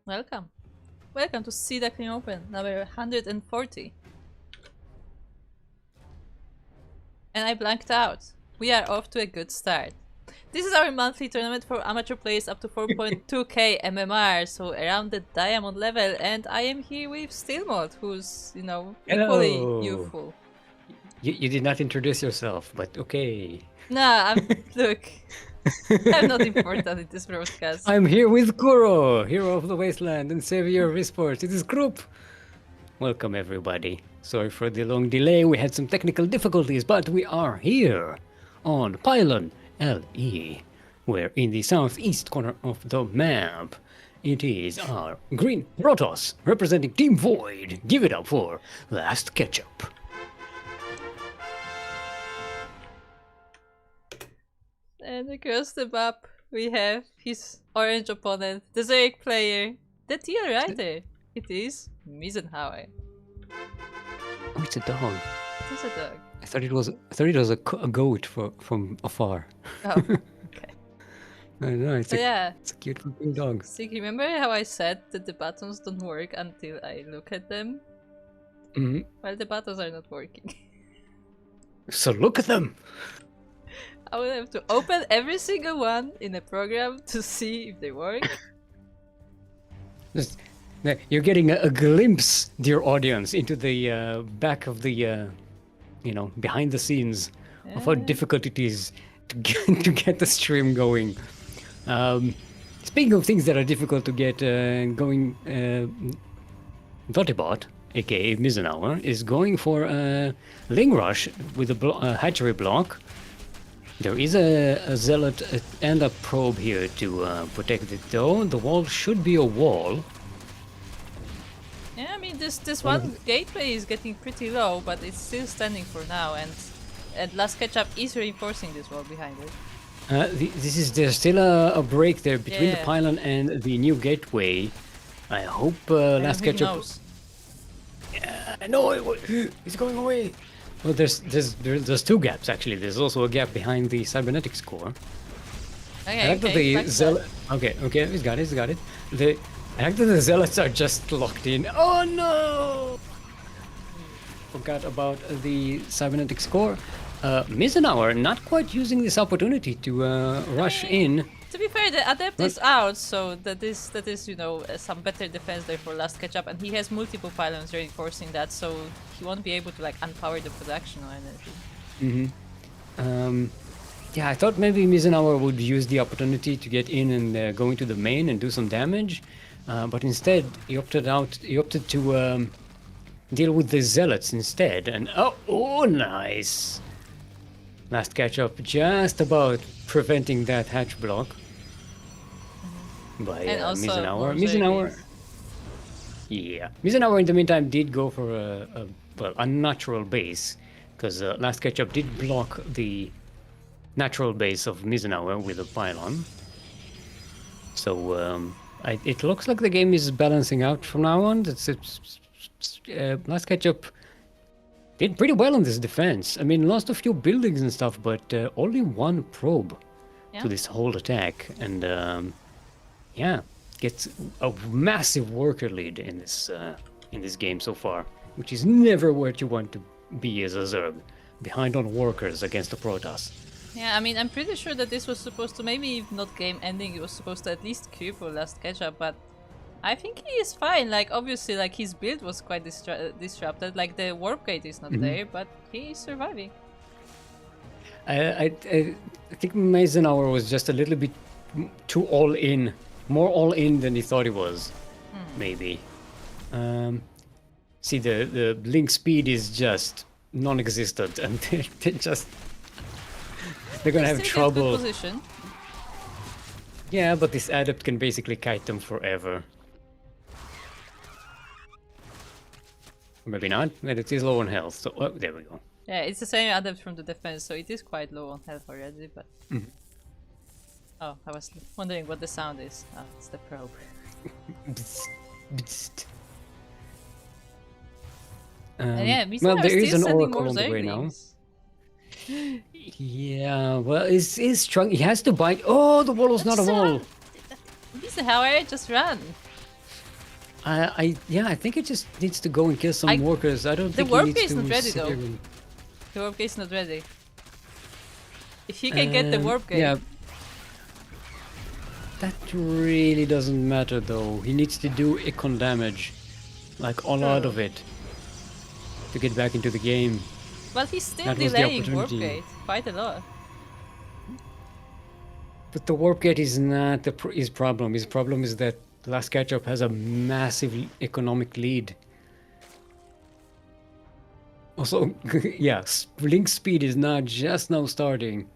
Welcome. Welcome to See Duckling Open, number 140. And I blanked out. We are off to a good start. This is our monthly tournament for amateur players up to 4.2k MMR, so around the diamond level, and I am here with Steelmod, who's, you know, equally Hello. youthful. You did not introduce yourself, but okay. Nah, look, I'm not important in this broadcast. I'm here with Kuro, hero of the wasteland and savior of esports. It is Group. Welcome everybody. Sorry for the long delay, we had some technical difficulties, but we are here on Pylon LE. We're in the southeast corner of the map. It is our green Protoss representing Team Void. Give it up for Last Ketchup. And across the map, we have his orange opponent, the Zerg player, the teal rider. It is Misenhauer. Oh, it's a dog. It is a dog. I thought it was a goat from afar. Oh, okay. I know, it's So yeah, a cute looking dog. Sig, remember how I said that the buttons don't work until I look at them? Hmm. Well, the buttons are not working. So look at them. I will have to open every single one in a program to see if they work. You're getting a glimpse, dear audience, into the back of the, behind the scenes of how difficult it is to get the stream going. Speaking of things that are difficult to get going, Dotibot, aka Misenauer, is going for a Ling Rush with a hatchery block. There is a zealot and a probe here to protect it, though. The wall should be a wall. Yeah, I mean this one gateway is getting pretty low, but it's still standing for now, and Last Ketchup is reinforcing this wall behind it. There's still a break there between the Yeah. pylon and the new gateway. I hope Last Who Ketchup. knows? I know it's going away. Well, there's two gaps actually. There's also a gap behind the cybernetics core. Okay, I like that okay, the back to zealot. Okay, he's got it. I like that the zealots are just locked in. Oh no! Forgot about the cybernetics core. Misenauer not quite using this opportunity to rush in. To be fair, the adept is out, so that is you know some better defense there for Last Ketchup, and he has multiple pylons reinforcing that, so he won't be able to like unpower the production or anything. Yeah, I thought maybe Misenauer would use the opportunity to get in and go into the main and do some damage, but instead he opted to deal with the zealots instead. And oh, nice! Last Ketchup just about preventing that hatch block by And also Misenauer. more Misenauer, Zerglings. yeah, Misenauer in the meantime did go for a unnatural base, because Last Ketchup did block the natural base of Misenauer with a pylon. So it looks like the game is balancing out from now on. Last Ketchup did pretty well in this defense. I mean, lost a few buildings and stuff, but only one probe to this whole attack, and gets a massive worker lead in this game so far, which is never where you want to be as a Zerg, behind on workers against the Protoss. Yeah, I mean, I'm pretty sure that this was supposed to, maybe if not game ending, it was supposed to at least cripple Last Ketchup, but I think he is fine. Like, obviously, like, his build was quite disrupted, like, the warp gate is not there, but he is surviving. I think Misenauer was just a little bit too all in, more all in than he thought he was, maybe. See, the link speed is just non-existent, and they're gonna have Still gets good trouble. position. Yeah, but this adept can basically kite them forever. Maybe not, but it is low on health, so there we go. Yeah, it's the same adept from the defense, so it is quite low on health already, but... Oh, I was wondering what the sound is. Oh, it's the probe. And yeah, Well, Misenauer there is still an sending oracle more on the way now. Zerglings. Yeah, well, he's strong. He has to bite. Oh, the wall is not a Just wall. Misenhauer, just run! I think it just needs to go and kill some workers. I don't The think he warp needs gate is not to ready sit there though. and... The warp gate is not ready. If he can get the warp gate. Yeah. That really doesn't matter though. He needs to do econ damage. Like a lot of it. To get back into the game. Well, he's still That was the delaying warp opportunity. gate quite a lot. But the warp gate is not his problem. His problem is that Last Ketchup has a massive economic lead. Also, yeah, link speed is not just now starting.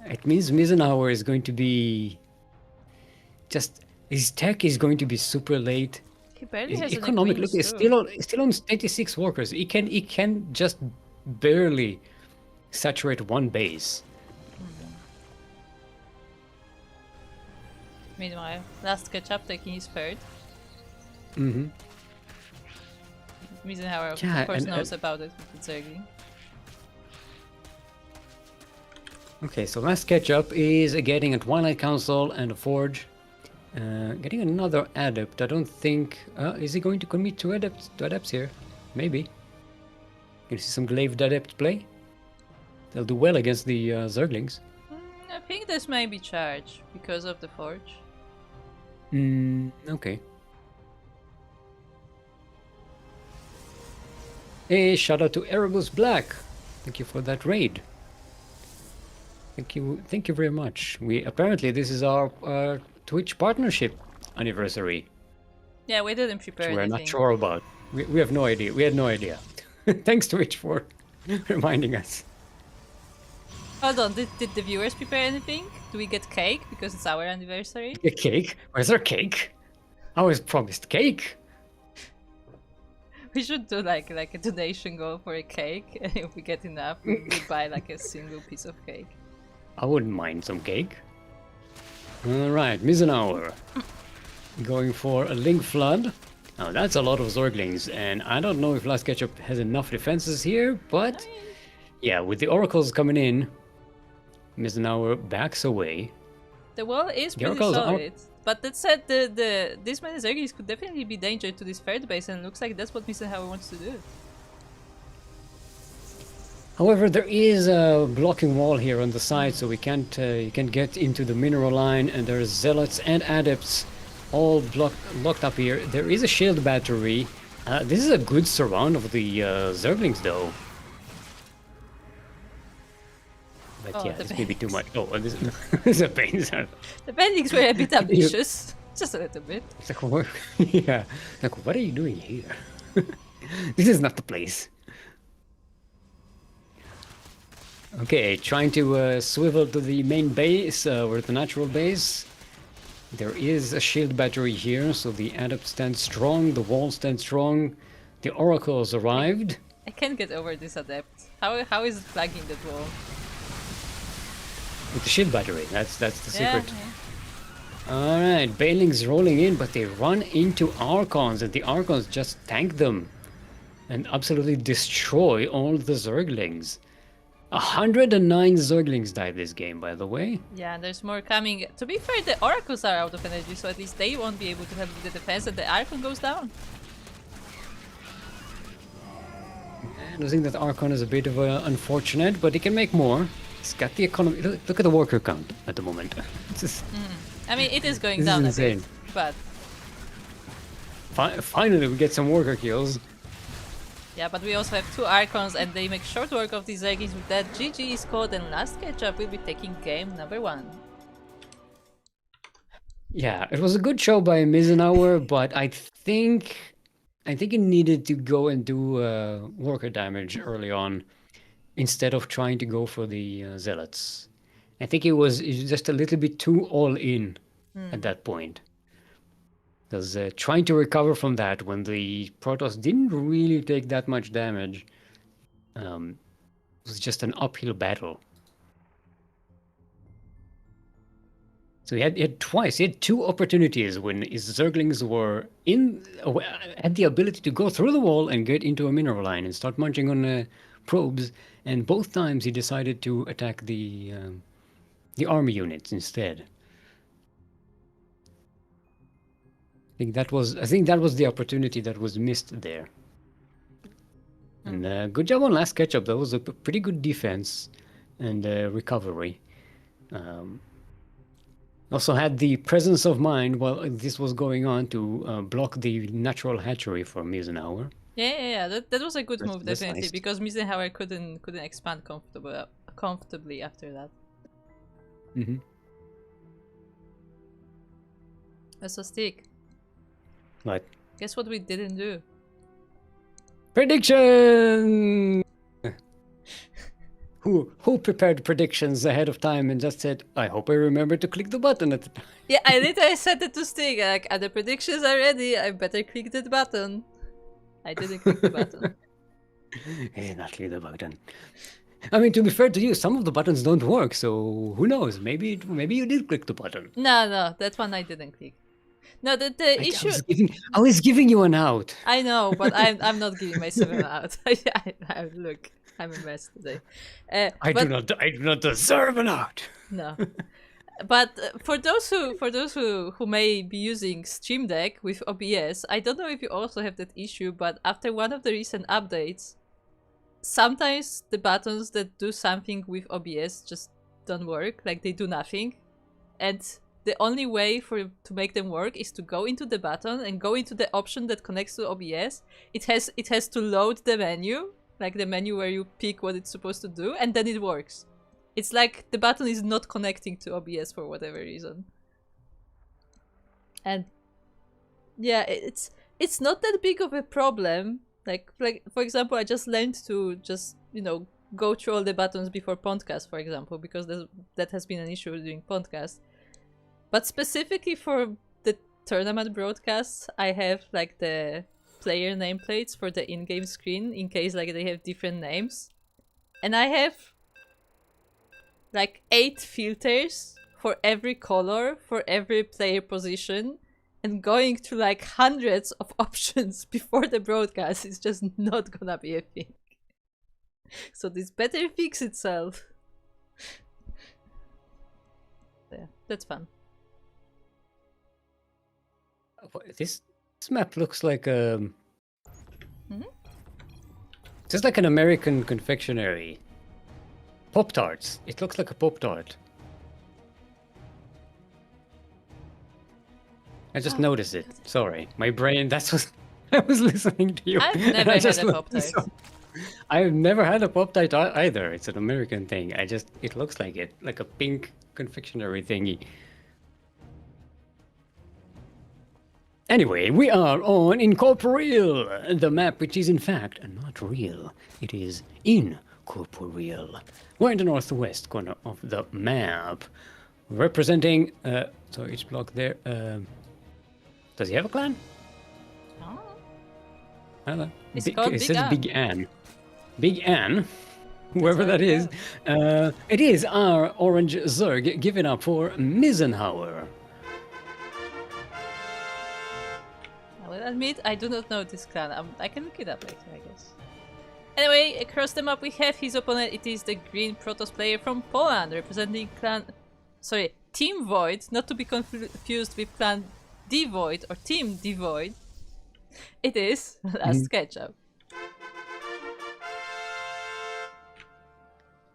It means Misenauer is going to be just his tech is going to be super late. He barely His has any economic look queens is too. still on 86 workers. He can just barely saturate one base. Meanwhile, Last Ketchup taking his third. Mm-hmm. Misenhauer Yeah, of course and- knows about it with the Zergling. Okay, so Last Ketchup is getting a Twilight Council and a Forge. Getting another Adept. I don't think... is he going to commit to Adepts here? Maybe. Can you see some Glaive Adept play? They'll do well against the Zerglings. I think this may be charged because of the forge. Okay. Hey, shout out to Erebus Black. Thank you for that raid. Thank you very much. Apparently this is our Twitch partnership anniversary, Yeah, we didn't prepare which we're anything. not sure about. We have no idea. We had no idea. Thanks Twitch for reminding us. Hold on, did the viewers prepare anything? Do we get cake because it's our anniversary? A cake? Where's our cake? I was promised cake. We should do like a donation goal for a cake, and if we get enough, we buy like a single piece of cake. I wouldn't mind some cake. Alright, Misenauer. Going for a Link Flood. Now that's a lot of Zorglings, and I don't know if Last Ketchup has enough defenses here, but yeah, with the Oracles coming in, Misenauer backs away. The wall is pretty Oracles are- solid, but that said, this many Zerglings could definitely be danger to this third base, and it looks like that's what Misenhauer wants to do. However, there is a blocking wall here on the side, so we can't you can get into the mineral line, and there's zealots and adepts all locked up here. There is a shield battery. This is a good surround of the Zerglings, though. But Oh, yeah, the this may be too Bendix. much. Oh, this is a pain. The Bendix were a bit ambitious, just a little bit. It's like, what? Yeah, like what are you doing here? This is not the place. Okay, trying to swivel to the main base, or the natural base. There is a shield battery here, so the adept stands strong, the wall stands strong. The oracles arrived. I can't get over this adept. How is it flagging that wall? With the shield battery, that's the secret. Yeah. Alright, Banelings rolling in, but they run into Archons, and the Archons just tank them. And absolutely destroy all the Zerglings. 109 Zerglings died this game, by the way. Yeah, and there's more coming. To be fair, the oracles are out of energy, so at least they won't be able to help with the defense, and the Archon goes down. Losing that Archon is a bit of unfortunate, but he can make more. He's got the economy. Look at the worker count at the moment. It's just, I mean, it is going This is down a insane. bit, but finally, we get some worker kills. yeah, but we also have two Archons, and they make short work of these Zerglings with that. GG is called, and Last Ketchup will be taking game number 1. Yeah, it was a good show by Misenauer, but I think he needed to go and do worker damage early on instead of trying to go for the zealots. I think he was just a little bit too all in at that point. Because trying to recover from that when the Protoss didn't really take that much damage was just an uphill battle. So he had twice. He had two opportunities when his Zerglings were had the ability to go through the wall and get into a mineral line and start munching on probes. And both times he decided to attack the army units instead. I think that was the opportunity that was missed there. And good job on last catch-up. That was a pretty good defense and recovery. Also had the presence of mind while this was going on to block the natural hatchery for Misenauer. Yeah. That was a good move, That's definitely, nice. because Misenhauer couldn't expand comfortably after that. Mm-hmm. So Stick, But guess what we didn't do? prediction. Who prepared predictions ahead of time and just said, "I hope I remember to click the button at the time." Yeah, I literally said it to Stig, like, the predictions are ready, I better click that button. I didn't click the button. Not click the button. I mean, to be fair to you, some of the buttons don't work, so who knows? Maybe you did click the button. No, that one I didn't click. No, the issue... I was giving you an out. I know, but I'm not giving myself an out. Look, I'm a mess today. I do not deserve an out. No. But for those who may be using Stream Deck with OBS, I don't know if you also have that issue, but after one of the recent updates, sometimes the buttons that do something with OBS just don't work, like they do nothing. And the only way to make them work is to go into the button and go into the option that connects to OBS. It has to load the menu, like the menu where you pick what it's supposed to do, and then it works. It's like the button is not connecting to OBS for whatever reason. And yeah, it's not that big of a problem. Like for example, I just learned to just, go through all the buttons before podcast, for example, because that has been an issue during podcast. But specifically for the tournament broadcasts, I have like the player nameplates for the in-game screen in case like they have different names. And I have like 8 filters for every color, for every player position, and going to like hundreds of options before the broadcast is just not gonna be a thing. So this better fix itself. Yeah, that's fun. This map looks like just like an American confectionery. Pop-Tarts. It looks like a Pop-Tart. I just noticed it. Sorry. My brain, I was listening to you. I've never had a Pop-Tart. I've never had a Pop-Tart either. It's an American thing. It looks like it. Like a pink confectionery thingy. Anyway, we are on Incorporeal, the map which is in fact not real. It is incorporeal. We're in the northwest corner of the map, representing. So each block there. Does he have a clan? Oh. I don't know. It's called it says Ann. Big Ann. Big Ann, whoever That's that is. It is our orange Zerg. Give it up for Misenhauer. I will admit, I do not know this clan. I can look it up later, I guess. Anyway, across the map we have his opponent. It is the green Protoss player from Poland, representing Team Void, not to be confused with clan Devoid or Team Devoid. It is Last Ketchup.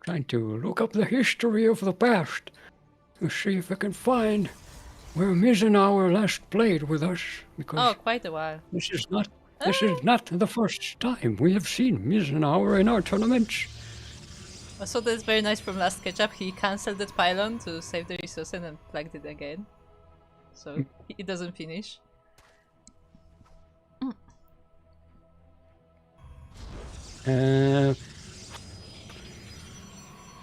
Trying to look up the history of the past to see if I can find where Misenauer last played with us, because Oh, quite a while. this is not the first time we have seen Misenauer in our tournaments. Also, that's very nice from Last Ketchup. He cancelled that pylon to save the resource and then plugged it again. So it doesn't finish.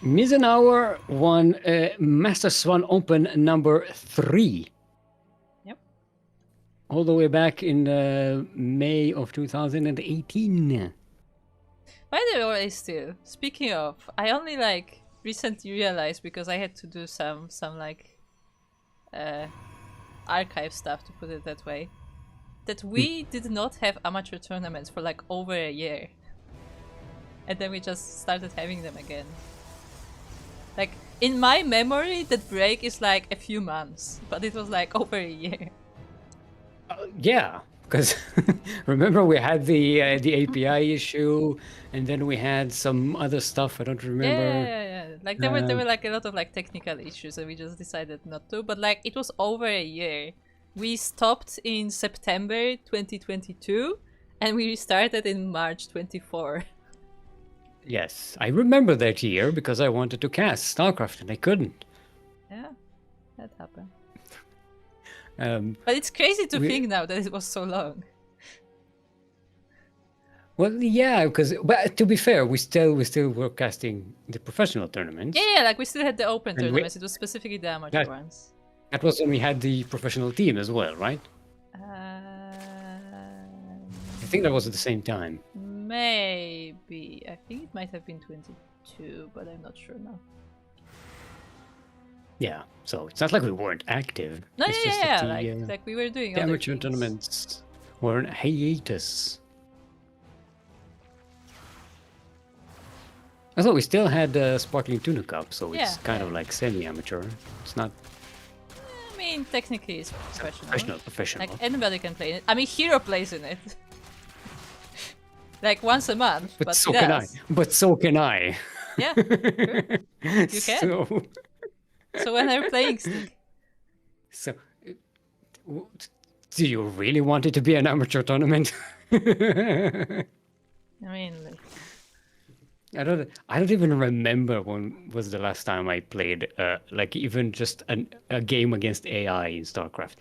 Misenauer won Master Swan Open number 3. Yep. All the way back in May of 2018. By the way, still, speaking of, I only recently realized, because I had to do some archive stuff, to put it that way, that we did not have amateur tournaments for over a year. And then we just started having them again. In my memory, that break is a few months, but it was over a year. Yeah, because remember we had the API issue, and then we had some other stuff. I don't remember. Yeah. Like there Uh, were like a lot of like technical issues, and we just decided not to. But like it was over a year. We stopped in September 2022, and we restarted in March 24. yes, I remember that year because I wanted to cast StarCraft and I couldn't. Yeah, that happened. Um, But it's crazy to we, think now that it was so long. well, yeah, because but to be fair, we still were casting the professional tournaments, Yeah, like we still had the open and we tournaments. It was specifically the amateur that ones. that was when we had the professional team as well, right? I think that was at the same time. Maybe. I think it might have been 22, but I'm not sure now. Yeah, so it's not like we weren't active. No, It's just that like we were doing the other amateur things. tournaments were on hiatus. I thought we still had the Sparkling Tuna Cup, so it's kind of like semi-amateur. It's not I mean, technically it's professional. professional. Like anybody can play it. I mean, Hero plays in it. Like once a month, But he does. But so can I. Yeah, sure. You can. So, So when they're playing Stick. so, do you really want it to be an amateur tournament? I mean, like, I don't even remember when was the last time I played like even just a game against AI in StarCraft.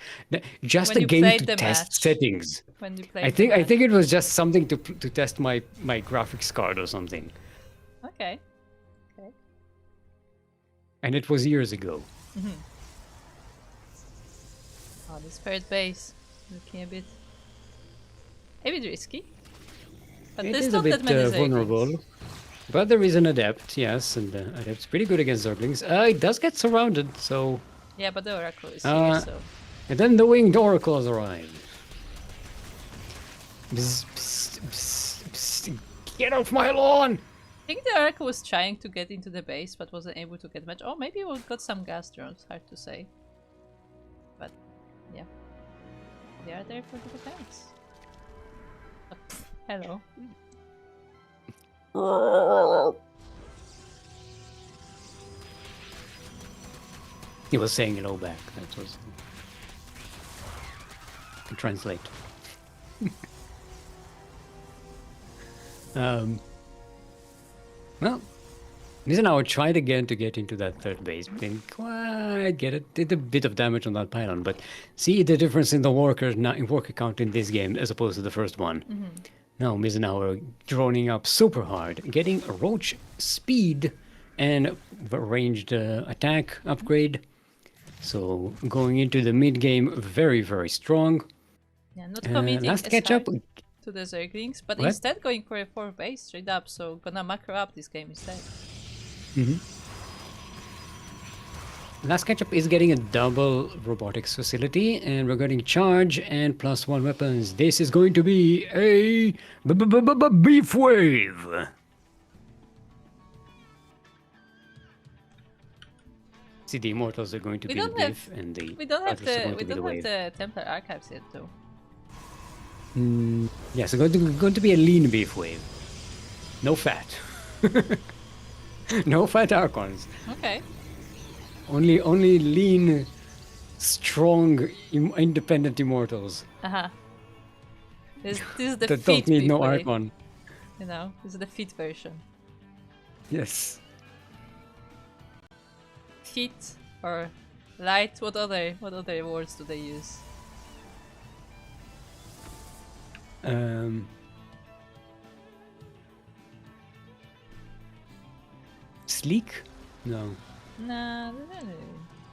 Just when a you game played to the test match. settings. When you played I think it was just something to test my graphics card or something. Okay. And it was years ago. Oh, this third base. Looking a bit risky. But It there's is a not that bit many vulnerable. Zerglings. But there is an adept, yes, and the adept's pretty good against Ducklings. It does get surrounded, so. Yeah, but the Oracle is here, so. And then the winged oracles arrive. Bzz, bzz, bzz, bzz, get off my lawn! I think the Oracle was trying to get into the base, but wasn't able to get much. Oh, maybe we got some gas drones, hard to say. But, yeah. They are there for the defense. Oh, hello. He was saying hello back. That was. To translate. Well, listen, I tried again to get into that third base. Didn't quite get it. Did a bit of damage on that pylon, but see the difference in the worker count in this game as opposed to the first one. Now Mizenauer droning up super hard, getting a roach speed and ranged attack upgrade. So going into the mid game very, very strong. Yeah, not committing last as catch hard up. to the Zerglings, but What? instead going for a 4 base straight up, so gonna macro up this game instead. Last catch up is getting a double robotics facility, and we're getting charge and +1 weapons. This is going to be a beef wave. See, the immortals are going to be the beef, and the We don't have others are going to be the have wave. the Templar archives yet though. Yeah, so going to be a lean beef wave. No fat. No fat Archons. Okay. Only lean, strong, independent immortals This is the that fit don't need no wave, Archon. you know, this is the fit version. Yes. Fit or light, what other words do they use? Sleek? No. Nah,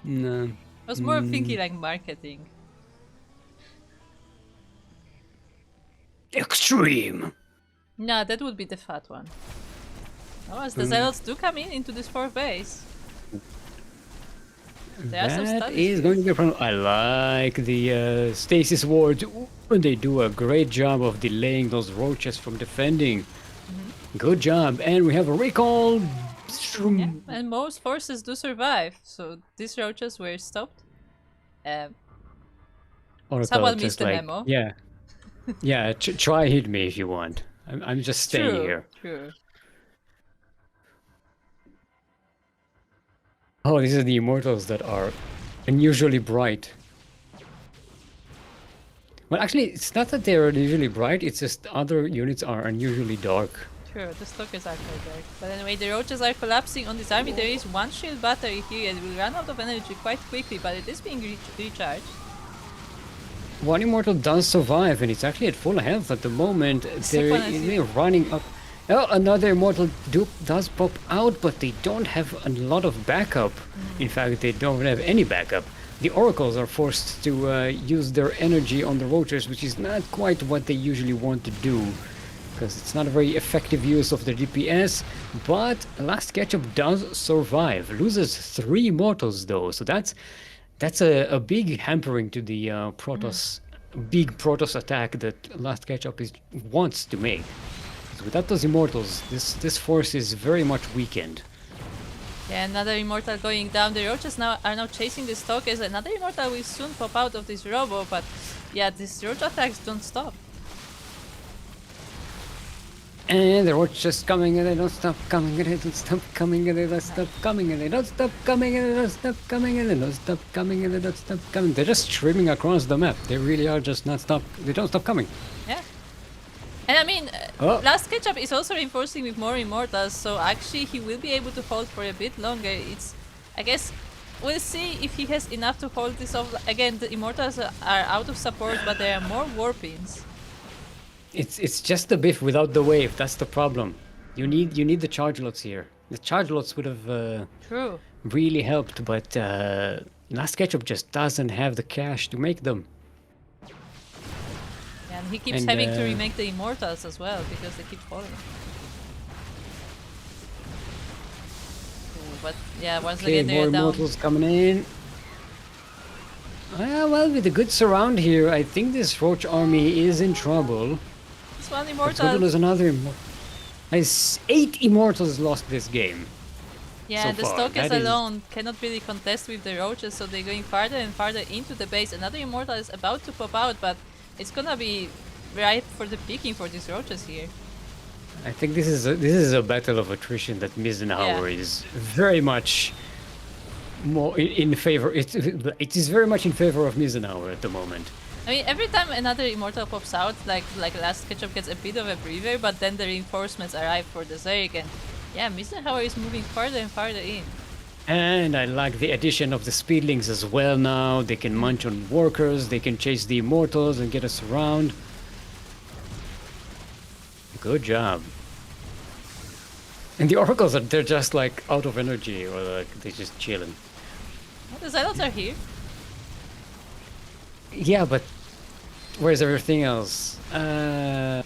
No. I was more thinking like marketing. Extreme. Nah, that would be the fat one. Oh, as the Zealots do come into this 4th base. There are some That studies. is going to be a problem. I like the stasis wards. They do a great job of delaying those roaches from defending. Good job. And we have a recall. Yeah, and most forces do survive, so these roaches were stopped. Oracle Someone just missed the like, memo. yeah, yeah, try hit me if you want. I'm just staying True, here. true. Oh, these are the immortals that are unusually bright. Well, actually, it's not that they're unusually bright, it's just other units are unusually dark. True, the stalkers are quite dark. But anyway, the roaches are collapsing on this army. There is one shield battery here and will run out of energy quite quickly, but it is being recharged. One immortal does survive, and it's actually at full health at the moment. They're running up. Oh, another immortal dupe does pop out, but they don't have a lot of backup. In fact, they don't have any backup. The oracles are forced to use their energy on the roaches, which is not quite what they usually want to do, because it's not a very effective use of the DPS. But Last Ketchup does survive. Loses 3 immortals though, so that's a big hampering to the Protoss, big Protoss attack that Last Ketchup wants to make. So without those immortals, this force is very much weakened. Yeah, another immortal going down. The roaches are now chasing the stalkers. Another immortal will soon pop out of this robo, but yeah, these roach attacks don't stop. And the roach just coming and they don't stop coming and they don't stop coming and they don't stop coming and they don't stop coming and they don't stop coming and they don't stop coming and they don't stop coming. They're just streaming across the map. They really are just not stop. They don't stop coming. Yeah. And I mean, Last Ketchup is also reinforcing with more immortals, so actually he will be able to hold for a bit longer. I guess, we'll see if he has enough to hold this off. Again, the immortals are out of support, but there are more warpins. It's just the biff without the wave. That's the problem. You need the charge lots here. The charge lots would have True. really helped, but Last Ketchup just doesn't have the cash to make them. Yeah, and he keeps having to remake the immortals as well because they keep falling. Ooh, but yeah, once again they're more down. immortals coming in. Well, with a good surround here, I think this roach army is in trouble. It's one immortal. Total is another immortal. 8 immortals lost this game. Yeah, and the stalkers alone cannot really contest with the roaches, so they're going farther and farther into the base. Another immortal is about to pop out, but it's gonna be ripe for the picking for these roaches here. I think this is a battle of attrition that Misenhauer is very much more in favor. It is very much in favor of Misenhauer at the moment. I mean, every time another immortal pops out, like Last Ketchup gets a bit of a breather, but then the reinforcements arrive for the Zerg, and yeah, Misenhauer is moving farther and farther in. And I like the addition of the speedlings as well now. They can munch on workers, they can chase the immortals and get us around. Good job. And the oracles they're just like out of energy, or like they're just chilling. Well, the Zealots are here. Yeah, but where's everything else? Yeah,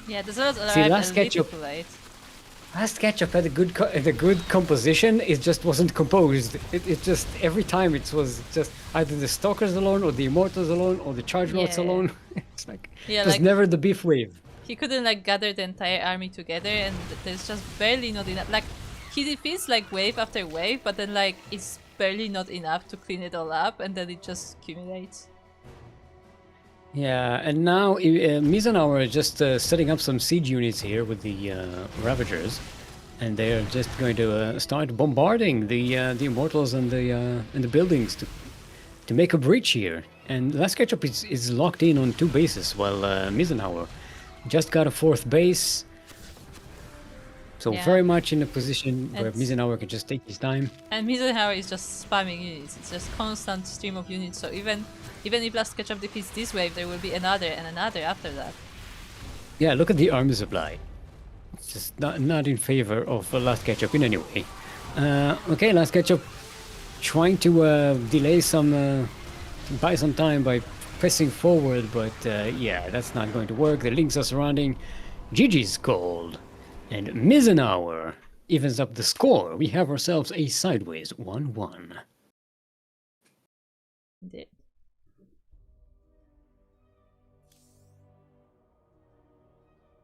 the Zealots See, arrived Last a Ketchup. little too late. Last Ketchup had a good composition. It just wasn't composed. It just every time it was just either the stalkers alone, or the immortals alone, or the charge lots alone. It's like just never the beef wave. He couldn't like gather the entire army together, and there's just barely not enough. Like he defeats like wave after wave, but then like it's barely not enough to clean it all up, and then it just accumulates. Yeah, and now Misenhauer is just setting up some siege units here with the Ravagers, and they are just going to start bombarding the immortals and the buildings to make a breach here. And Last Ketchup is locked in on 2 bases, while Misenhauer just got a 4th base. So very much in a position where Misenhauer can just take his time. And Misenhauer is just spamming units. It's just constant stream of units. So even if Last Ketchup defeats this wave, there will be another and another after that. Yeah, look at the army supply. It's just not in favor of Last Ketchup in any way. Okay, Last Ketchup trying to delay some, buy some time by pressing forward, but yeah, that's not going to work. The links are surrounding. GG's called. And Misenhauer evens up the score. We have ourselves a sideways 1-1. Indeed.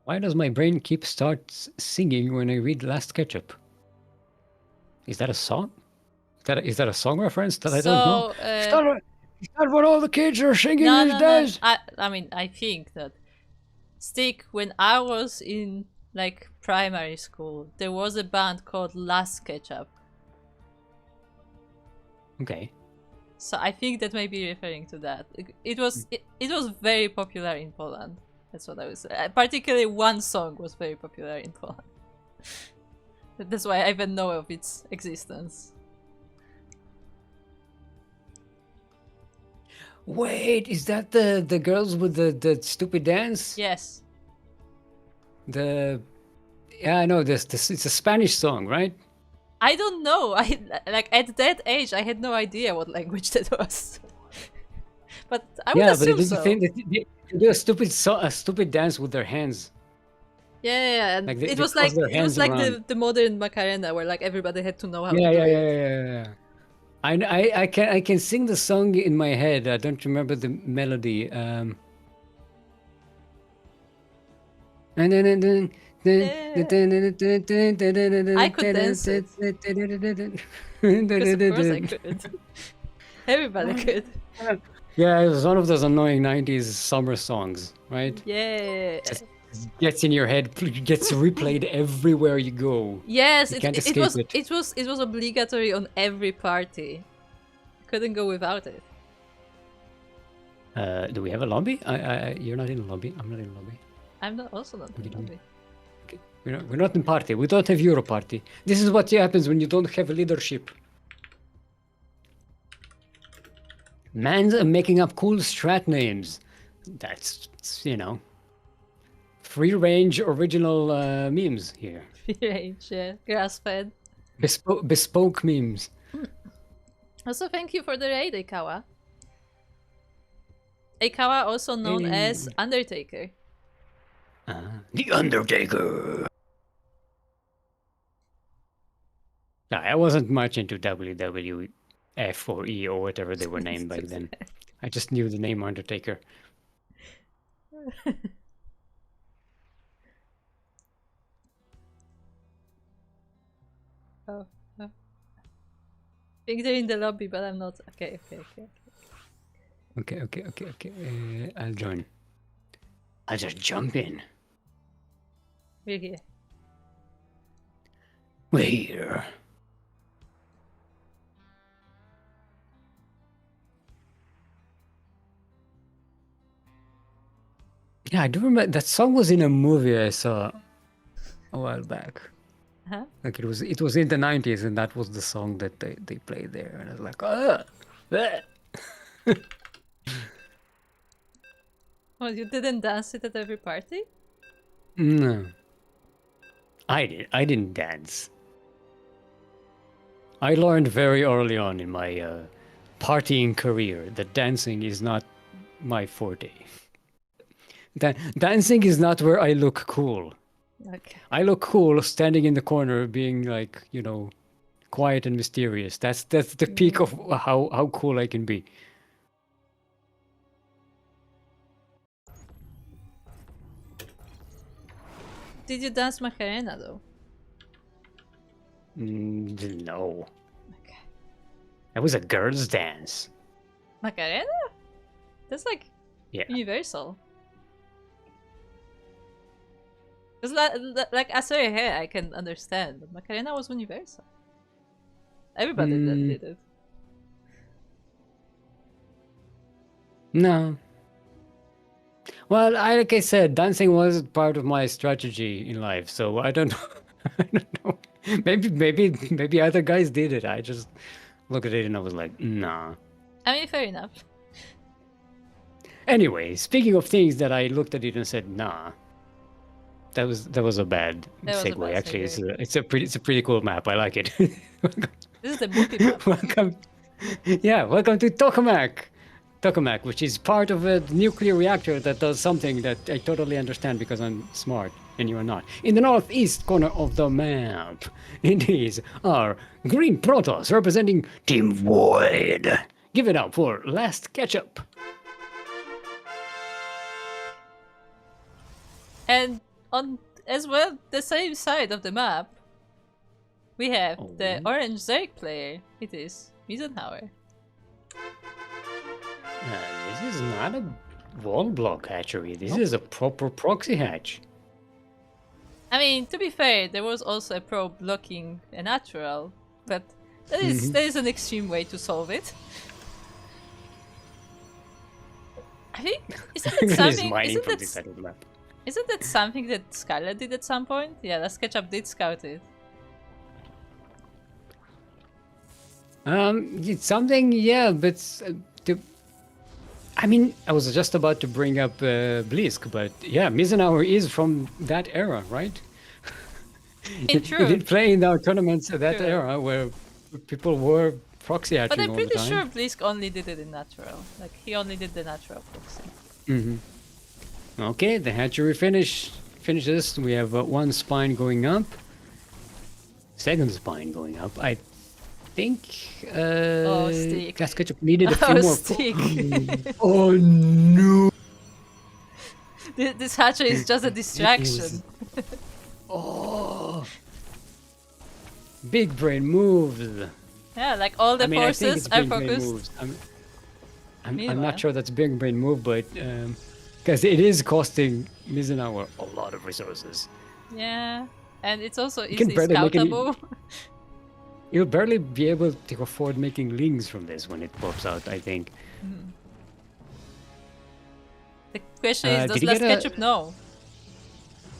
Why does my brain keep singing when I read Last Ketchup? Is that a song? Is that a song reference that I don't know? Is that what all the kids are singing No, these no, no. days? I mean, I think that Stick, when I was in like primary school, there was a band called Last Ketchup. Okay. So I think that may be referring to that. It was very popular in Poland. That's what I was saying. Particularly one song was very popular in Poland. That's why I even know of its existence. Wait, is that the girls with the stupid dance? Yes. The yeah, I know this. It's a Spanish song, right? I don't know. I like at that age I had no idea what language that was. But I would Yeah, but assume did you so. think that they do a stupid dance with their hands? Yeah, and Like it they was toss like their hands around. the modern Macarena where like everybody had to know how to Yeah, do yeah, yeah, it. yeah, yeah, yeah. I can sing the song in my head. I don't remember the melody. And then Yeah. I could dance it. Because of course I could. Everybody could. Yeah, it was one of those annoying 90s summer songs, right? Yeah. Just gets in your head, gets replayed everywhere you go. Yes, You can't escape it. it was obligatory on every party. Couldn't go without it. Do we have a lobby? You're not in a lobby. I'm not in a lobby. I'm not also not in lobby. Okay. We're not in party. We don't have Euro party. This is what happens when you don't have leadership. Man's making up cool strat names. That's, free range original memes here. Range, yeah. Grass fed. Bespoke memes. Also, thank you for the raid, Eikawa. Eikawa, also known as Undertaker. The Undertaker. I wasn't much into WWF or E or whatever they were named back then. I just knew the name Undertaker. Oh. I think they're in the lobby, but I'm not. Okay. Okay. I'll join. I'll just jump in. We're here. We're here. Yeah, I do remember that song was in a movie I saw a while back. Huh? Like it was in the 90s, and that was the song that they played there, and I was like, Oh, you didn't dance it at every party? No. I didn't dance. I learned very early on in my partying career that dancing is not my forte. Dancing is not where I look cool. Okay. I look cool standing in the corner being like, quiet and mysterious. That's the peak of how cool I can be. Did you dance Macarena though? No. Okay. That was a girl's dance. Macarena? That's like universal. Because like Asuri Hair I can understand, but Macarena was universal. Everybody did it. No. Well, like I said, dancing was part of my strategy in life, so I don't know. I don't know. Maybe other guys did it. I just looked at it and I was like, nah. I mean, fair enough. Anyway, speaking of things that I looked at it and said, nah. That was a bad segue. Actually, it's a pretty cool map. I like it. This is the movie map. Welcome to Tokamak. Tokamak, which is part of a nuclear reactor that does something that I totally understand because I'm smart and you are not. In the northeast corner of the map, these are green Protoss representing Team Void. Give it up for Last Ketchup. And on as well the same side of the map, we have the orange Zerg player. It is Miesenhauer. This is not a wall block hatchery. This is a proper proxy hatch. I mean, to be fair, there was also a pro blocking a natural, but that is an extreme way to solve it. I think isn't that something? Isn't that something that Skylar did at some point? Yeah, the SketchUp did scout it. It's something, yeah, but I mean, I was just about to bring up Blisk, but yeah, Mizenauer is from that era, right? He did play in our tournaments at that era where people were proxy hatching all the time. But I'm pretty sure Blisk only did it in natural. Like, he only did the natural proxy. Okay, the hatchery finishes. We have one spine going up. Second spine going up. I think SketchUp needed a few more. Stick. Oh no! This hatchery is just a distraction. Oh, big brain moves. Yeah, like all the forces are focused. I'm not sure that's big brain move, but because it is costing Mizenauer a lot of resources. Yeah, and it's also easily scoutable. You'll barely be able to afford making lings from this when it pops out, I think. The question is, does SketchUp know?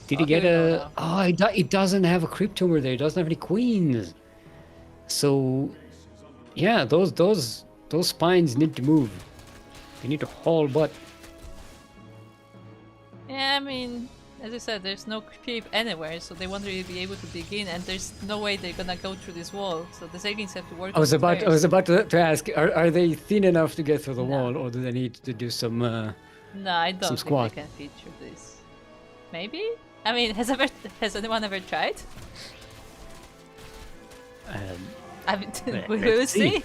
Did he get a... Oh, it doesn't have a Cryptomer there. It doesn't have any queens. So, yeah, those spines need to move. They need to haul butt. Yeah, I mean, as I said, there's no creep anywhere, so they won't really be able to dig in, and there's no way they're gonna go through this wall. So the Zerglings have to work. I was about to ask: Are they thin enough to get through the wall, or do they need to do some? No, I don't think they can feature this. Maybe. I mean, has anyone ever tried? I mean, we will see.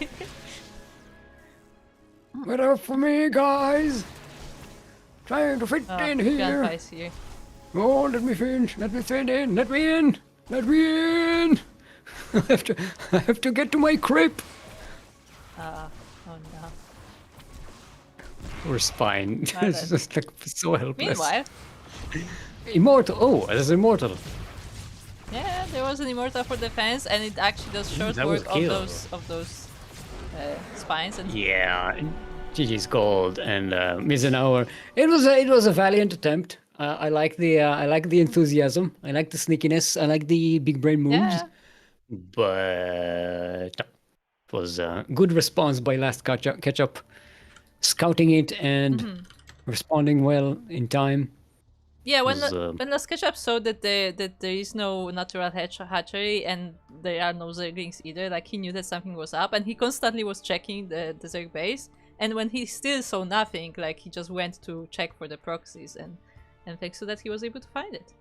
Wait up for me, guys! Trying to fit in here. Here. Oh, let me finish. Let me fit in. Let me in. Let me in. I have to get to my crib. Oh no. Poor spine. It's just like so helpless. Meanwhile. Immortal. Oh, there's immortal. Yeah, there was an immortal for defense, and it actually does short work of those spines. And yeah, GG's gold and Mizenauer. It was a valiant attempt. I like the enthusiasm. I like the sneakiness. I like the big brain moves. Yeah. But it was a good response by last catch-up, scouting it and responding well in time. Yeah, when the SketchUp saw that there is no natural hatchery and there are no Zerglings either, like he knew that something was up, and he constantly was checking the Zerg base. And when he still saw nothing, like he just went to check for the proxies, and thanks to that he was able to find it.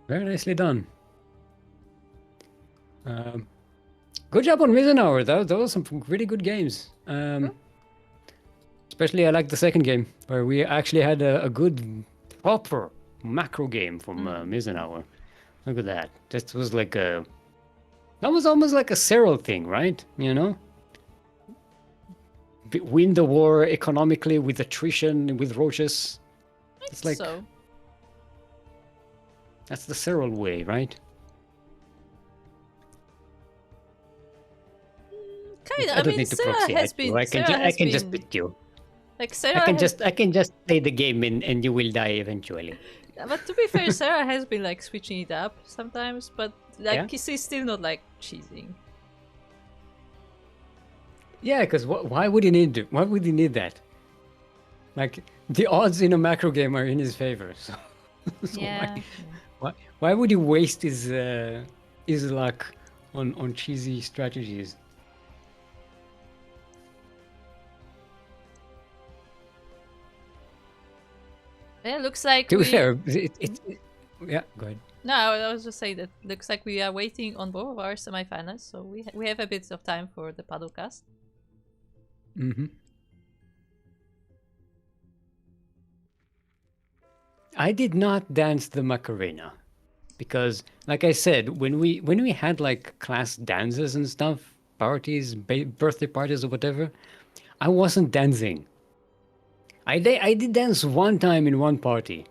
Very nicely done. Good job on Mizenauer. That was some really good games. Especially I like the second game, where we actually had a good, proper macro game from Mizenauer. Look at that. That was like that was almost like a Cyril thing, right? You know? Win the war economically with attrition, with roaches. It's like... So. That's the Cyril way, right? Kind of. I mean, Sarah has been... I can just beat you. Like Sarah I can just play the game and you will die eventually. But to be fair, Sarah has been like switching it up sometimes, but like she's still not like cheesing. Yeah, because why would he need that? Like the odds in a macro game are in his favor. So yeah. Why would he waste his luck on cheesy strategies? Yeah, looks like. To be fair, yeah, go ahead. No, I was just saying that looks like we are waiting on both of our semifinals, so we have a bit of time for the paddlecast. I did not dance the Macarena because, like I said, when we had like class dances and stuff, parties, birthday parties or whatever, I wasn't dancing. I did dance one time in one party,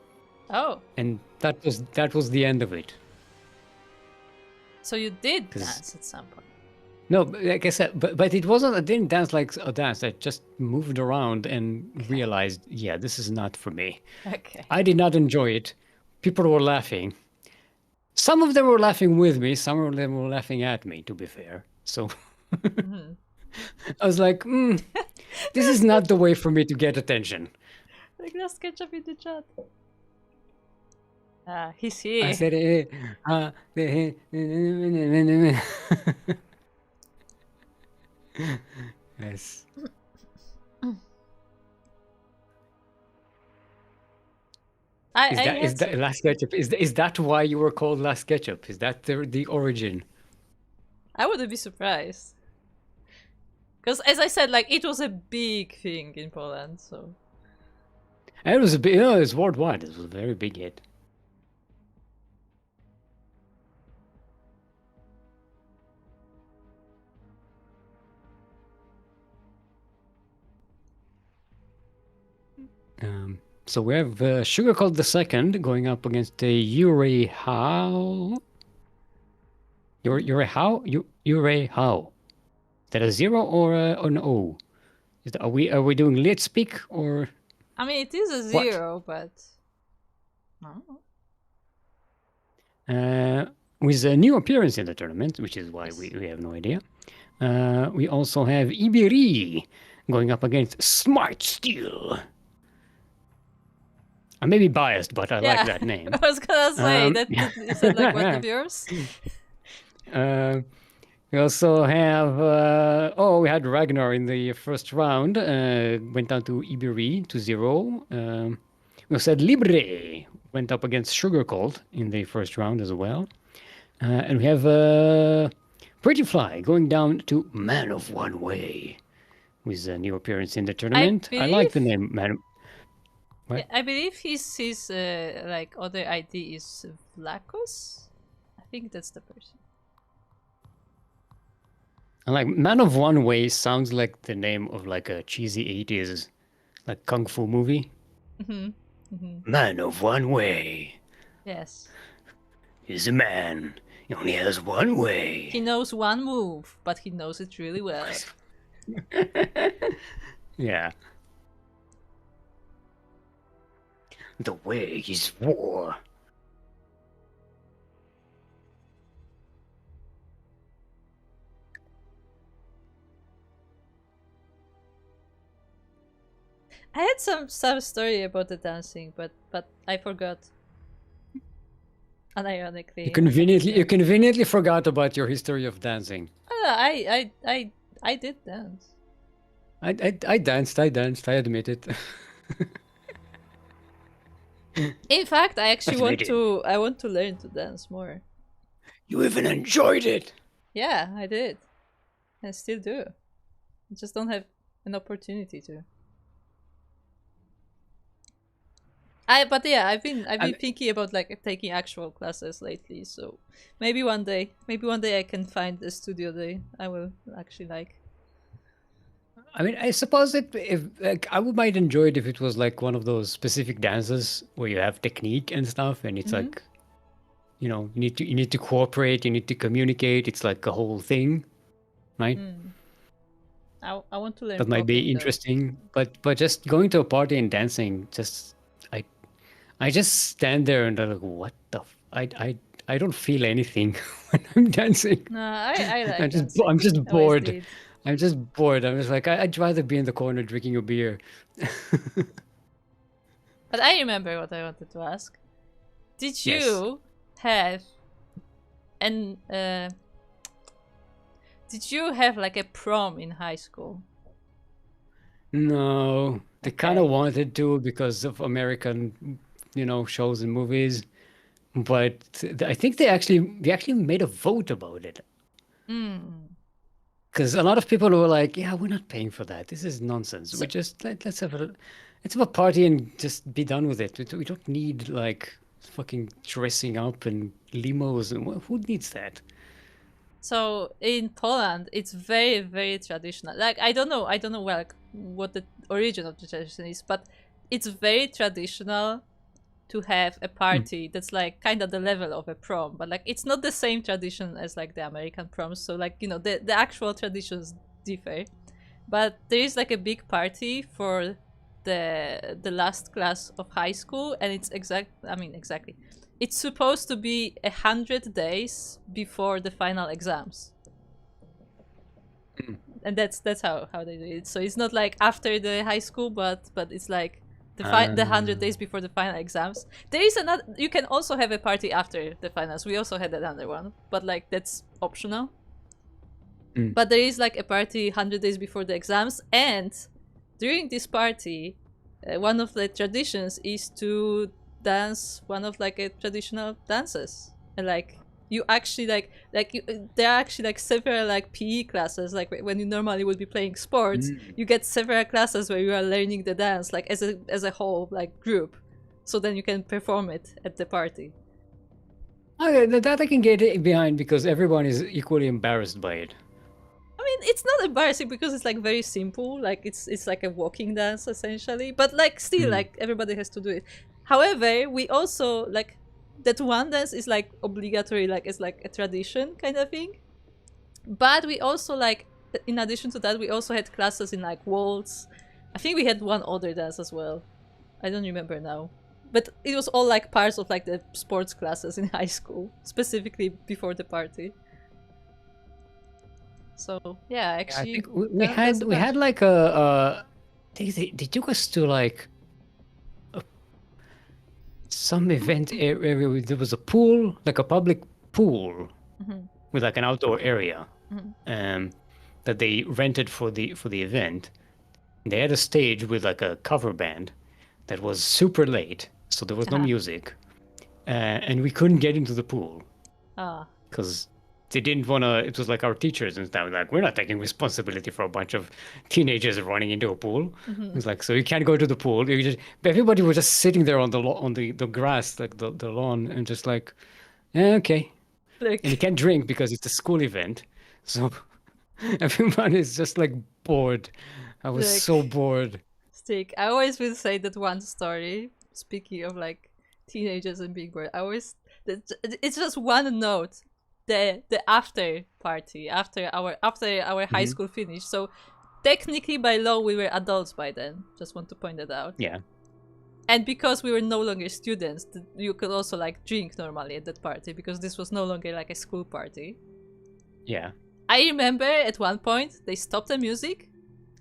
Oh, and that was the end of it. so you did Because dance at some point. no, like I said, but it wasn't. I didn't dance like a dance. I just moved around and realized, yeah, this is not for me. Okay. I did not enjoy it. People were laughing. Some of them were laughing with me. Some of them were laughing at me. To be fair, so Mm-hmm. I was like, this is not the way for me to get attention. Like last ketchup in the chat. Ah, he's I here. said, yes. I Is had that some. last ketchup? Is that why you were called last ketchup? Is that the origin? I wouldn't be surprised. Because as I said, like it was a big thing in Poland, so And it was a big, it was worldwide. It was a very big hit. So we have Sugar Cult the Second going up against Yuri How. Yuri How? Yuri How. Is that a 0 or an O? Are we doing lit speak or I mean it is a what? 0, but I don't know. With a new appearance in the tournament, which is why Yes. we have no idea. We also have Iberi going up against Smart Steel. I may be biased, but I like Yeah, that name. I was gonna say that is that like one of yours? We also have we had Ragnar in the first round. Went down to Iberi to 0. We also had Libre went up against Sugar Cold in the first round as well. And we have Pretty Fly going down to Man of One Way with a new appearance in the I tournament. I like the believe name Man. What? I believe his like other ID is Vlakos. I think that's the person. I like Man of One Way sounds like the name of like a cheesy 80s like kung fu movie. Man of One Way Yes. is a man. He only has one way. He knows one move, but he knows it really well. Yeah. The way is war. I had some story about the dancing, but I forgot. Unironically. You conveniently forgot about your history of dancing. I did dance. I danced. I admit it. In fact, I actually Admit it. I want to learn to dance more. You even enjoyed it. Yeah, I did. I still do. I just don't have an opportunity to. But yeah, I've been thinking about like taking actual classes lately, so maybe one day I can find a studio that I will actually like. I mean, I suppose if like I would might enjoy it if it was like one of those specific dances where you have technique and stuff, and it's like, you need to cooperate, you need to communicate. It's like a whole thing, right? I want to learn. That might be popping, interesting, but just going to a party and dancing, just I just stand there and I'm like, what the? I don't feel anything when I'm dancing. No, I like I'm dancing. just I always bored. did. I'm just bored. I'm just like I'd rather be in the corner drinking a beer. But I remember what I wanted to ask. Did Yes. you have an did you have like a prom in high school? No, they kind Okay. of wanted to because of American, shows and movies, but I think they actually made a vote about it. Because a lot of people were like, "Yeah, we're not paying for that. This is nonsense. So We just let's have a party and just be done with it. We don't need like fucking dressing up and limos and who needs that?" So in Poland, it's very, very traditional. Like I don't know well, like, what the origin of the tradition is, but it's very traditional to have a party that's like kind of the level of a prom, but like it's not the same tradition as like the American proms. So like the actual traditions differ, but there is like a big party for the last class of high school, and it's exactly. It's supposed to be 100 days before the final exams, and that's how they do it. So it's not like after the high school, but it's like the 100 days before the final exams. There is another. You can also have a party after the finals. We also had another one, but like that's optional. But there is like a party 100 days before the exams, and during this party, one of the traditions is to dance one of like a traditional dances, and like you actually there are actually like several like PE classes, like when you normally would be playing sports, you get several classes where you are learning the dance like as a whole like group, so then you can perform it at the party. Okay, that I can get behind because everyone is equally embarrassed by it. I mean, it's not embarrassing because it's like very simple. Like it's like a walking dance essentially, but like still like everybody has to do it. However, we also like that one dance is like obligatory, like it's like a tradition kind of thing. But we also like in addition to that, we also had classes in like waltz. I think we had one other dance as well. I don't remember now. But it was all like parts of like the sports classes in high school, specifically before the party. So yeah, I actually, think we had like they took us to like some event area where there was a pool, like a public pool with like an outdoor area, that they rented for the event. They had a stage with like a cover band that was super late, so there was no music, and we couldn't get into the pool Ah, because they didn't want to. It was like our teachers and stuff. Like, we're not taking responsibility for a bunch of teenagers running into a pool. It was like, so you can't go to the pool. You just everybody was just sitting there on the grass, like the lawn, and just like, okay. And you like can't drink because it's a school event, so everyone is just like bored. I was so like bored. stick. I always will say that one story. Speaking of like teenagers and being bored, it's just one note. The after party after our high school finished. So technically, by law, we were adults by then. Just want to point that out. Yeah. And because we were no longer students, you could also like drink normally at that party because this was no longer like a school party. Yeah. I remember at one point they stopped the music,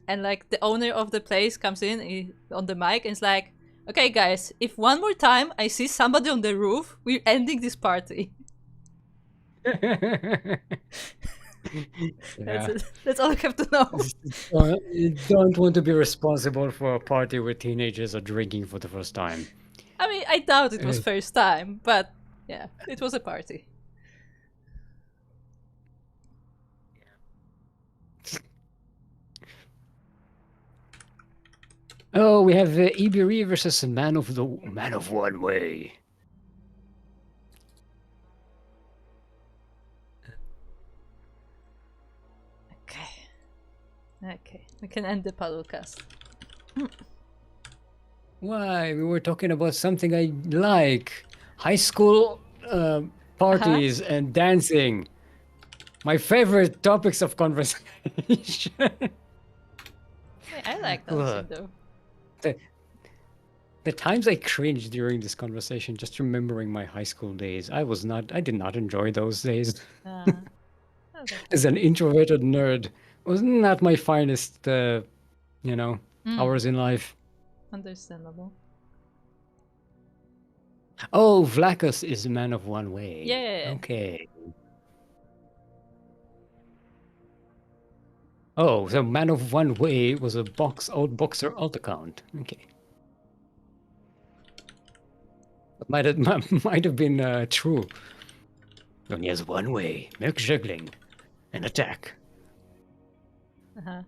and like the owner of the place comes in on the mic and is like, "Okay, guys, if one more time I see somebody on the roof, we're ending this party." Yeah. That's all I have to know. You don't want to be responsible for a party where teenagers are drinking for the first time. I mean, I doubt it was Uh, first time, but yeah, it was a party. Oh, we have Iberi versus Man of One Way. Okay. Okay, we can end the podcast. Why? We were talking about something I like. High school parties and dancing. My favorite topics of conversation. I like dancing though. the, the times I cringed during this conversation, just remembering my high school days, I did not enjoy those days. Okay. As an introverted nerd, was not my finest, hours in life. Understandable. Oh, Vlacus is a man of one way. Yeah. Okay. Oh, so man of one way was a old boxer alt account. Okay. That might have been true. Only has one way: milk juggling and attack. Uh-huh.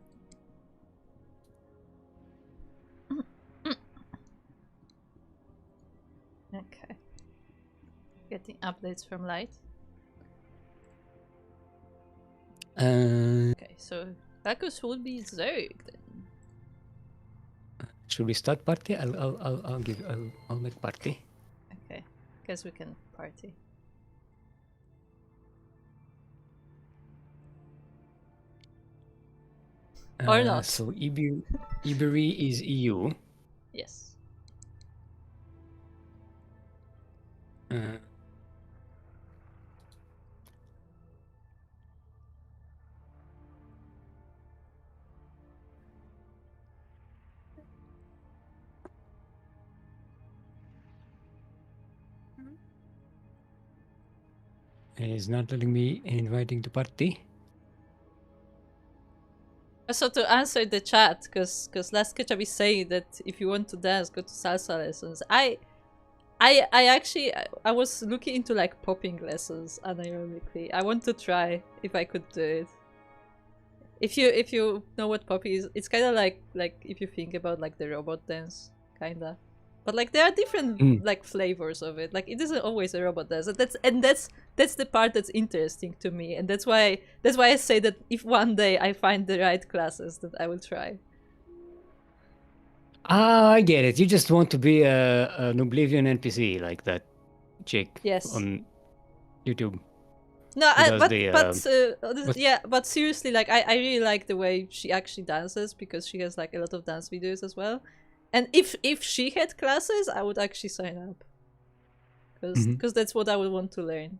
Okay. Getting updates from Light. Okay, so Rakus would be Zerg then. Should we start party? I'll make party. Okay, guess we can party. Or not. So Iberia is EU. Yes. It's not letting me inviting to party. So to answer the chat, because last Ketchup is saying that if you want to dance, go to salsa lessons. I actually I was looking into like popping lessons unironically. I want to try if I could do it. If you know what popping is, it's kind of like if you think about like the robot dance, kinda. But like there are different like flavors of it. Like it isn't always a robot dance. That's the part that's interesting to me, and that's why I say that if one day I find the right classes, that I will try. Ah, I get it. You just want to be an Oblivion NPC like that chick on YouTube. No, but seriously, like I really like the way she actually dances, because she has like a lot of dance videos as well. And if she had classes, I would actually sign up, because that's what I would want to learn.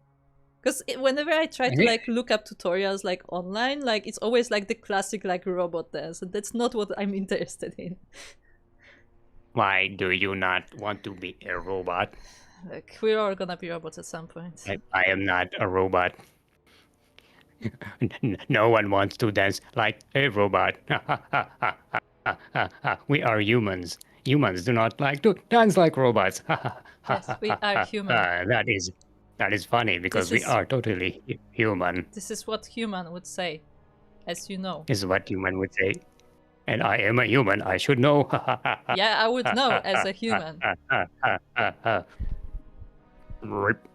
Because whenever I try to like look up tutorials like online, like it's always like the classic like robot dance, and that's not what I'm interested in. Why do you not want to be a robot? Look, we're all gonna be robots at some point. I am not a robot. No one wants to dance like a robot. We are humans. Humans do not like to dance like robots. Yes, we are human. That is funny, because we are totally human. This is what human would say, as you know. Is what human would say. And I am a human. I should know. Yeah, I would know as a human. Rip.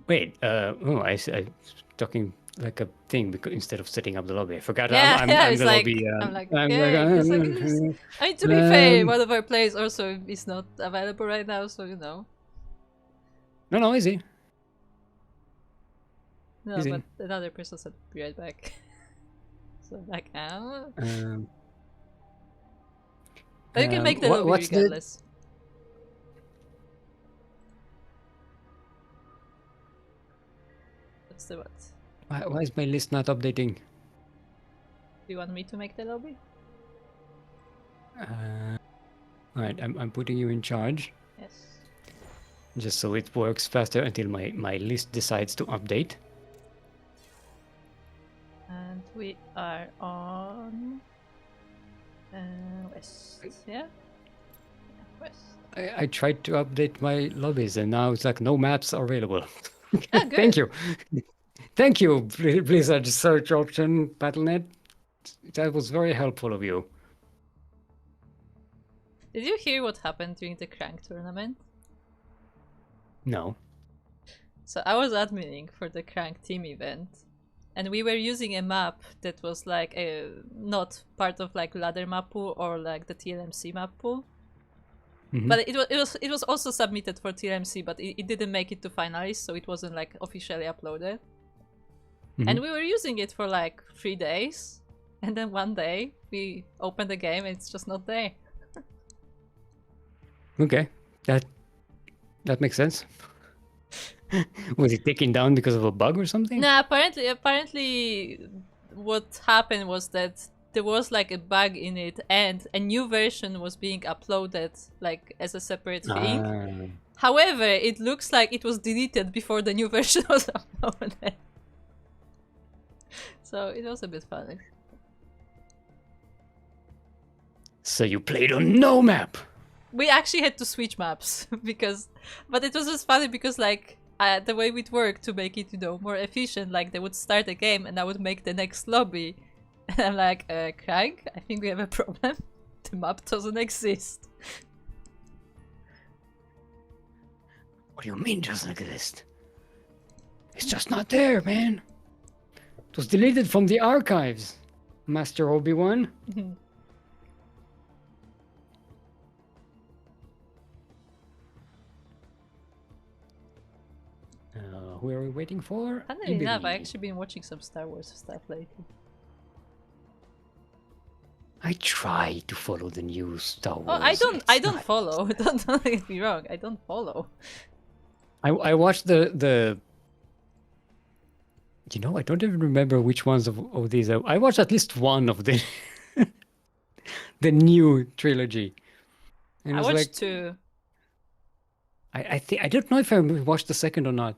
Wait. I talking like a thing because instead of setting up the lobby, I forgot. Yeah, I'm it's the like, lobby. I'm like, okay. I mean, to be fair, one of our players also is not available right now, so you know. No, easy. No, but another person said, "Be right back." So like, but you can make the lobby regardless. What's the what? Why is my list not updating? Do you want me to make the lobby? Alright, I'm putting you in charge. Yes. Just so it works faster until my list decides to update. And we are on west, yeah? West. I tried to update my lobbies and now it's like no maps are available. Ah, Thank you. Thank you, Blizzard search option, Battle.net. That was very helpful of you. Did you hear what happened during the Crank tournament? No. So I was adminning for the Crank team event, and we were using a map that was like not part of like ladder map pool or like the TLMC map pool. But it was also submitted for TLMC, but it didn't make it to finalists, so it wasn't like officially uploaded. And we were using it for like 3 days, and then one day we opened the game and it's just not there. Okay, that makes sense. Was it taken down because of a bug or something? No, apparently what happened was that there was like a bug in it, and a new version was being uploaded like as a separate thing. However, it looks like it was deleted before the new version was uploaded. So it was a bit funny. So you played on no map? We actually had to switch maps but it was just funny because like the way it worked to make it, you know, more efficient, like they would start a game and I would make the next lobby. And I'm like, Crank, I think we have a problem. The map doesn't exist. What do you mean it doesn't exist? It's just not there, man. It was deleted from the archives, Master Obi-Wan. Who are we waiting for? Funnily enough, I've actually been watching some Star Wars stuff lately. I try to follow the new Star Wars. Oh, I don't follow. Don't get me wrong. I don't follow. I watched the. You know, I don't even remember which ones of these. I watched at least one of the the new trilogy. And I was watched like, two. I think I don't know if I watched the second or not.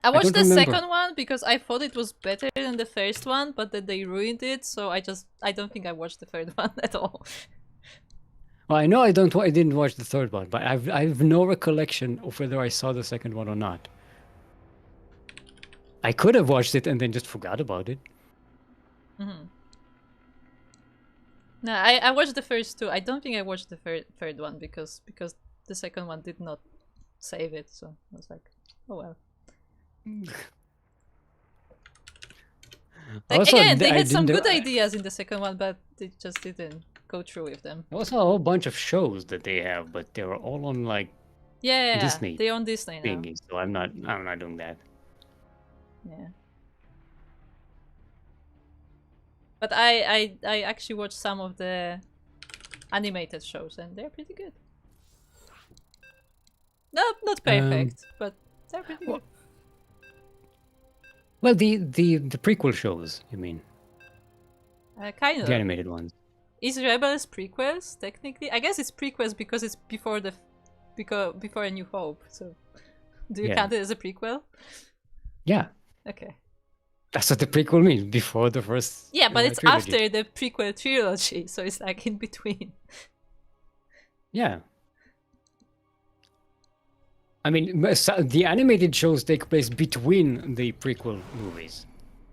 I watched the remember. second one because I thought it was better than the first one, but then they ruined it, so I don't think I watched the third one at all. Well, I know I didn't watch the third one, but I've no recollection of whether I saw the second one or not. I could have watched it and then just forgot about it. Mm-hmm. No, I watched the first two. I don't think I watched the third one because the second one did not save it, so I was like, oh well. Also, again, they had some good ideas in the second one, but they just didn't go through with them. Also, a whole bunch of shows that they have, but they were all on like Disney. They're on Disney now. Thingy, so I'm not doing that. Yeah. But I actually watched some of the animated shows, and they're pretty good. Not perfect, but they're pretty good. Well, the prequel shows, you mean? Kind of. The animated ones. Is Rebels prequels technically? I guess it's prequels because it's before A New Hope. So, do you count it as a prequel? Yeah. Okay. That's what the prequel means, before the first. Yeah, but it's trilogy. after the prequel trilogy, so it's like in between. Yeah. I mean, the animated shows take place between the prequel movies.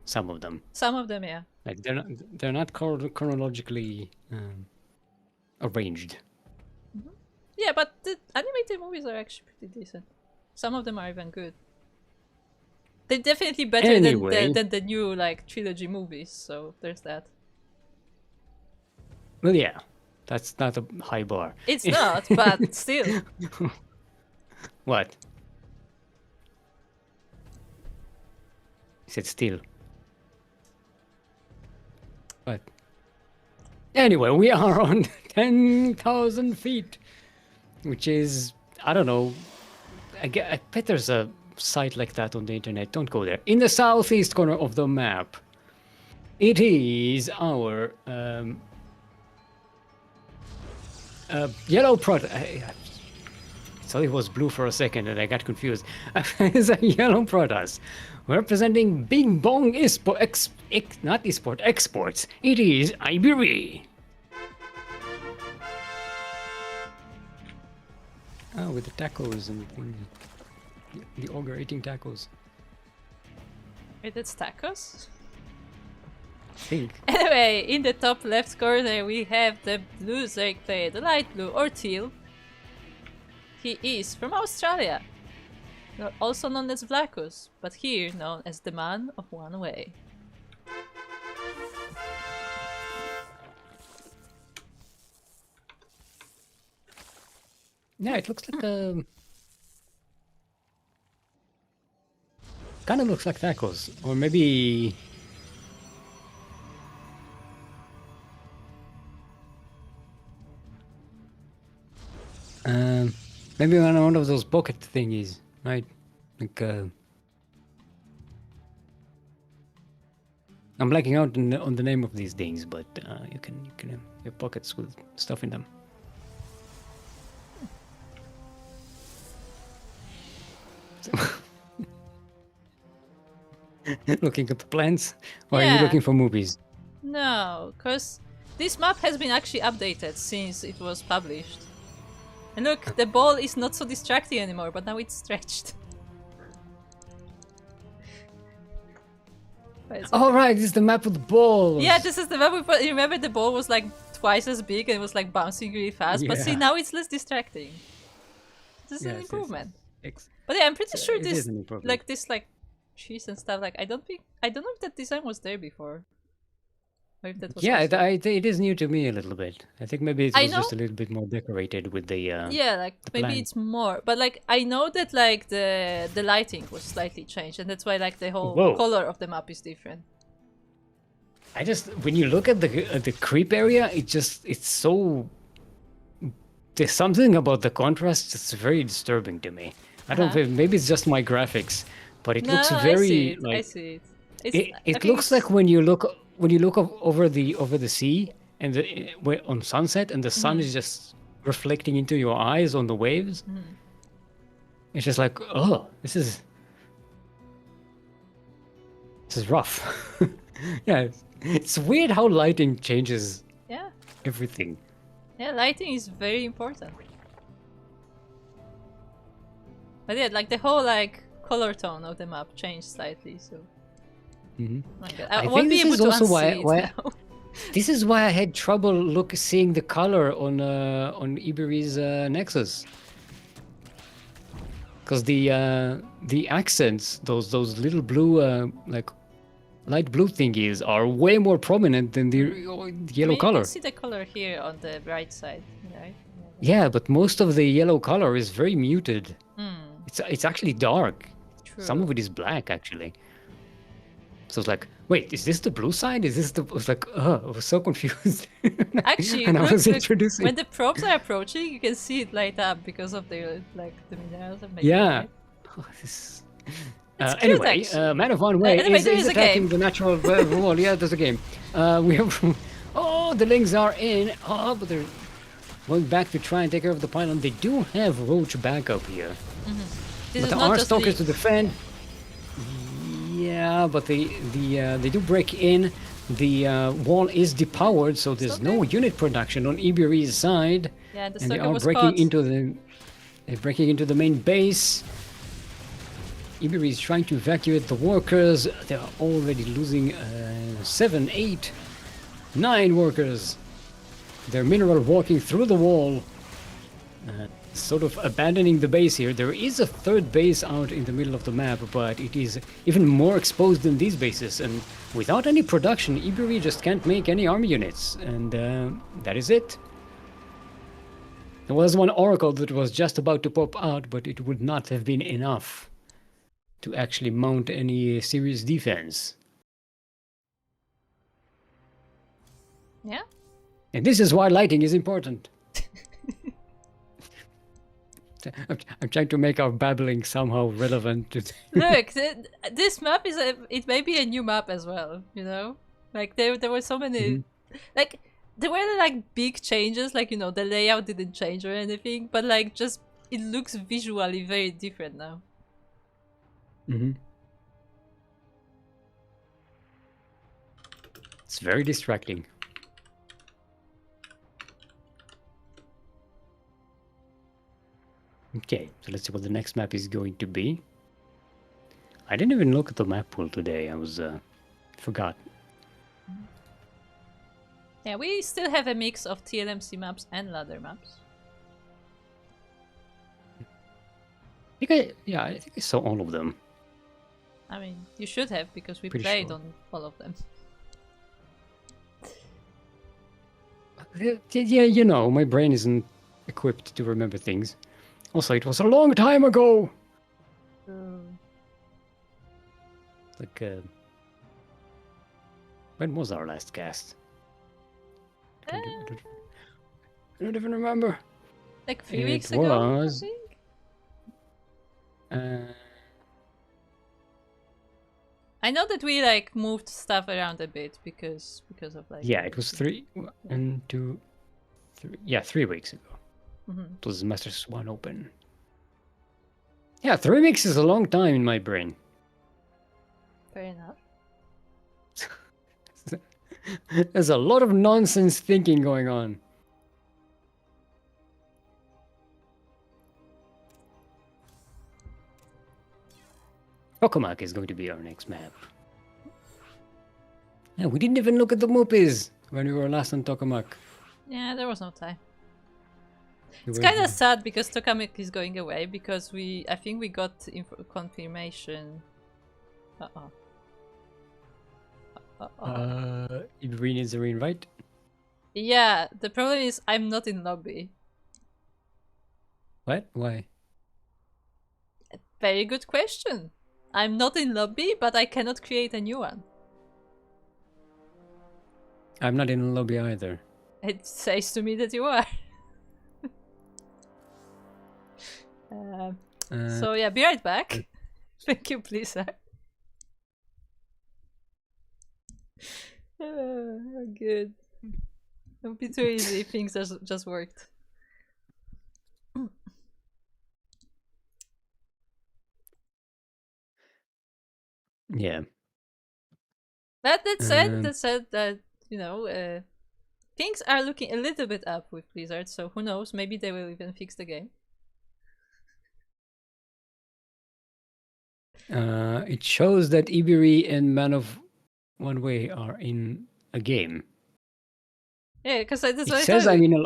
Some of them. Some of them, yeah. Like they're not chronologically arranged. Mm-hmm. Yeah, but the animated movies are actually pretty decent. Some of them are even good. They're definitely better than the new like trilogy movies. So there's that. Well, yeah, that's not a high bar. It's not, but still. What? He said still. But anyway, we are on 10,000 feet, which is, I don't know, I bet there's a site like that on the internet. Don't go there. In the southeast corner of the map, it is our yellow product. I thought it was blue for a second and I got confused. It's a yellow Protoss representing Bing Bong exports. It is Iberia. Oh, with the tacos and the ogre eating tacos. Wait, it's tacos? I think. Anyway, in the top left corner we have the blue Zerg player, the light blue or teal. He is from Australia, also known as Vlacus, but here known as the Man of One Way. Yeah, it looks like a... Kind of looks like tacos, or maybe... Maybe one of those pocket thingies, right? Like, I'm blanking out on the name of these things, but you can have pockets with stuff in them. Looking at the plans, or are you looking for movies? No, because this map has been actually updated since it was published. And look, the ball is not so distracting anymore, but now it's stretched. Oh right, this is the map with the balls. Yeah, this is the map. Remember the ball was like twice as big and it was like bouncing really fast, but see now it's less distracting. This is an improvement. But yeah, I'm pretty sure It this is an improvement. like this like cheese and stuff. Like I don't know if that design was there before. Or if that was Yeah, also... it is new to me a little bit. I think maybe it I was know. just a little bit more decorated with the Yeah, like maybe plant. it's more, but like I know that like the lighting was slightly changed, and that's why like the whole Whoa! color of the map is different. I just when you look at the creep area, it's so there's something about the contrast that's very disturbing to me. I don't Uh-huh. know, maybe it's just my graphics, but it No, looks I see very it. I like see it. It's I it think looks like it's... when you look over the sea and on sunset and the sun is just reflecting into your eyes on the waves. It's just like, oh, this is rough. Yeah, it's weird how lighting changes Yeah. everything. Yeah, lighting is very important. But yeah, like the whole like color tone of the map changed slightly, so... Mhm. My God. I I think won't be this able is to also unsee why it now. this is why I had trouble seeing the color on Iberi's Nexus. Because the accents, those little blue like light blue thingies are way more prominent than the I yellow mean, you can color. see the color here on the right side, right? Yeah, but most of the yellow color is very muted. Hmm. It's actually dark. Some True. of it is black actually. So it's like, wait, is this the blue side? Is this the? I was like, oh, I was so confused. Actually, And I look, was look. introducing. When the probes are approaching, you can see it light up because of the like the minerals and maybe, Yeah. right? Oh, this... It's cute, anyway, actually. Man of One Way Anyway, there is is a attacking game. the natural wall. Yeah, there's a game. We have. Oh, the Lings are in. Oh, but they're going back to try and take care of the pylon. They do have Roach backup here. This But is there not are just stalkers to League. defend. Yeah, but they do break in. The wall is depowered, so there's no Stalker? unit production on Iberi's side, Yeah, the and they stalker are was breaking caught. into the main base. Iberi is trying to evacuate the workers. They are already losing 7, 8, 9 workers. They're mineral walking through the wall, sort of abandoning the base here. There is a third base out in the middle of the map, but it is even more exposed than these bases. And without any production, Iberi just can't make any army units. And that is it. There was one oracle that was just about to pop out, but it would not have been enough to actually mount any serious defense. Yeah. And this is why lighting is important. I'm trying to make our babbling somehow relevant to... Look, this map is it may be a new map as well. You know, like there were so many, like there were like big changes. Like, you know, the layout didn't change or anything, but like just it looks visually very different now. It's very distracting. Okay, so let's see what the next map is going to be. I didn't even look at the map pool today. I was forgot. Yeah, we still have a mix of TLMC maps and ladder maps. I think I saw all of them. I mean, you should have, because we Pretty played sure. on all of them. Yeah, you know, my brain isn't equipped to remember things. Also, it was a long time ago. Like, when was our last cast? I don't even remember. Like 3 It weeks ago, was... I think? I know that we like moved stuff around a bit because of like... Yeah, it was 3 and 2, 3. Yeah, 3 weeks ago. It was Masters 1 Open. Yeah, 3 weeks is a long time in my brain. Fair enough. There's a lot of nonsense thinking going on. Tokamak is going to be our next map. Yeah, we didn't even look at the Moopies when we were last on Tokamak. Yeah, there was no time. It's kind of sad because Tokamak is going away because I think we got confirmation. Uh-oh. Ibreen needs a reinvite? Yeah, the problem is I'm not in lobby. What? Why? Very good question. I'm not in lobby, but I cannot create a new one. I'm not in the lobby either. It says to me that you are. So yeah, be right back. Thank you, Blizzard. Good. Don't be too easy. Things just worked. Yeah. That said, that you know, things are looking a little bit up with Blizzard. So who knows? Maybe they will even fix the game. It shows that Iberi and Man of One Way are in a game. Yeah, because that's It what says I I'm in a.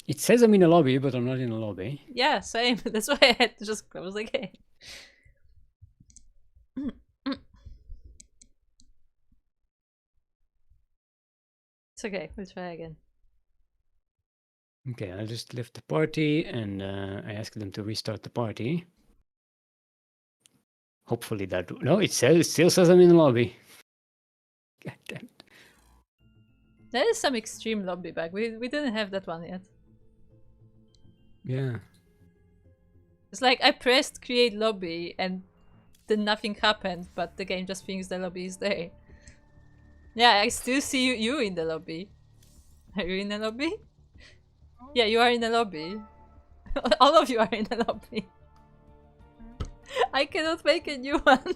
It says I'm in a lobby, but I'm not in a lobby. Yeah, same. That's why I had to just close the game. It's okay. We'll try again. Okay, I just left the party and I asked them to restart the party. Hopefully that. No, it still says I'm in the lobby. God damn it. That is some extreme lobby bug. We didn't have that one yet. Yeah. It's like I pressed create lobby and then nothing happened, but the game just thinks the lobby is there. Yeah, I still see you in the lobby. Are you in the lobby? Yeah, you are in the lobby. All of you are in the lobby. I cannot make a new one.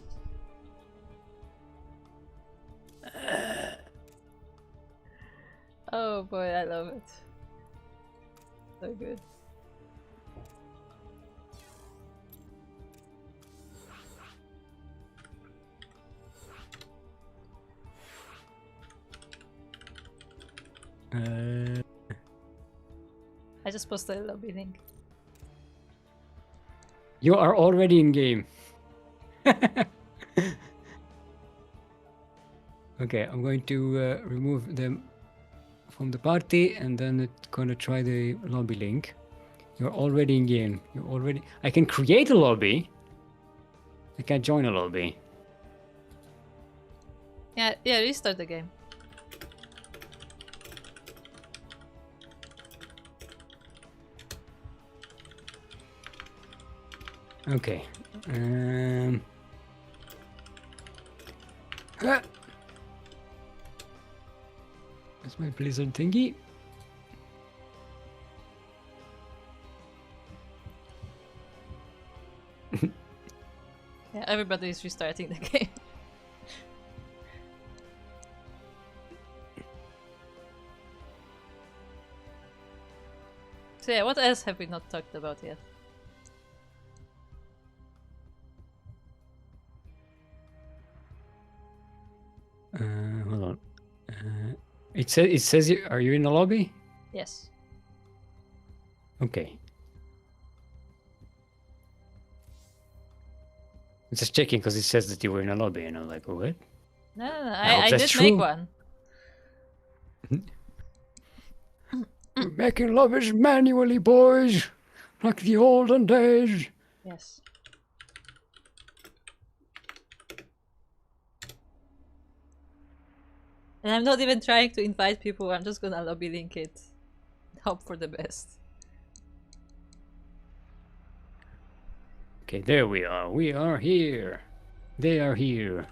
Oh boy, I love it. So good. I just posted a lobby link. You are already in game. Okay, I'm going to remove them from the party and then it's gonna try the lobby link. You're already in game. I can create a lobby. I can't join a lobby. Yeah, restart the game. Okay. That's my Blizzard thingy. Yeah, everybody is restarting the game. So yeah, what else have we not talked about yet? Hold on. It says are you in the lobby? Yes. Okay. I'm just checking because it says that you were in a lobby, and I'm like, oh, what? No. I did make one. We're making lobbies manually, boys, like the olden days. Yes. And I'm not even trying to invite people, I'm just gonna lobby link it. Hope for the best. Okay, there we are. We are here. They are here.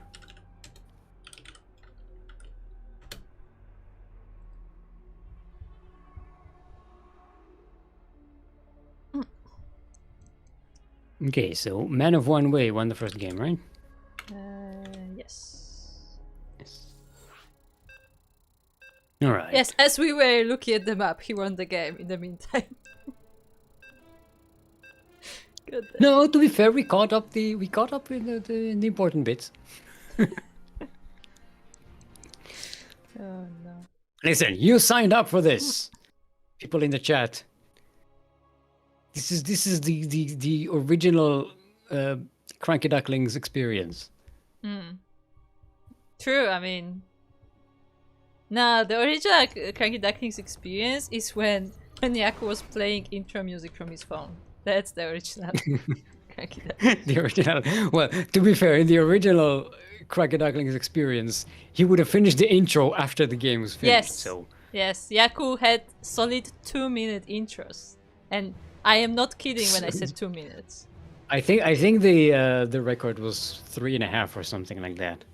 Okay, so Man of One Way won the first game, right? Yes. Yes. All right. Yes, as we were looking at the map, he won the game in the meantime. Good. No, to be fair, we caught up in the important bits. Oh no. Listen, you signed up for this. People in the chat. This is the original CranKy Ducklings experience. True, I mean... No, the original CranKy Ducklings experience is when Yaku was playing intro music from his phone. That's the original CranKy Ducklings. The original. Well, to be fair, in the original CranKy Ducklings experience, he would have finished the intro after the game was finished. Yes. So Yes, Yaku had solid 2-minute intros. And I am not kidding when I said 2 minutes. I think the record was 3.5 or something like that.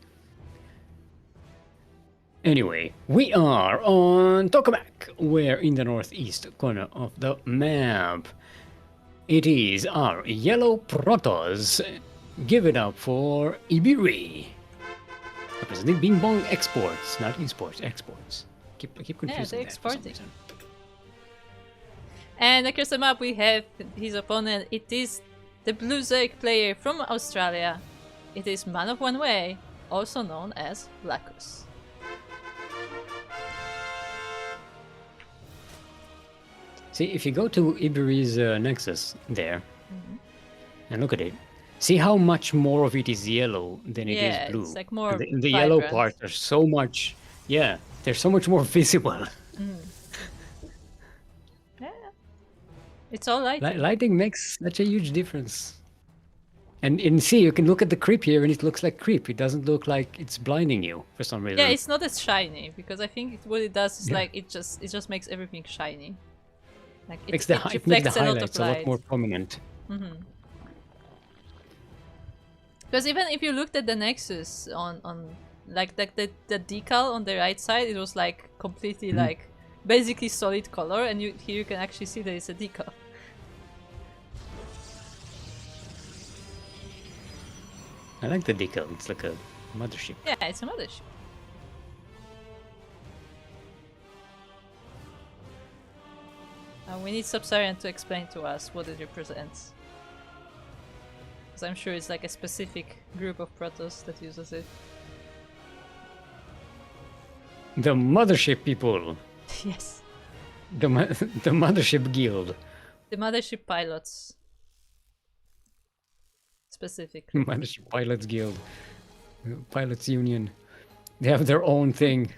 Anyway, we are on Tokamak. We're in the northeast corner of the map. It is our yellow Protoss. Give it up for Ibiri. Representing Bing Bong Exports, not esports, exports. Keep confusing Yeah, they're that for some exporting. reason. And across the map we have his opponent. It is the Blue Zerg player from Australia. It is Man of One Way, also known as Blackus. See, if you go to Iberi's Nexus there, and look at it, see how much more of it is yellow than it Yeah, is blue. it's like more And the yellow vibrant. parts are so much, yeah, they're so much more visible. Yeah. It's all lighting. Lighting makes such a huge difference. And see, you can look at the creep here, and it looks like creep. It doesn't look like it's blinding you for some reason. Yeah, it's not as shiny because I think what it does is Yeah. like it just makes everything shiny. Like it, makes it the, it makes the reflects a lot of highlights a lot light. more prominent. Because even if you looked at the Nexus on like the decal on the right side, it was like completely like basically solid color, and here you can actually see that it's a decal. I like the decal. It's like a mothership. Yeah, it's a mothership. We need Sub-Saharan to explain to us what it represents. Because I'm sure it's like a specific group of Protoss that uses it. The mothership people. Yes. The mothership guild. The mothership pilots. Specifically. Mothership pilots guild. Pilots union. They have their own thing.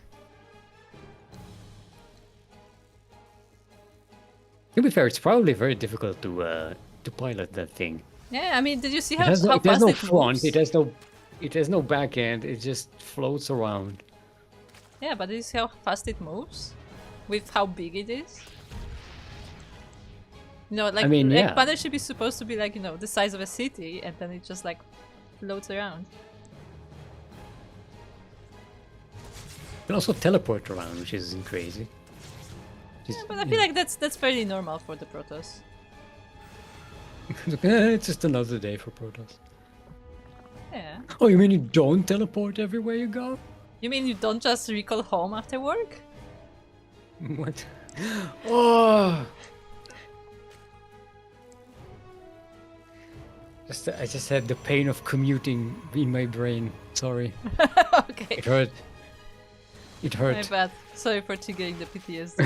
To be fair, it's probably very difficult to pilot that thing. Yeah, I mean, did you see It how, has no, how it has fast no it front. moves? It has no back end. It just floats around. Yeah, but did you see how fast it moves? With how big it is? You know, like, I mean, yeah. mothership is supposed to be like, you know, the size of a city, and then it just like floats around. It can also teleport around, which is crazy. Yeah, but I feel like that's fairly normal for the Protoss. It's just another day for Protoss. Yeah. Oh, you mean you don't teleport everywhere you go? You mean you don't just recall home after work? What? Oh! I just had the pain of commuting in my brain. Sorry. Okay. It hurt. It My hurt. bad. Sorry for triggering the PTSD.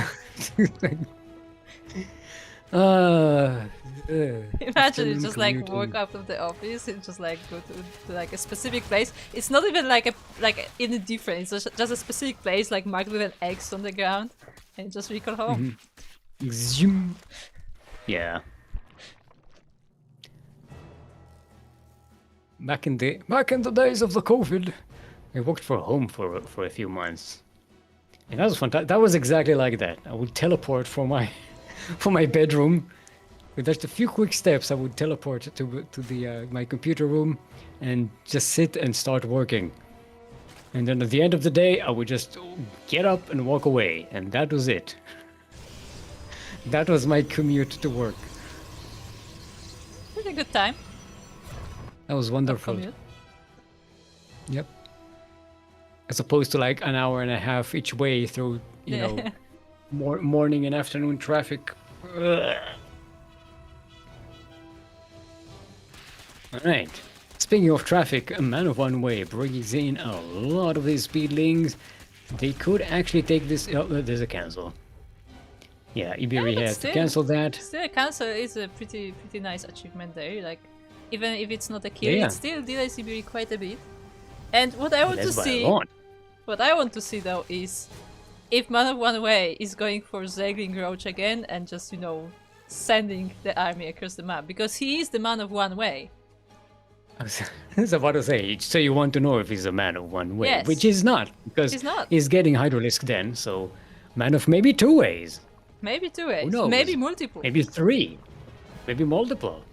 Imagine you just like walk out of the office and just like go to like a specific place. It's not even like indifferent. It's just a specific place like marked with an X on the ground, and just recall home. Zoom. Yeah. Back in the days of the COVID, I worked from home for a few months, and that was fantastic. That was exactly like that. I would teleport from my bedroom. With just a few quick steps, I would teleport to my computer room, and just sit and start working. And then at the end of the day, I would just get up and walk away, and that was it. That was my commute to work. Pretty good time. That was wonderful. Commute. Yep. As opposed to like an hour and a half each way through, you know, morning and afternoon traffic. Ugh. All right. Speaking of traffic, a man of one way brings in a lot of these speedlings. They could actually take this. Oh, there's a cancel. Yeah, Iberi but has to still- cancel that. Still, a cancel is a pretty nice achievement there. Like, even if it's not a kill, Yeah. it still delays Iberi quite a bit. And what I want to Less by a see, lot. what I want to see though is if Man of One Way is going for Zegling Roach again and just, you know, sending the army across the map, because he is the Man of One Way. I was about to say, so you want to know if he's a man of one way, Yes. which he's not, because He's not. he's getting Hydralisk then, so man of maybe 2 ways, Maybe 2 ways, knows? maybe multiple. maybe 3, maybe multiple.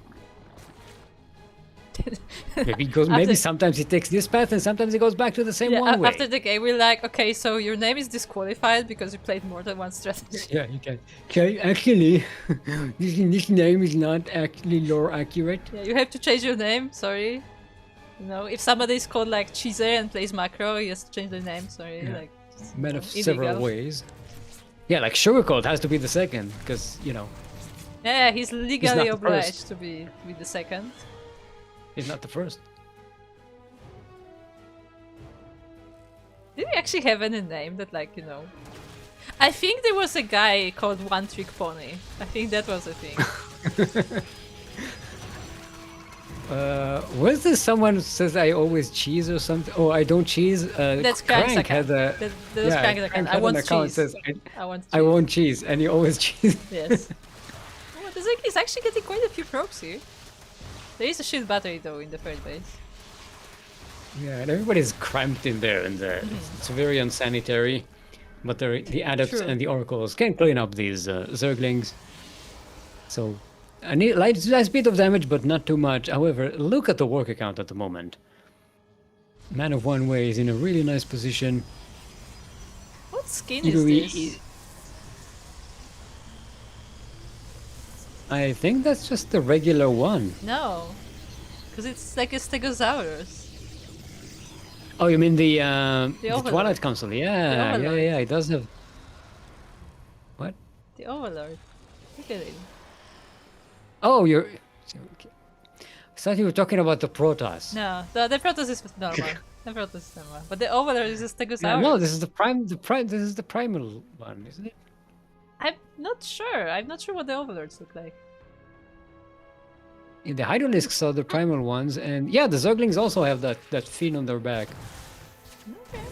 Maybe sometimes he takes this path and sometimes he goes back to the same one way. After the game, we're like, okay, so your name is disqualified because you played more than one strategy. Yeah, you can. Okay, actually, this name is not actually lore accurate. Yeah, you have to change your name, sorry. You know, if somebody is called like Cheezer and plays macro, he has to change their name, sorry. Yeah. Like, just, Man you of know, several illegal. ways. Yeah, like Sugarcoat has to be the second, because, you know, Yeah, he's legally the obliged first. to be the second. he's not the first. Did he actually have any name that, like, you know? I think there was a guy called One Trick Pony. I think that was a thing. Was there someone who says I always cheese or something? Oh, I don't cheese. That's Crank Crank had a. That's yeah, Crank account. I had want an account cheese. that says I want cheese. I won't cheese, and he always cheese. Yes. Oh, this like he's actually getting quite a few probes here. There is a shield battery though in the third base. Yeah, and everybody's cramped in there, and it's very unsanitary. But the adepts True. and the oracles can clean up these zerglings. So, a nice bit of damage, but not too much. However, look at the work account at the moment. Man of One Way is in a really nice position. What skin is this? I think that's just the regular one. No. Because it's like a Stegosaurus. Oh, you mean the Overlord. Twilight Council? Yeah, Overlord. yeah. It does have. What? The Overlord. Look at it. Oh, you're. I thought you were talking about the Protoss. No, the Protoss is normal. The Protoss is normal. But the Overlord is a Stegosaurus. No, this is the prime. This is the primal one, isn't it? I'm not sure. I'm not sure what the Overlords look like. Yeah, the Hydralisks are the primal ones, and yeah, the Zerglings also have that fin on their back. Okay.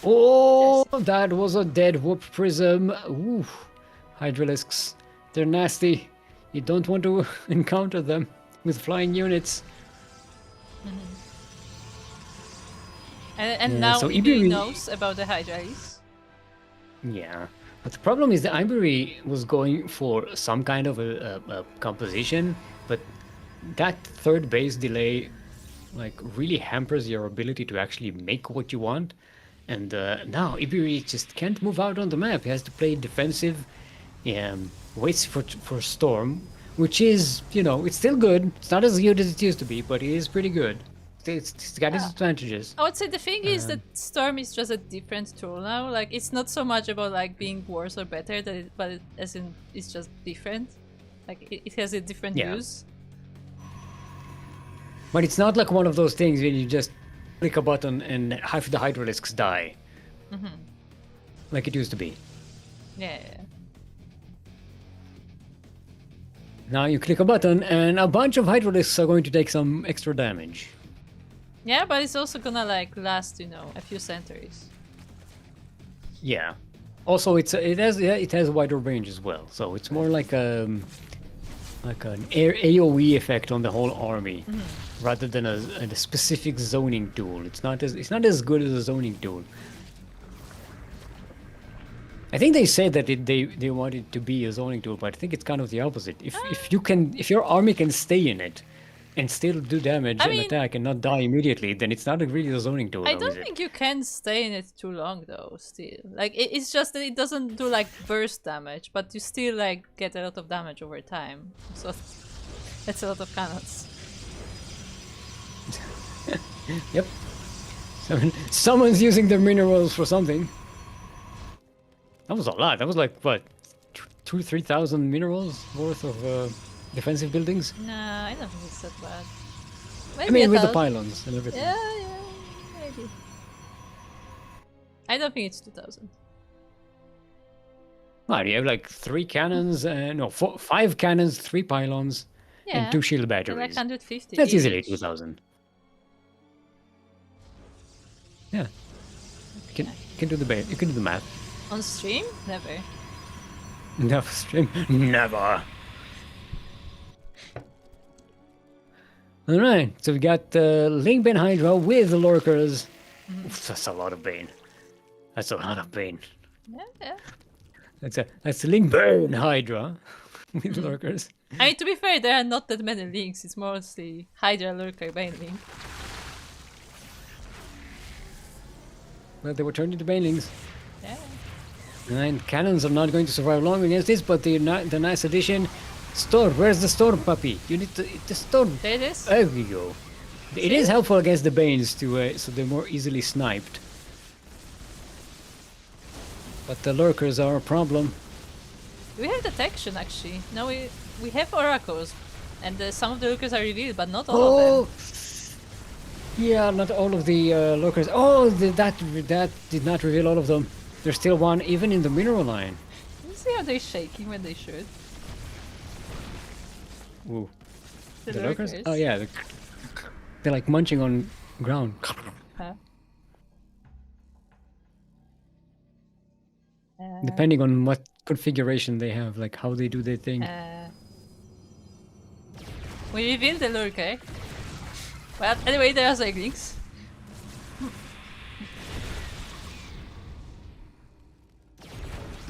Oh, that was a dead whoop prism. Ooh, Hydralisks, they're nasty. You don't want to encounter them with flying units. And Yeah, now so he Iberi- knows about the Hydralis. Yeah, but the problem is that Ivory was going for some kind of a composition, but that third base delay like really hampers your ability to actually make what you want. And now Iberi just can't move out on the map. He has to play defensive, waits for Storm, which is, you know, it's still good. It's not as good as it used to be, but it is pretty good. It's got its advantages. I would say the thing is that Storm is just a different tool now. Like, it's not so much about like being worse or better, as in it's just different. Like, it has a different Yeah. use. But it's not like one of those things where you just click a button and half the Hydralisks die. Like it used to be. Yeah. Now you click a button and a bunch of Hydralisks are going to take some extra damage. Yeah, but it's also gonna like last, you know, a few centuries. Yeah. Also, it has a wider range as well, so it's more like an AOE effect on the whole army, rather than a specific zoning tool. It's not as good as a zoning tool. I think they said that they want it to be a zoning tool, but I think it's kind of the opposite. If your army can stay in it and still do damage and attack and not die immediately, then it's not really a zoning tool. I though, don't is it? think you can stay in it too long though, still. Like, it's just that it doesn't do like burst damage, but you still like get a lot of damage over time. So that's a lot of cannons. Yep. Someone's using their minerals for something. That was a lot. That was like, what, 2,000-3,000 minerals worth of defensive buildings? Nah, I don't think it's that bad. I Maybe mean, with the 1,000. pylons and everything. Yeah, maybe. I don't think it's 2,000. Right, you have like 3 cannons, no, 5 cannons, 3 pylons, and Yeah, 2 shield they're like batteries. 150 That's easily each. 2,000. Yeah, Okay. you can do you can do the math. On stream? Never. Never stream. Never. All right, so we got Link Bane Hydra with the lurkers. Oof, that's a lot of Bane. That's a lot of Bane. Yeah, yeah. That's Link Bane Hydra with lurkers. I mean, to be fair, there are not that many links. It's mostly Hydra, Lurker, Bane link. Well, they were turned into Banelings. Yeah. And cannons are not going to survive long against this, but the nice addition. Storm, where's the storm, puppy? You need to the storm. There it is. There we go. It is helpful against the Banes to so they're more easily sniped. But the lurkers are a problem. We have detection actually. Now we have oracles, and some of the lurkers are revealed, but not all of them. Yeah, not all of the lurkers. Oh, that did not reveal all of them. There's still one, even in the mineral line. You see how they're shaking when they should? Ooh. The lurkers? lurkers. Oh yeah, they're like munching on ground. Huh? Depending on what configuration they have, like how they do their thing. We revealed the lurker. Well, anyway, there are Ducklings.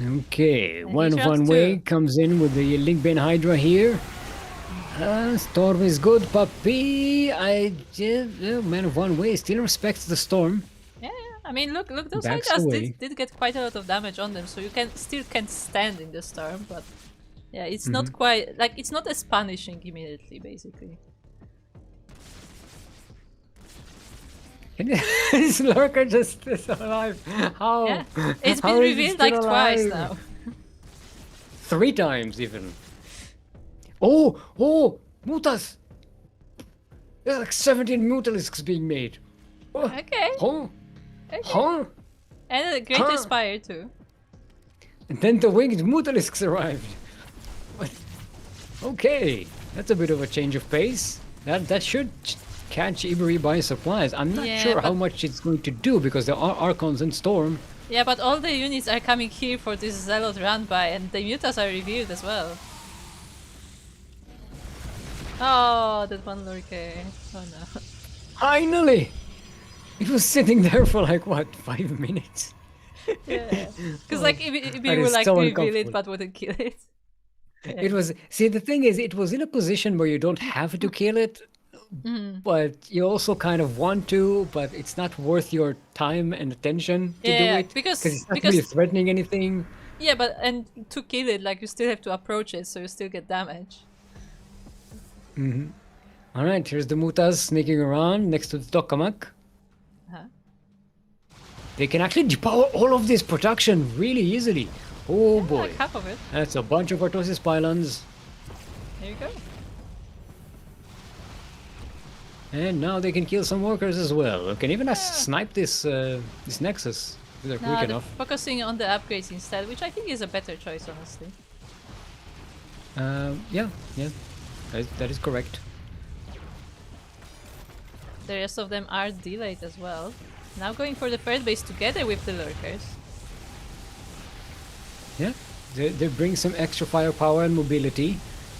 Okay, And one he's of round one way two. comes in with the Link Bane Hydra here. Storm is good, puppy. Man of one way still respects the storm. Yeah, I mean, look, those Backs Hydras away. did get quite a lot of damage on them, so you still can stand in the storm, but yeah, it's not quite like it's not as punishing immediately, basically. And this lurker just is alive. How? Yeah, it's How been is it revealed still like twice alive? now. 3 times even. Oh, mutas! There's like 17 mutalisks being made. Oh, Okay, Huh? okay. Huh? And a great Huh? Inspire too. And then the winged mutalisks arrived. What? Okay, that's a bit of a change of pace. That should catch Ibery by surprise. I'm not Yeah, sure how but- much it's going to do because there are Archons and Storm. Yeah, but all the units are coming here for this Zealot run by, and the mutas are revealed as well. Oh, that one lurker. Oh no. Finally! It was sitting there for like, what, 5 minutes? Yeah. Because like if That you would is like so reveal it uncomfortable. but wouldn't kill it. It was, see, the thing is, it was in a position where you don't have to kill it, but you also kind of want to, but it's not worth your time and attention to do Yeah, it. because- it's not because- really threatening anything. Yeah, but and to kill it, like you still have to approach it, so you still get damage. Alright, here's the mutas sneaking around next to the tokamak. Huh? They can actually depower all of this production really easily. Oh boy. Like half of it. That's a bunch of Artosis pylons. There you go. And now they can kill some workers as well. They can even snipe this this Nexus if they're No, quick they're enough. focusing on the upgrades instead, which I think is a better choice, honestly. Yeah. That is correct. The rest of them are delayed as well. Now going for the third base together with the lurkers. Yeah. They bring some extra firepower and mobility.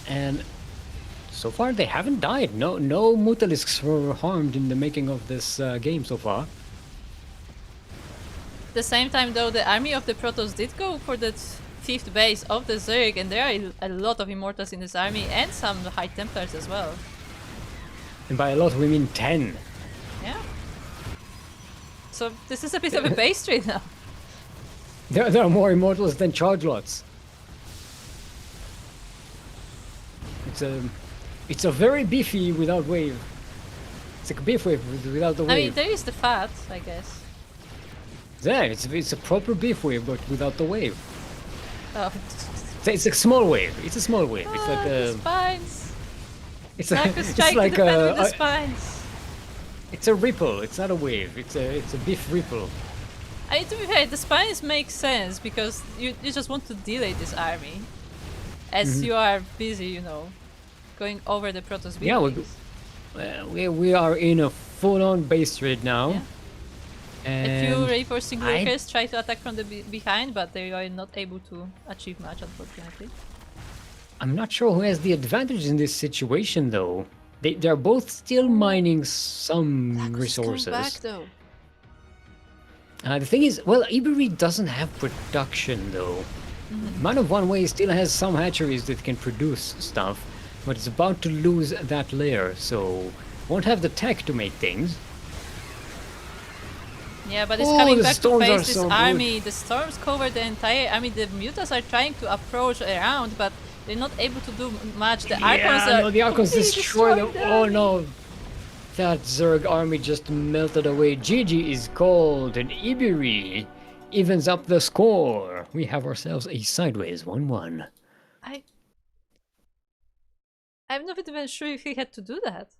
And so far they haven't died. No Mutalisks were harmed in the making of this game so far. At the same time though, the army of the Protoss did go for that fifth base of the Zerg, and there are a lot of Immortals in this army and some High Templars as well. And by a lot we mean 10. Yeah. So this is a bit of a base trade now. There are more Immortals than charge lots. It's a very beefy without wave. It's like a beef wave without the wave. I mean, there is the fat, I guess. Yeah, it's a proper beef wave, but without the wave. Oh, It's a small wave. It's a small wave. It's like the a. spines. It's Like a. to strike It's like the defend with the a. spines. It's a ripple. It's not a wave. It's a beef ripple. I mean, to be fair, the spines make sense because you just want to delay this army as you are busy, you know, going over the Protoss Yeah, buildings. we are in a full-on base trade now. Yeah. A few And reinforcing workers try to attack from the behind, but they are not able to achieve much, unfortunately. I'm not sure who has the advantage in this situation, though. They're both still mining some Lacus is coming back, resources. though. The thing is, well, Iberi doesn't have production, though. Man of One Way still has some hatcheries that can produce stuff, but it's about to lose that layer, so won't have the tech to make things. Yeah, but it's Oh, coming the back to storms are face this so good. army. The storms cover the entire army. The mutas are trying to approach around, but they're not able to do much. The Archons are no, the Archons completely destroy them. destroying the Oh army. no, that Zerg army just melted away. GG is cold, and Iberi evens up the score. We have ourselves a sideways 1-1. I'm not even sure if he had to do that.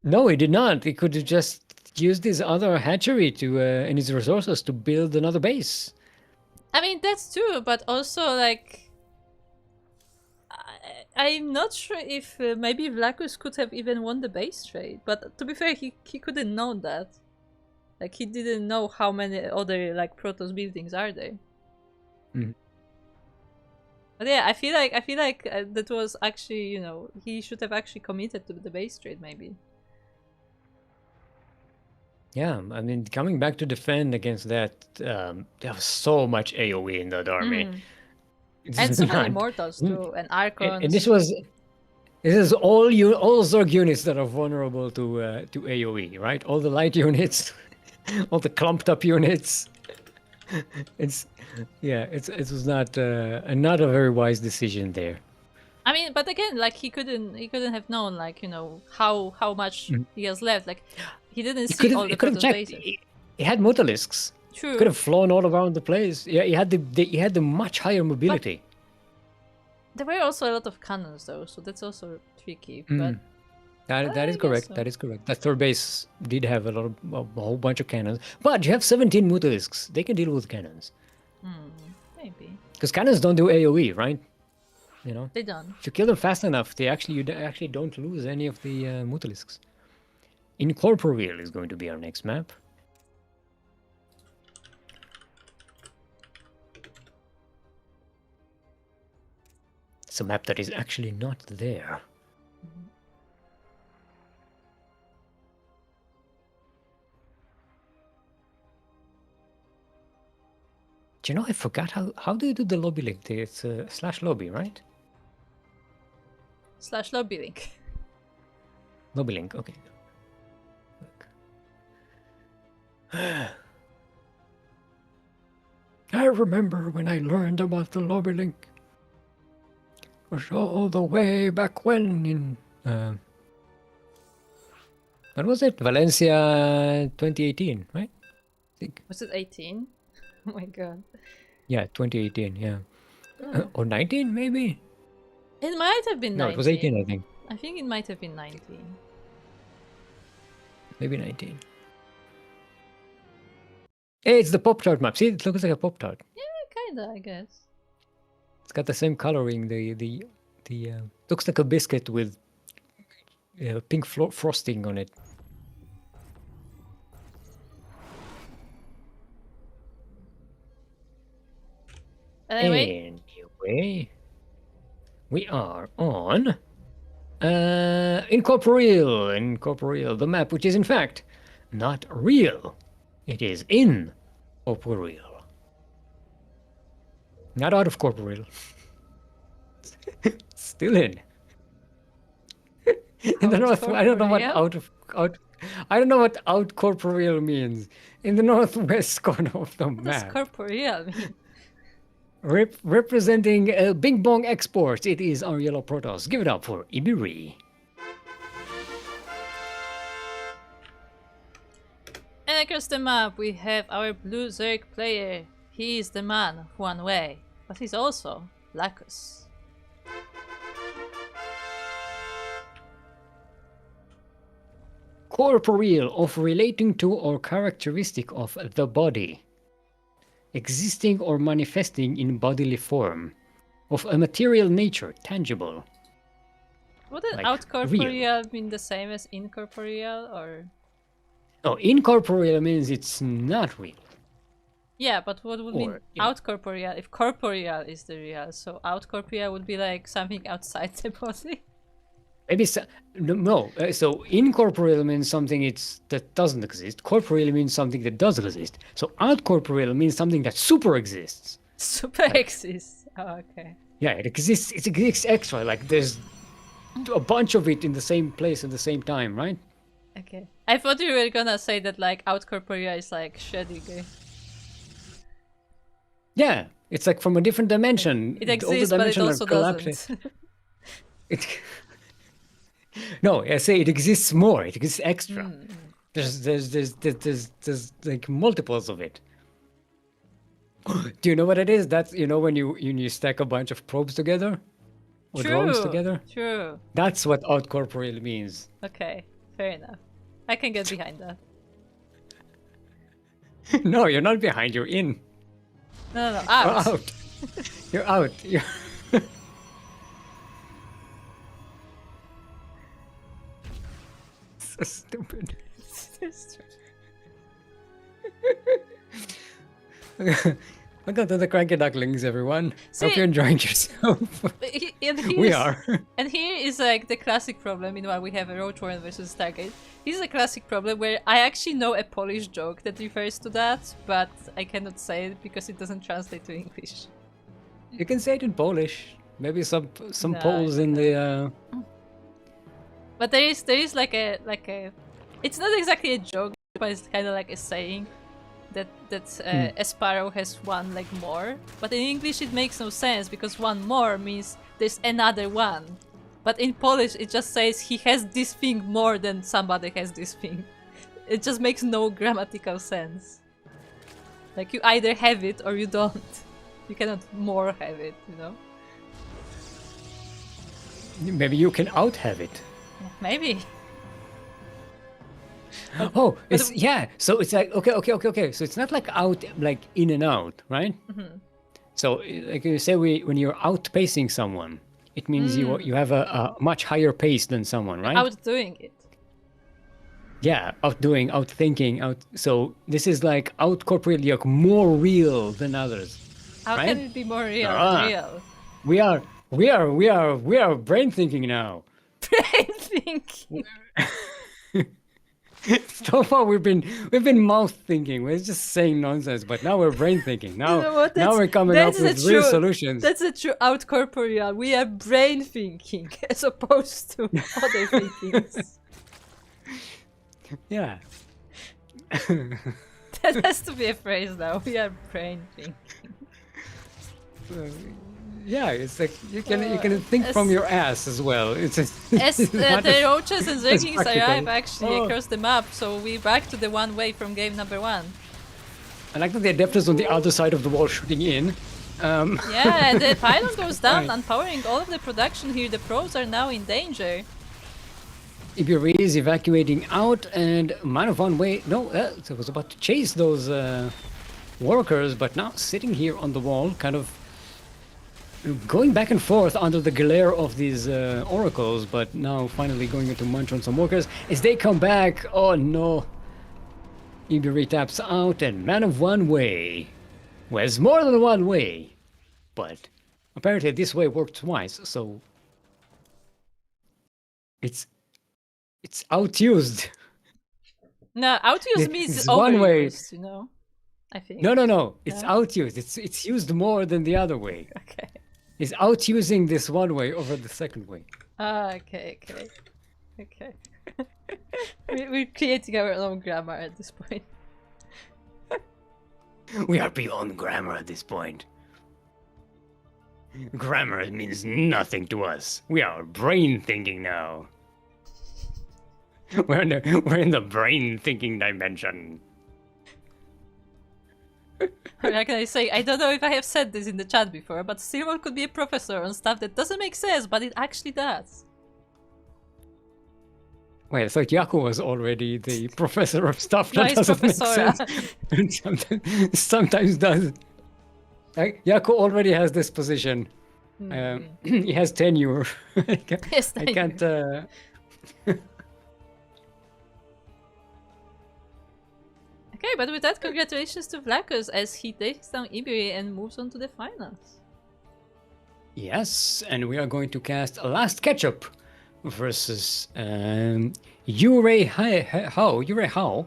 No, he did not. He could have just used his other hatchery to and his resources to build another base. I mean, that's true, but also, like, I'm not sure if maybe Vlacus could have even won the base trade. But to be fair, he couldn't know that. Like, he didn't know how many other, like, Protoss buildings are there. Mm. But yeah, I feel like that was actually, you know, he should have actually committed to the base trade, maybe. Yeah, I mean, coming back to defend against that, there was so much AoE in that army. It's And so many not- mortals too, and Archons. And this is all Zerg units that are vulnerable to AoE, right? All the light units, all the clumped up units. It was not a very wise decision there. I mean, but again, like he couldn't have known, like, you know, how much he has left. Like he didn't see all the Protoss bases. He had Mutalisks. True. He could have flown all around the place. Yeah, he had the much higher mobility. There were also a lot of cannons though, so that's also tricky. But that is correct. So. That is correct. That third base did have a whole bunch of cannons, but you have 17 Mutalisks. They can deal with cannons. Maybe. Because cannons don't do AOE, right? You know. They don't. If you kill them fast enough, you actually don't lose any of the Mutalisks. Incorporeal is going to be our next map. It's a map that is actually not there. Do you know, I forgot how do you do the lobby link? It's /lobby, right? /lobby link. Lobby link, okay. I remember when I learned about the lobby link. It was all the way back when in when was it? Valencia 2018, right? I think. Was it 18? Oh my god. Yeah, 2018, yeah. Or 19 maybe? It might have been 19. No, it was 18, I think. I think it might have been 19. Maybe 19. Hey, it's the Pop-Tart map. See, it looks like a Pop-Tart. Yeah, kinda, I guess. It's got the same coloring. The looks like a biscuit with pink frosting on it. Anyway, we are on Incorporeal, the map, which is in fact not real. It is in corporeal, not out of corporeal. Still in. In the north, I don't know what I don't know what out corporeal means. In the northwest corner of the map. What does corporeal mean? Representing Bing Bong Exports, it is our yellow Protoss. Give it up for Iberi. And across the map we have our blue Zerg player. He is the man of one way, but he's also Lacus. corporeal, of relating to or characteristic of the body, existing or manifesting in bodily form, of a material nature, tangible. Wouldn't Like outcorporeal mean the same as incorporeal, or? No, incorporeal means it's not real. Yeah, but what would mean Or, you know, outcorporeal if corporeal is the real? So outcorporeal would be like something outside the body. maybe no. So incorporeal means something that doesn't exist. Corporeal means something that does exist. So outcorporeal means something that super exists. Super exists. Oh, okay. Yeah, it exists. It exists extra. Like there's a bunch of it in the same place at the same time, right? Okay. I thought you were gonna say that like outcorporeal is like shedding. Yeah, it's like from a different dimension. It exists, but it also doesn't. It. No, I say it exists more. It exists extra. There's like multiples of it. Do you know what it is? That's when you stack a bunch of probes together or drones together. True. That's what outcorporeal means. Okay, fair enough. I can get behind that. No, you're not behind. You're in. No, out. You're out. You're out. You're... So stupid. Welcome to the CranKy Ducklings, everyone. See, hope you're enjoying yourself. We are. And here is like the classic problem. Meanwhile, we have a Roach Warren versus Stargate. Here's a classic problem where I actually know a Polish joke that refers to that, but I cannot say it because it doesn't translate to English. You can say it in Polish. Maybe some Poles in the. But there is like a it's not exactly a joke, but it's kind of like a saying that a sparrow has one leg more. But in English it makes no sense because one more means there's another one. But in Polish it just says he has this thing more than somebody has this thing. It just makes no grammatical sense. Like you either have it or you don't. You cannot more have it, you know? Maybe you can out have it. Maybe. Oh, it's yeah. So it's like okay. So it's not like out, like in and out, right? Mm-hmm. So like you say, when you're outpacing someone, it means you have a much higher pace than someone, right? Outdoing it. Yeah, outdoing, outthinking, So this is like outcorporeally, like more real than others. How right? can it be more real than real? We are brain thinking now. Brain thinking. So far we've been mouth thinking. We're just saying nonsense, but now we're brain thinking. Now, you know what? Now we're coming up with real solutions. That's a true outcorporeal. We are brain thinking as opposed to other thinkings. Yeah. That has to be a phrase now. We are brain thinking. Yeah, it's like you can think from your ass as well. It's the roaches and Ducklings arrive actually across the map, so we're back to the one way from game number 1. I like that the Adeptus on the other side of the wall shooting in. Yeah, and the pylon goes down, unpowering all of the production here. The pros are now in danger. Iburi is evacuating out, and Man of One Way. No, it was about to chase those workers, but now sitting here on the wall, kind of going back and forth under the glare of these oracles, but now finally going into munch on some workers. As they come back, oh no! Iburi taps out, and Man of One Way. Well, it's more than one way, but apparently this way worked twice, so it's outused. No, outused means it's one way. You know, I think. No. It's outused. It's used more than the other way. Okay. It's outusing this one way over the second way. Ah, okay. We're creating our own grammar at this point. We are beyond grammar at this point. Grammar means nothing to us. We are brain thinking now. We're in the brain thinking dimension. Like I say, I don't know if I have said this in the chat before, but Silver could be a professor on stuff that doesn't make sense, but it actually does. Wait, I thought Yaku was already the professor of stuff. No, That he's doesn't make Professora. sense. And sometimes does. Like, Yaku already has this position. He has tenure. Yes, I thank can't. you. Okay, but with that, congratulations to Vlacus as he takes down Ibiri and moves on to the finals. Yes, and we are going to cast a last ketchup versus Yurei Hao,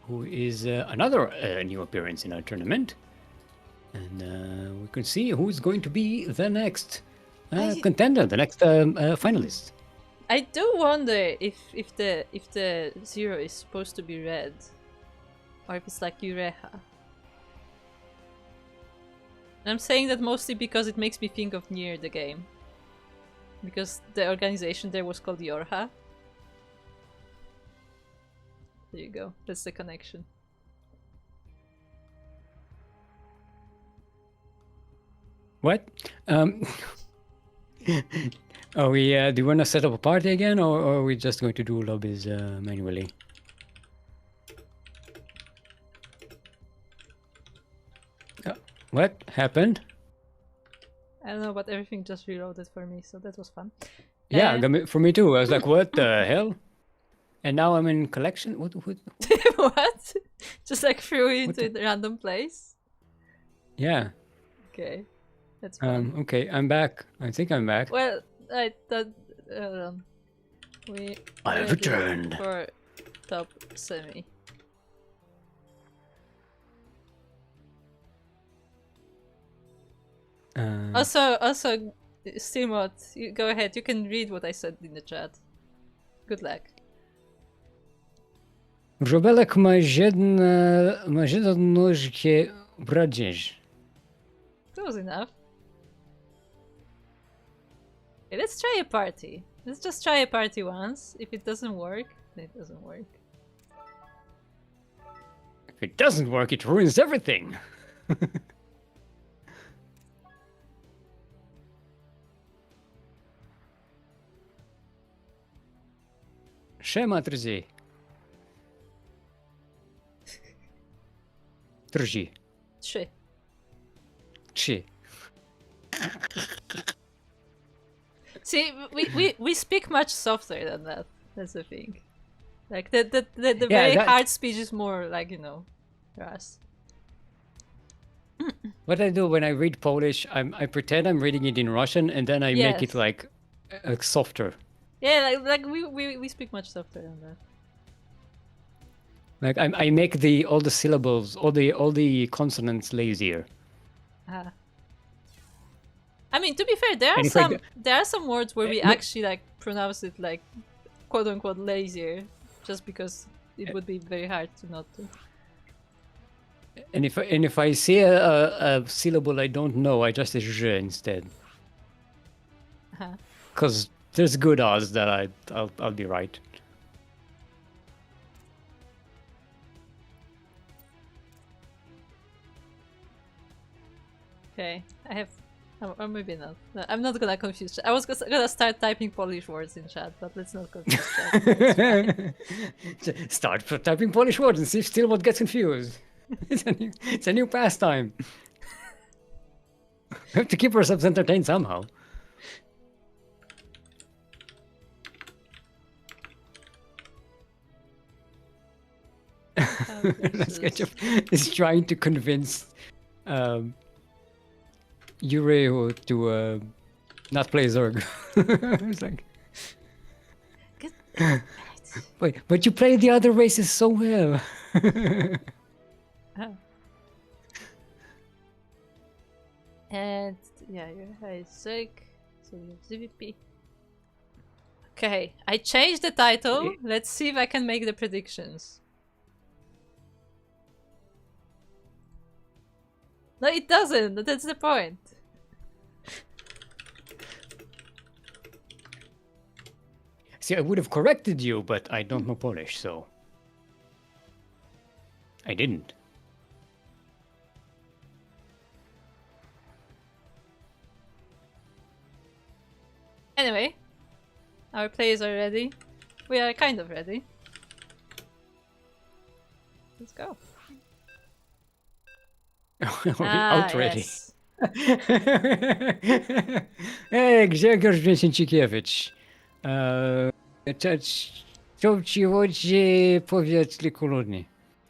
who is another new appearance in our tournament. And we can see who's going to be the next contender, the next finalist. I do wonder if the zero is supposed to be red, or if it's like Ureha. And I'm saying that mostly because it makes me think of Nier the game, because the organization there was called Yorha. There you go. That's the connection. What? Are we? Do you want to set up a party again, or are we just going to do lobbies manually? What happened? I don't know, but everything just reloaded for me, so that was fun. Yeah, for me too. I was like, what the hell? And now I'm in collection. What? What? Just like threw you into a random place? Yeah. Okay. That's fun. Okay, I'm back. I think I'm back. Well, I thought I've returned for top semi. Also, Steamot, you go ahead. You can read what I said in the chat. Good luck. Robelek ma jedna nóżkę bradzież. Close enough. Okay, let's try a party. Let's just try a party once. If it doesn't work, then it doesn't work. If it doesn't work, it ruins everything. Siema, drży. Drży. 3. 3. See, we speak much softer than that. That's the thing. Like the very hard speech is more like, you know, us. What I do when I read Polish, I pretend I'm reading it in Russian, and then I make it like softer. Yeah, like we speak much softer than that. Like I make all the syllables, all the consonants lazier. I mean, to be fair, there are some words where we actually like pronounce it like quote unquote lazier, just because it would be very hard to not do. And if I see a syllable I don't know, I just say je instead. Because there's good odds that I'll be right. Okay, I have. Or maybe not. No, I'm not gonna confuse chat. I was gonna start typing Polish words in chat, but let's not confuse chat. Start typing Polish words and see if still what gets confused. It's a new pastime. We have to keep ourselves entertained somehow. Sketchup is trying to convince Yurei to not play Zerg. It's like, wait, but you play the other races so well. And yeah, you're sick, so you have ZVP. Okay, I changed the title. Let's see if I can make the predictions. No, it doesn't. That's the point. See, I would have corrected you, but I don't know Polish, so I didn't. Anyway, Our players are ready. We are kind of ready. Let's go. Out ready. Yes. Grzegorz Brzęczykiewicz. Co ci chodzi, powiedz tylko ludnie.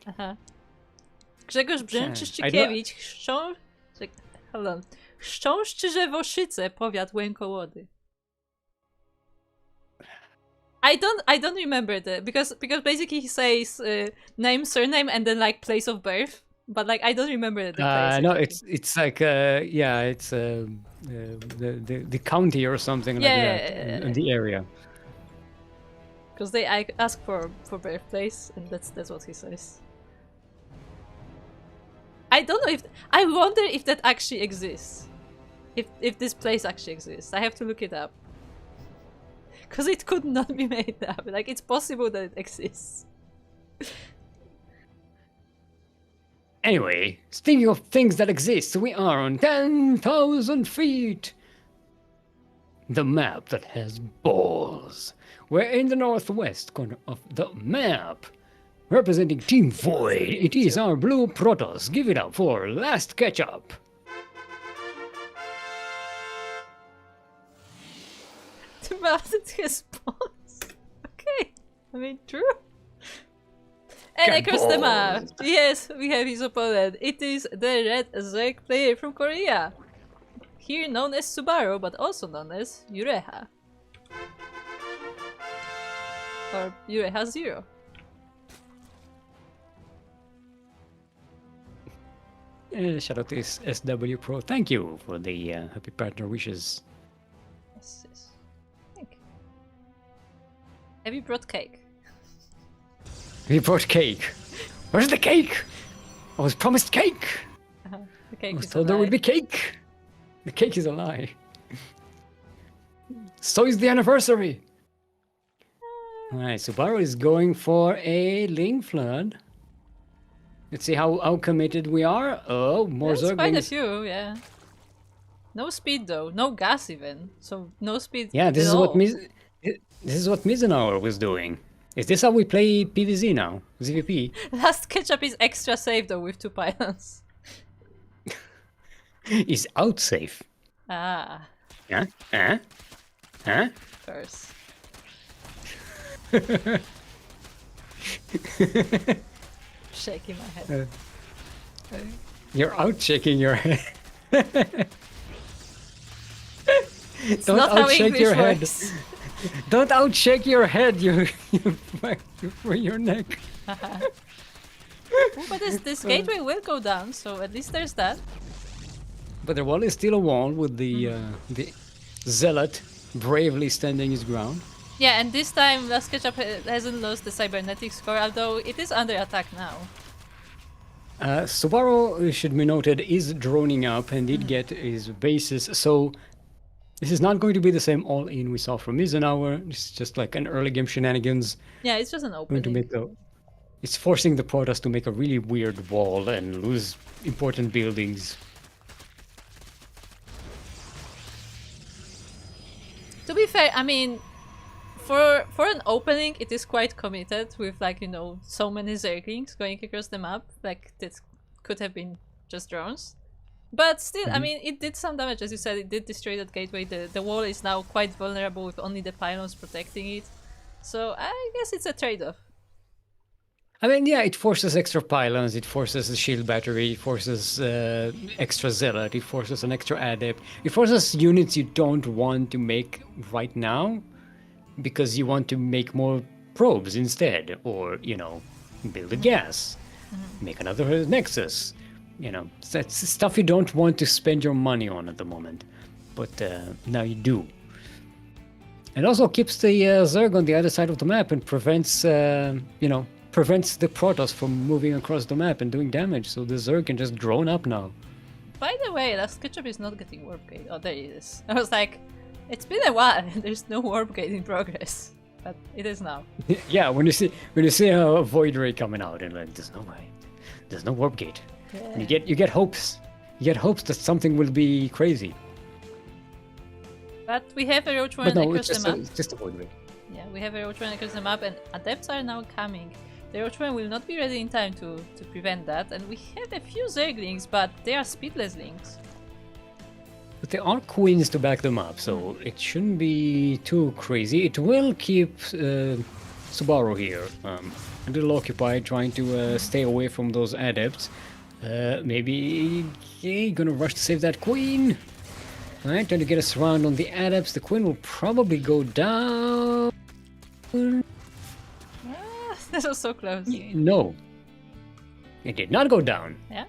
Aha. Grzegorz I Brzęczyszczykiewicz hold on. Chrząszczyże Woszyce, powiat Łękołody. I don't remember because basically he says name, surname, and then like place of birth, but like I don't remember the place. No, exactly. it's like yeah, it's the county or something like that in the area. Because they ask for birthplace, and that's what he says. I don't know I wonder if that actually exists. If this place actually exists. I have to look it up. Because it could not be made up. Like, it's possible that it exists. Anyway, speaking of things that exist, we are on 10,000 feet. The map that has balls. We're in the northwest corner of the map. Representing Team Void, it is our blue Protoss. Give it up for Last Ketchup. The mountain has balls. Okay. I mean, true. And across the map, yes, we have his opponent. It is the Red Zerg player from Korea. Here known as Subaru, but also known as Yureha. Or Yureha Zero. Shout out to SW Pro. Thank you for the happy partner wishes. Yes, yes. Thank you. Have you brought cake? We brought cake. Where's the cake? I was promised cake. The cake I was is told there would be cake. The cake is a lie. So is the anniversary. Alright, Subaru is going for a Ling Flood. Let's see how committed we are. Oh, more There's quite a Zerglings. few, yeah. No speed though, no gas even. So no speed. Yeah, this at is what all. this is what Mizenauer was doing. Is this how we play PvZ now? ZVP? Last ketchup is extra safe though with 2 pylons. Is out safe. Ah, Huh? Huh? Huh? of course. Shaking my head. You're out shaking your head. It's Don't not how outshake English your head. works. Don't outshake your head, you for your neck. Ooh, but this gateway will go down, so at least there's that. But there was still a wall with the zealot bravely standing his ground. Yeah, and this time Last Ketchup hasn't lost the cybernetic score, although it is under attack now. Subaru, should be noted, is droning up and did get his bases, so this is not going to be the same all-in we saw from Mizenauer. It's just like an early game shenanigans. Yeah, it's just an Going opening. to make it's forcing the Protoss to make a really weird wall and lose important buildings. To be fair, I mean, for an opening, it is quite committed with, like, you know, so many Zerglings going across the map. Like, this could have been just drones. But still, I mean, it did some damage, as you said. It did destroy that gateway. The wall is now quite vulnerable with only the pylons protecting it. So I guess it's a trade-off. I mean, yeah, it forces extra pylons, it forces a shield battery, it forces extra zealot, it forces an extra adept, it forces units you don't want to make right now because you want to make more probes instead, or, you know, build a gas, make another nexus. You know, that's stuff you don't want to spend your money on at the moment, but now you do. It also keeps the Zerg on the other side of the map and prevents, you know, prevents the Protoss from moving across the map and doing damage, so the Zerg can just drone up now. By the way, Last Ketchup is not getting warp gate. Oh, there it is. I was like, it's been a while and there's no warp gate in progress. But it is now. Yeah, when you see a Void Ray coming out and like, there's no way, there's no warp gate. Yeah. You get hopes. You get hopes that something will be crazy. But we have a roach But run no, across the map. it's just a void ray. Yeah, we have a roach run across the map, and adepts are now coming. The roach run will not be ready in time to prevent that, and we have a few zerglings, but they are speedless lings. But there are queens to back them up, so it shouldn't be too crazy. It will keep Subaru here a little occupied, trying to stay away from those adepts. Maybe gonna rush to save that queen. Alright, trying to get a surround on the adepts. The queen will probably go down. That was so close. No. It did not go down. Yeah?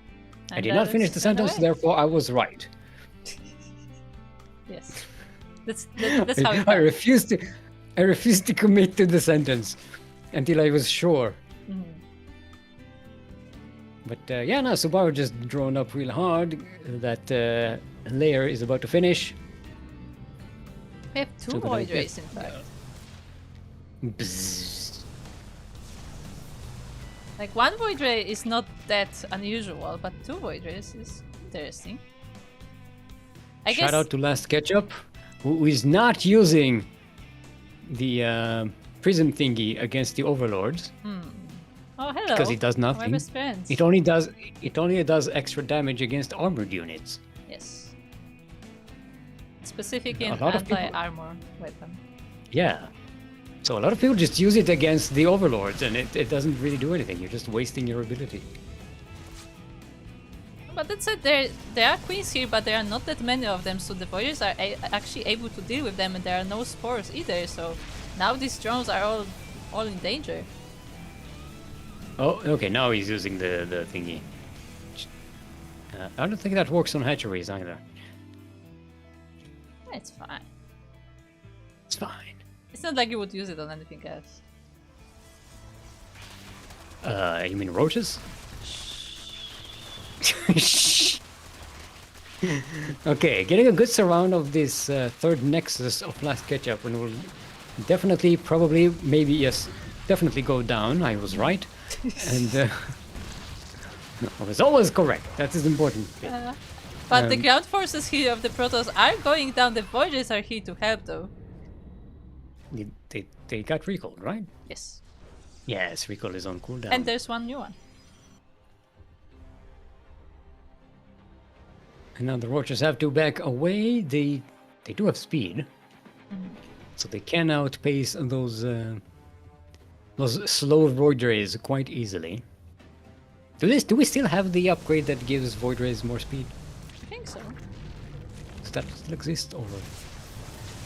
I did not finish the sentence, therefore I was right. Yes. That's how it I refused to commit to the sentence until I was sure. But yeah, no, Subaru just drawn up real hard. That layer is about to finish. We have two void rays, in fact. Bzzz. Like, one void ray is not that unusual, but two void rays is interesting. I guess... Shout out to Last Ketchup, who is not using the prism thingy against the overlords. Oh, hello. Because it does nothing. My best friends. It only does extra damage against armored units. Yes. Specific in lot of people- anti-armor weapon. Yeah. So a lot of people just use it against the overlords, and it doesn't really do anything. You're just wasting your ability. But that said, there are queens here, but there are not that many of them, so the voyagers are actually able to deal with them, and there are no spores either, so now these drones are all in danger. Oh, okay, now he's using the thingy. I don't think that works on hatcheries either. It's fine. It's fine. It's not like you would use it on anything else. You mean roaches? Okay, getting a good surround of this third nexus of Last Ketchup, and will definitely, probably, maybe, yes, definitely go down. I was right. And no, I was always correct. That is important. But the ground forces here of the Protoss are going down. The Voyagers are here to help, though. They got recalled, right? Yes. Yes, recall is on cooldown. And there's one new one. And now the Roaches have to back away. They do have speed, so they can outpace those slow Void Rays quite easily. Do we still have the upgrade that gives Void Rays more speed? I think so. Does that still exist, or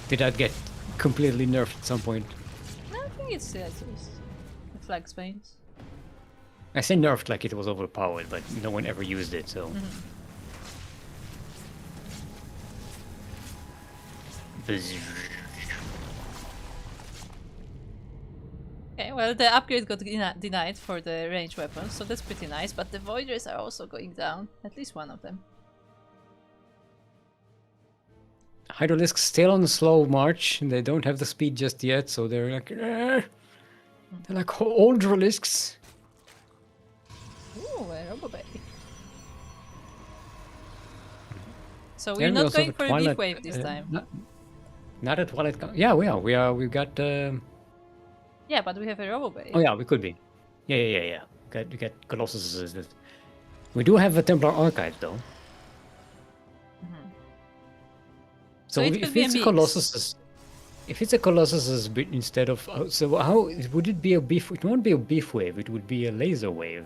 did that get completely nerfed at some point? No, I think it's the flag space. I say nerfed like it was overpowered, but no one ever used it, so... Okay, well, the upgrade got denied for the range weapons, so that's pretty nice, but the Voiders are also going down. At least one of them. Hydralisks still on a slow march. They don't have the speed just yet, so they're like... They're like old Hydralisks. Ooh, a Robo-Bay. So we're not going for a beef wave this time. Not at Twilight. Yeah, we are. We've got. Yeah, but we have a Robo-Bay. Oh yeah, we could be. Yeah. We got Colossus. We do have a Templar Archive though. So if it's a Colossus, instead of so how would it be a beef? It won't be a beef wave. It would be a laser wave.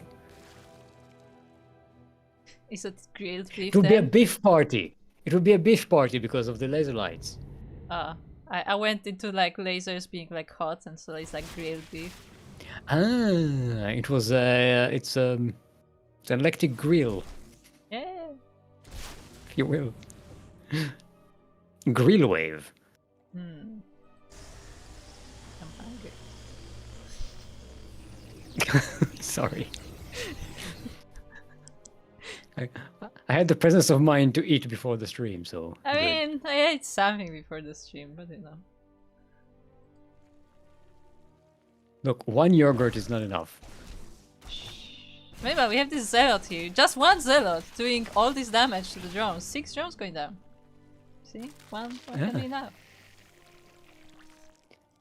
Is it grilled beef? It would be a beef party. It would be a beef party because of the laser lights. I went into like lasers being like hot, and so it's like grilled beef. It was it's an electric grill. Yeah. If you will. Grill wave. I'm hungry. Sorry. I had the presence of mind to eat before the stream, so... I mean, I ate something before the stream, but you know. Look, one yogurt is not enough. Maybe we have this Zealot here. Just one Zealot doing all this damage to the drones. 6 drones going down. See? What can we now?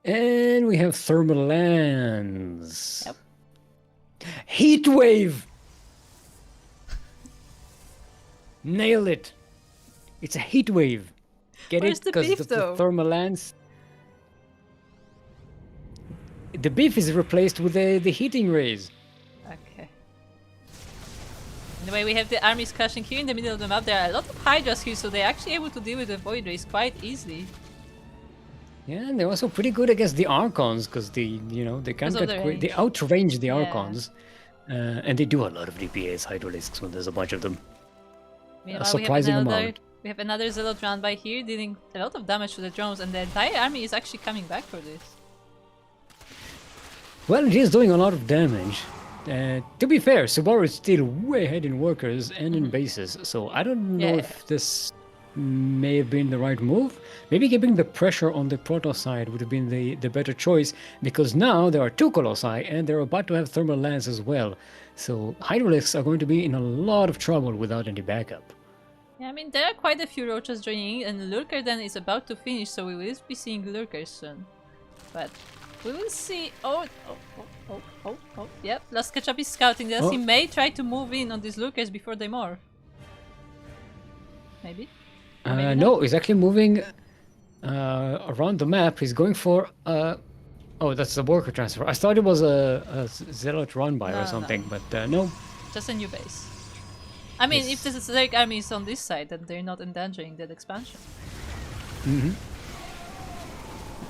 And we have thermal lands. Yep. Heat wave! Nail it! It's a heat wave. Get Where's it? the Because beef, the though? thermal lands. The beef is replaced with the heating rays. Okay. Anyway, we have the armies crashing here in the middle of the map. There are a lot of Hydras here, so they're actually able to deal with the Void Rays quite easily. Yeah, and they're also pretty good against the Archons because they can't of get the quick. They range. outrange the Yeah. Archons, and they do a lot of DPS Hydralisks when there's a bunch of them. Meanwhile, Surprising amount. We have another Zealot round by here, dealing a lot of damage to the drones, and the entire army is actually coming back for this. Well, it is doing a lot of damage. To be fair, Subaru is still way ahead in workers and in bases, so I don't know Yeah. if this may have been the right move. Maybe keeping the pressure on the Proto side would have been the better choice, because now there are two Colossi and they're about to have thermal lands as well. So Hydralisks are going to be in a lot of trouble without any backup. Yeah, I mean, there are quite a few roaches joining in, and Lurker then is about to finish, so we will be seeing Lurkers soon. But we will see. Oh, yep, Last Ketchup is scouting this. Oh. He may try to move in on these Lurkers before they morph. Maybe? Or maybe not. No, he's actually moving around the map. He's going for oh, that's the worker transfer. I thought it was a zealot run by No, or no. something, but no. Just a new base. I mean, if Yes. the Zerg army is on this side, then they're not endangering that expansion.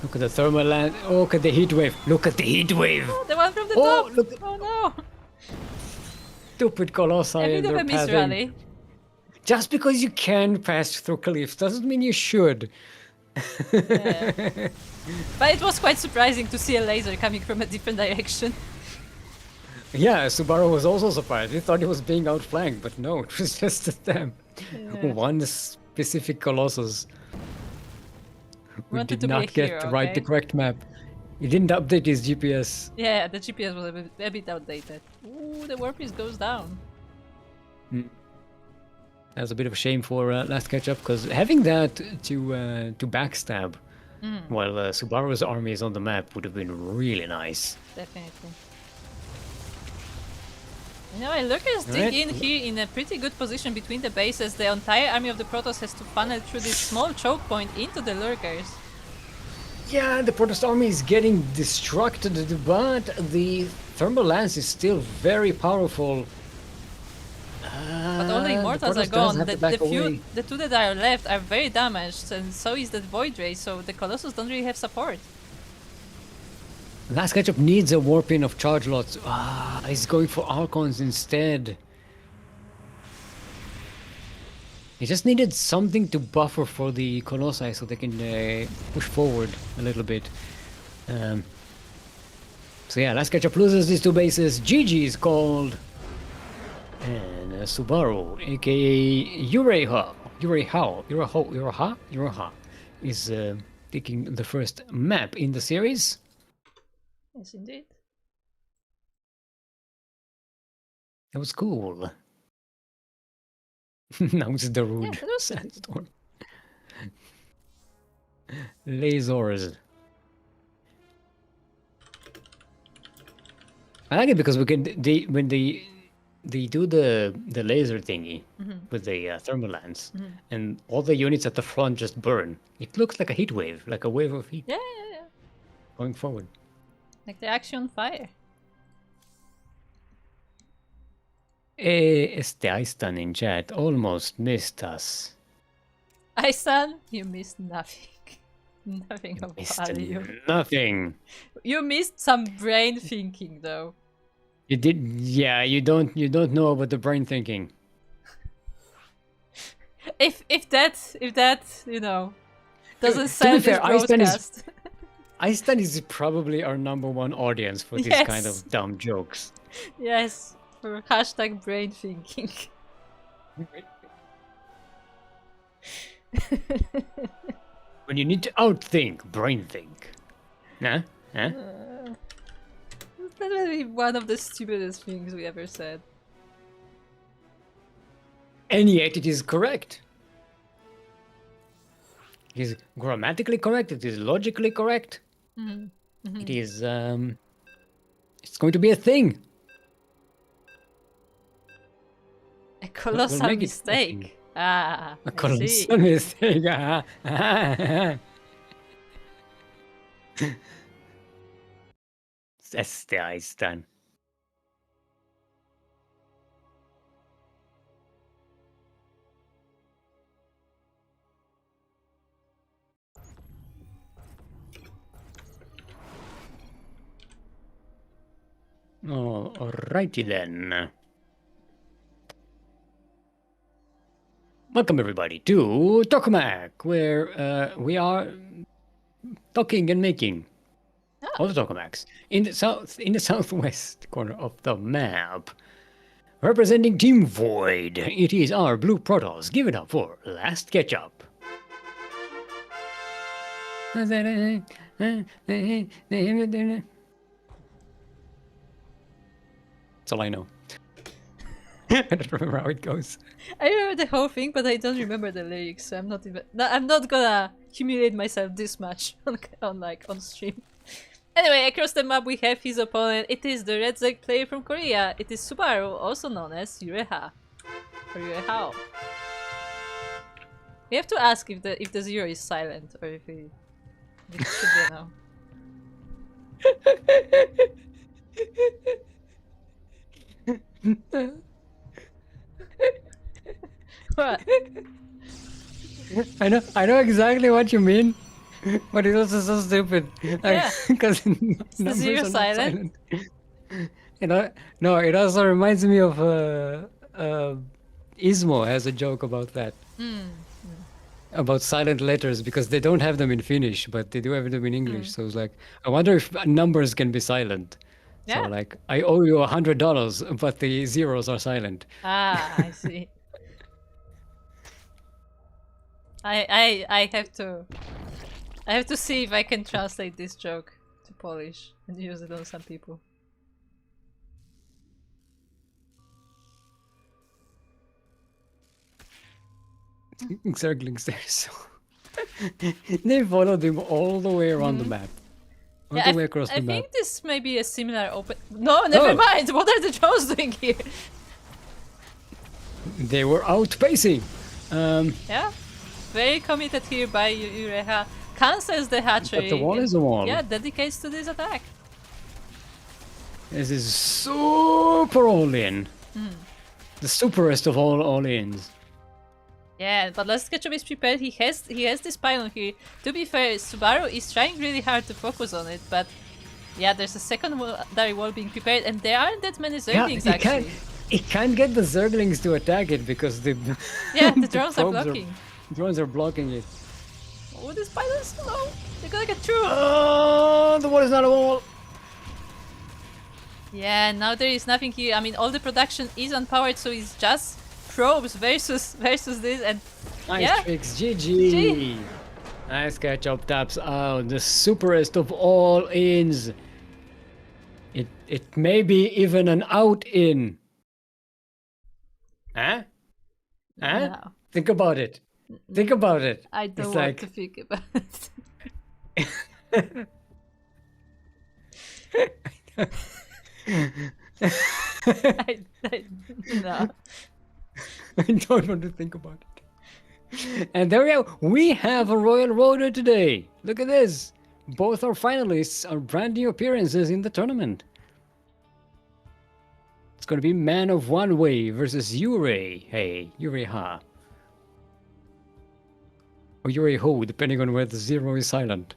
Look at the thermal land. Oh, look at the heat wave. Look at the heat wave. Oh, the one from the Oh, top! look at- Oh no! Stupid Colossi A and bit of their a miss pathing. rally. Just because you can pass through cliffs doesn't mean you should. Yeah. But it was quite surprising to see a laser coming from a different direction. Yeah, Subaru was also surprised. He thought he was being outflanked, but no, it was just them. Yeah. One specific Colossus who Wanted did to be a not get hero, the right okay? the correct map. He didn't update his GPS. Yeah, the GPS was a bit outdated. Ooh, the warp piece goes down. That's a bit of a shame for Last Catch Up, because having that to backstab while Subaru's army is on the map would have been really nice. Definitely. You know, Lurkers dig Right. in here in a pretty good position between the bases. The entire army of the Protoss has to funnel through this small choke point into the Lurkers. Yeah, the Protest army is getting distracted, but the thermal lance is still very powerful. But all the Immortals are gone. The two that are left are very damaged, and so is the Void Ray, so the Colossus don't really have support. Last Ketchup needs a warping of charge lots. He's going for Archons instead. He just needed something to buffer for the Colossi so they can push forward a little bit. So yeah, Last Ketchup loses these two bases. GG is called. And Subaru, aka Uraha, is taking the first map in the series. Yes, indeed. That was cool. Now it's the rude that was- sandstorm. Lasers. I like it because when they do the laser thingy with the thermal lance, and all the units at the front just burn. It looks like a heat wave, like a wave of heat Yeah. going forward. Like they're actually on fire. Icetan in chat almost missed us. Aisan, you missed nothing. Nothing of Missed value. nothing. You missed some brain thinking, though. You did, yeah. You don't know about the brain thinking. If that you know doesn't sell this fair, Icetan broadcast. Icetan is probably our #1 audience for these kind Yes. of dumb jokes. Yes, for hashtag brain thinking. When you need to outthink, brain think. Huh? Huh? That would be one of the stupidest things we ever said. And yet it is correct. It is grammatically correct. It is logically correct. Mm-hmm. It is. It's going to be a thing. A We'll colossal make it a thing. mistake. Ah, A I see. colossal mistake. That's the ice done. Oh, alrighty then. Welcome everybody to Tokamak, where we are talking and making all the Tokamaks in the southwest corner of the map. Representing Team Void, it is our blue Protoss. Give it up for Last Ketchup. That's all I know. I don't remember how it goes. I remember the whole thing, but I don't remember the lyrics, so I'm not even. No, I'm not gonna humiliate myself this much on stream. Anyway, across the map we have his opponent. It is the red Zerg player from Korea. It is Subaru, also known as Yureha. Or Yurehao. We have to ask if the zero is silent or if it should be a no. What? I know exactly what you mean, but it's also so stupid. Yeah. Because the zero silent? No, it also reminds me of Ismo has a joke about that. About silent letters, because they don't have them in Finnish, but they do have them in English. So it's like, I wonder if numbers can be silent. Yeah. So like, I owe you $100, but the zeros are silent. Ah, I see. I have to see if I can translate this joke to Polish and use it on some people. Zerglings there, so they followed him all the way around the map. All the way across the map. I think this may be a similar open. No, never mind! What are the drones doing here? They were outpacing. Yeah, very committed here by Ureha. Cancels the hatchery. But the wall is a wall. Yeah, dedicates to this attack. This is super all-in. The superest of all all-ins. Yeah, but Last Ketchup is prepared. He has this pylon here. To be fair, Subaru is trying really hard to focus on it, but yeah, there's a secondary wall being prepared, and there aren't that many Zerglings actually. It can't get the Zerglings to attack it because the the drones are blocking. Drones are blocking it. Oh, this pylon's slow. They're gonna get through. Oh, the wall is not a wall. Yeah, now there is nothing here. I mean, all the production is unpowered, so it's just probes versus this, and nice tricks, GG. Nice Ketchup taps out the superest of all ins. It may be even an out in. Huh? Huh? No. Think about it. Think about it. I don't want to think about it. No. I don't want to think about it. And there we go. We have a Royal Roader today. Look at this. Both our finalists are brand new appearances in the tournament. It's going to be Man of One Way versus Yurei. Hey, Yurei-ha. Or Yurei-ho, depending on where the zero is silent.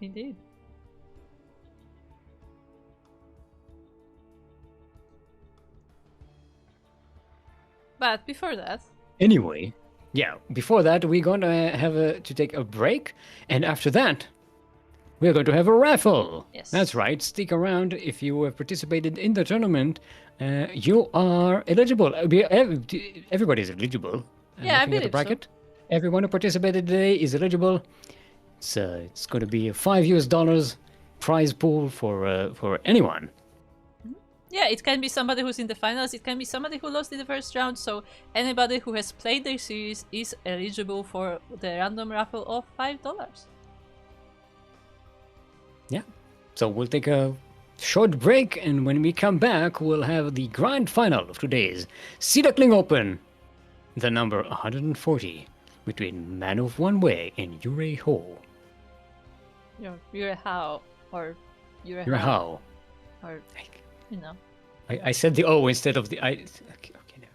Indeed. But before that... Anyway, yeah, before that we're going to have to take a break, and after that we're going to have a raffle. Yes. That's right, stick around. If you have participated in the tournament, you are eligible. Everybody's eligible. Yeah, I believe at the bracket. So. Everyone who participated today is eligible. It's going to be a $5 prize pool for anyone. Yeah, it can be somebody who's in the finals, it can be somebody who lost in the first round, so anybody who has played the series is eligible for the random raffle of $5. Yeah. So we'll take a short break, and when we come back, we'll have the grand final of today's Sea Duckling Open, the number 140, between Man of One Way and Yurei Ho. You're how, or you're Yurei how, Ho. or you know. I said the O instead of the I. Okay, now.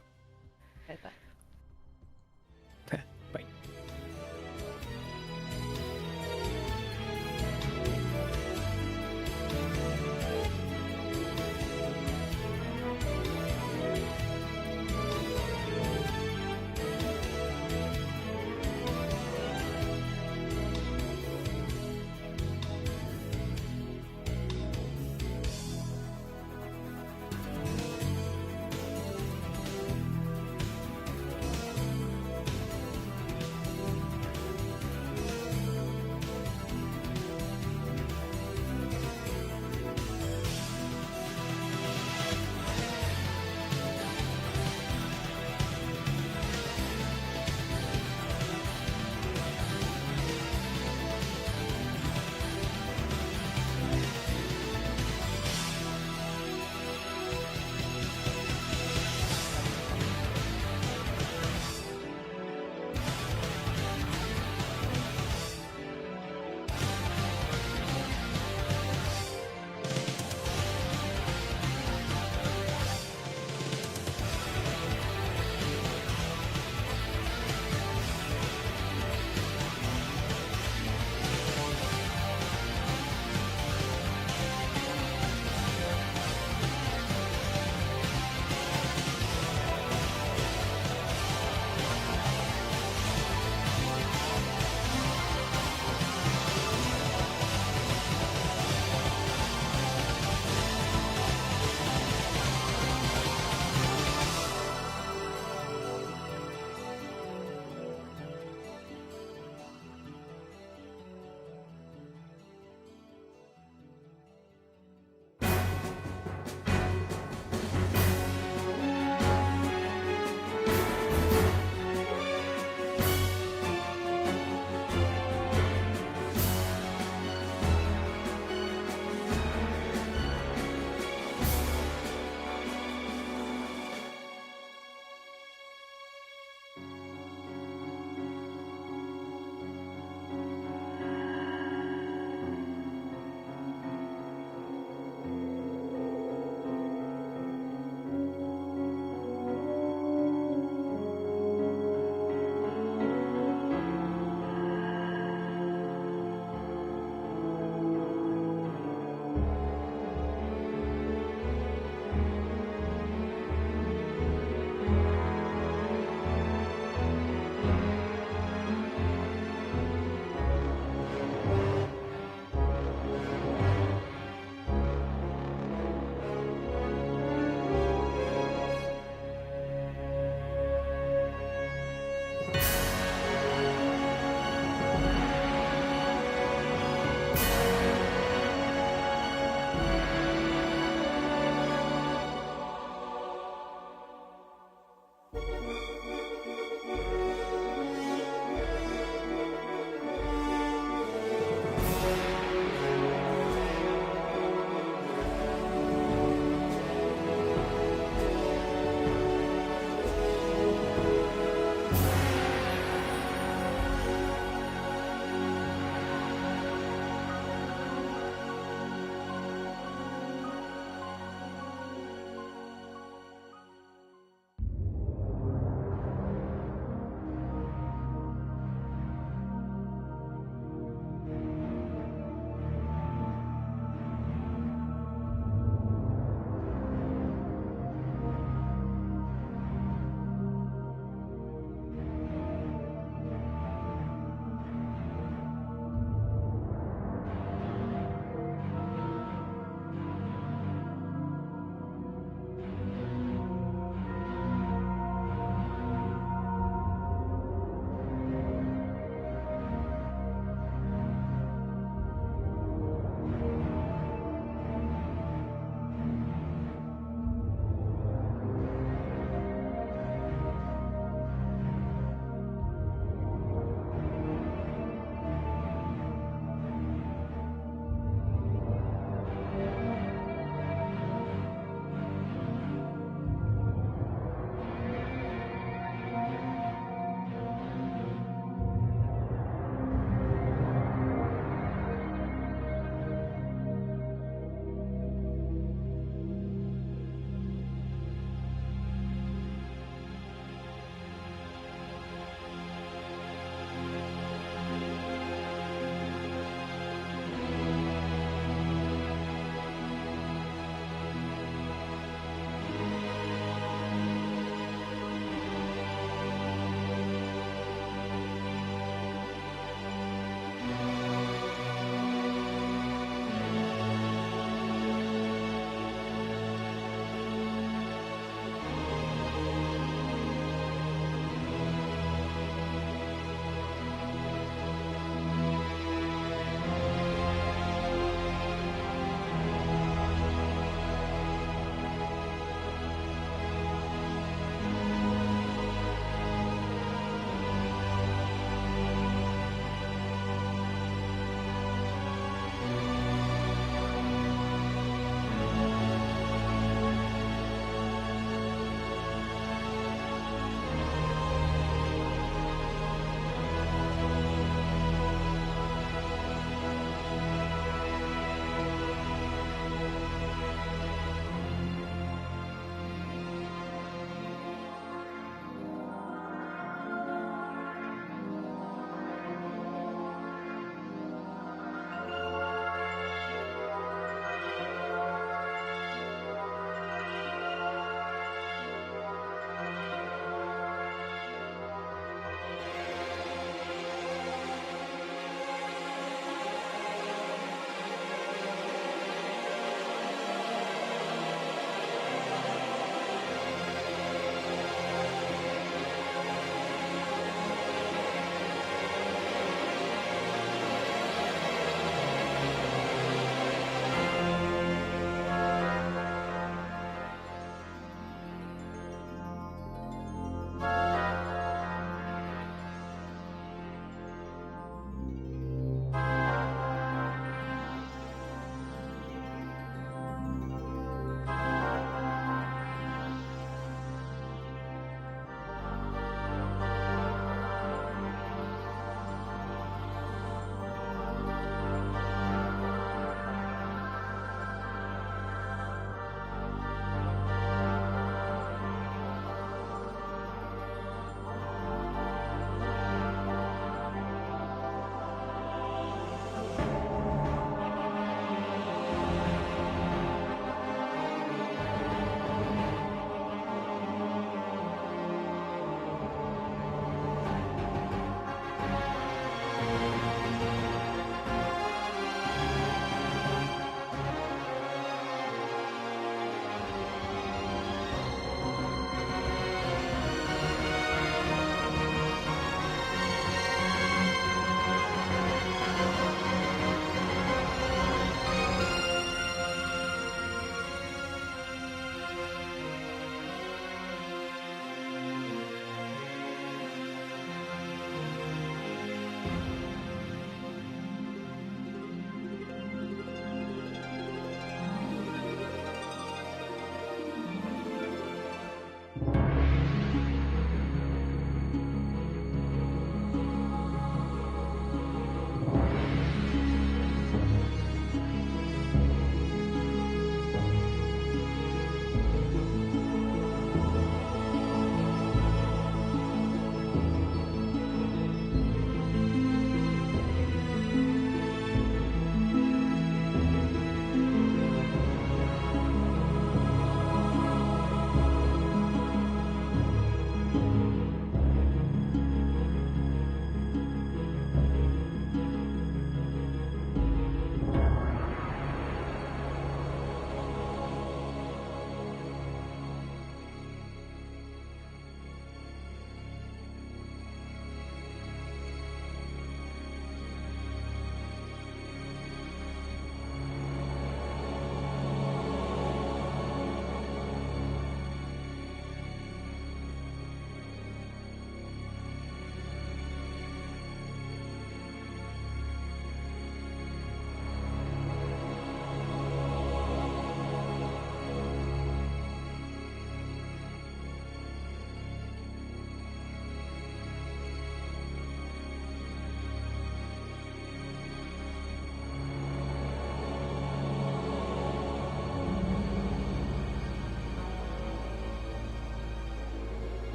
Bye bye. Bye.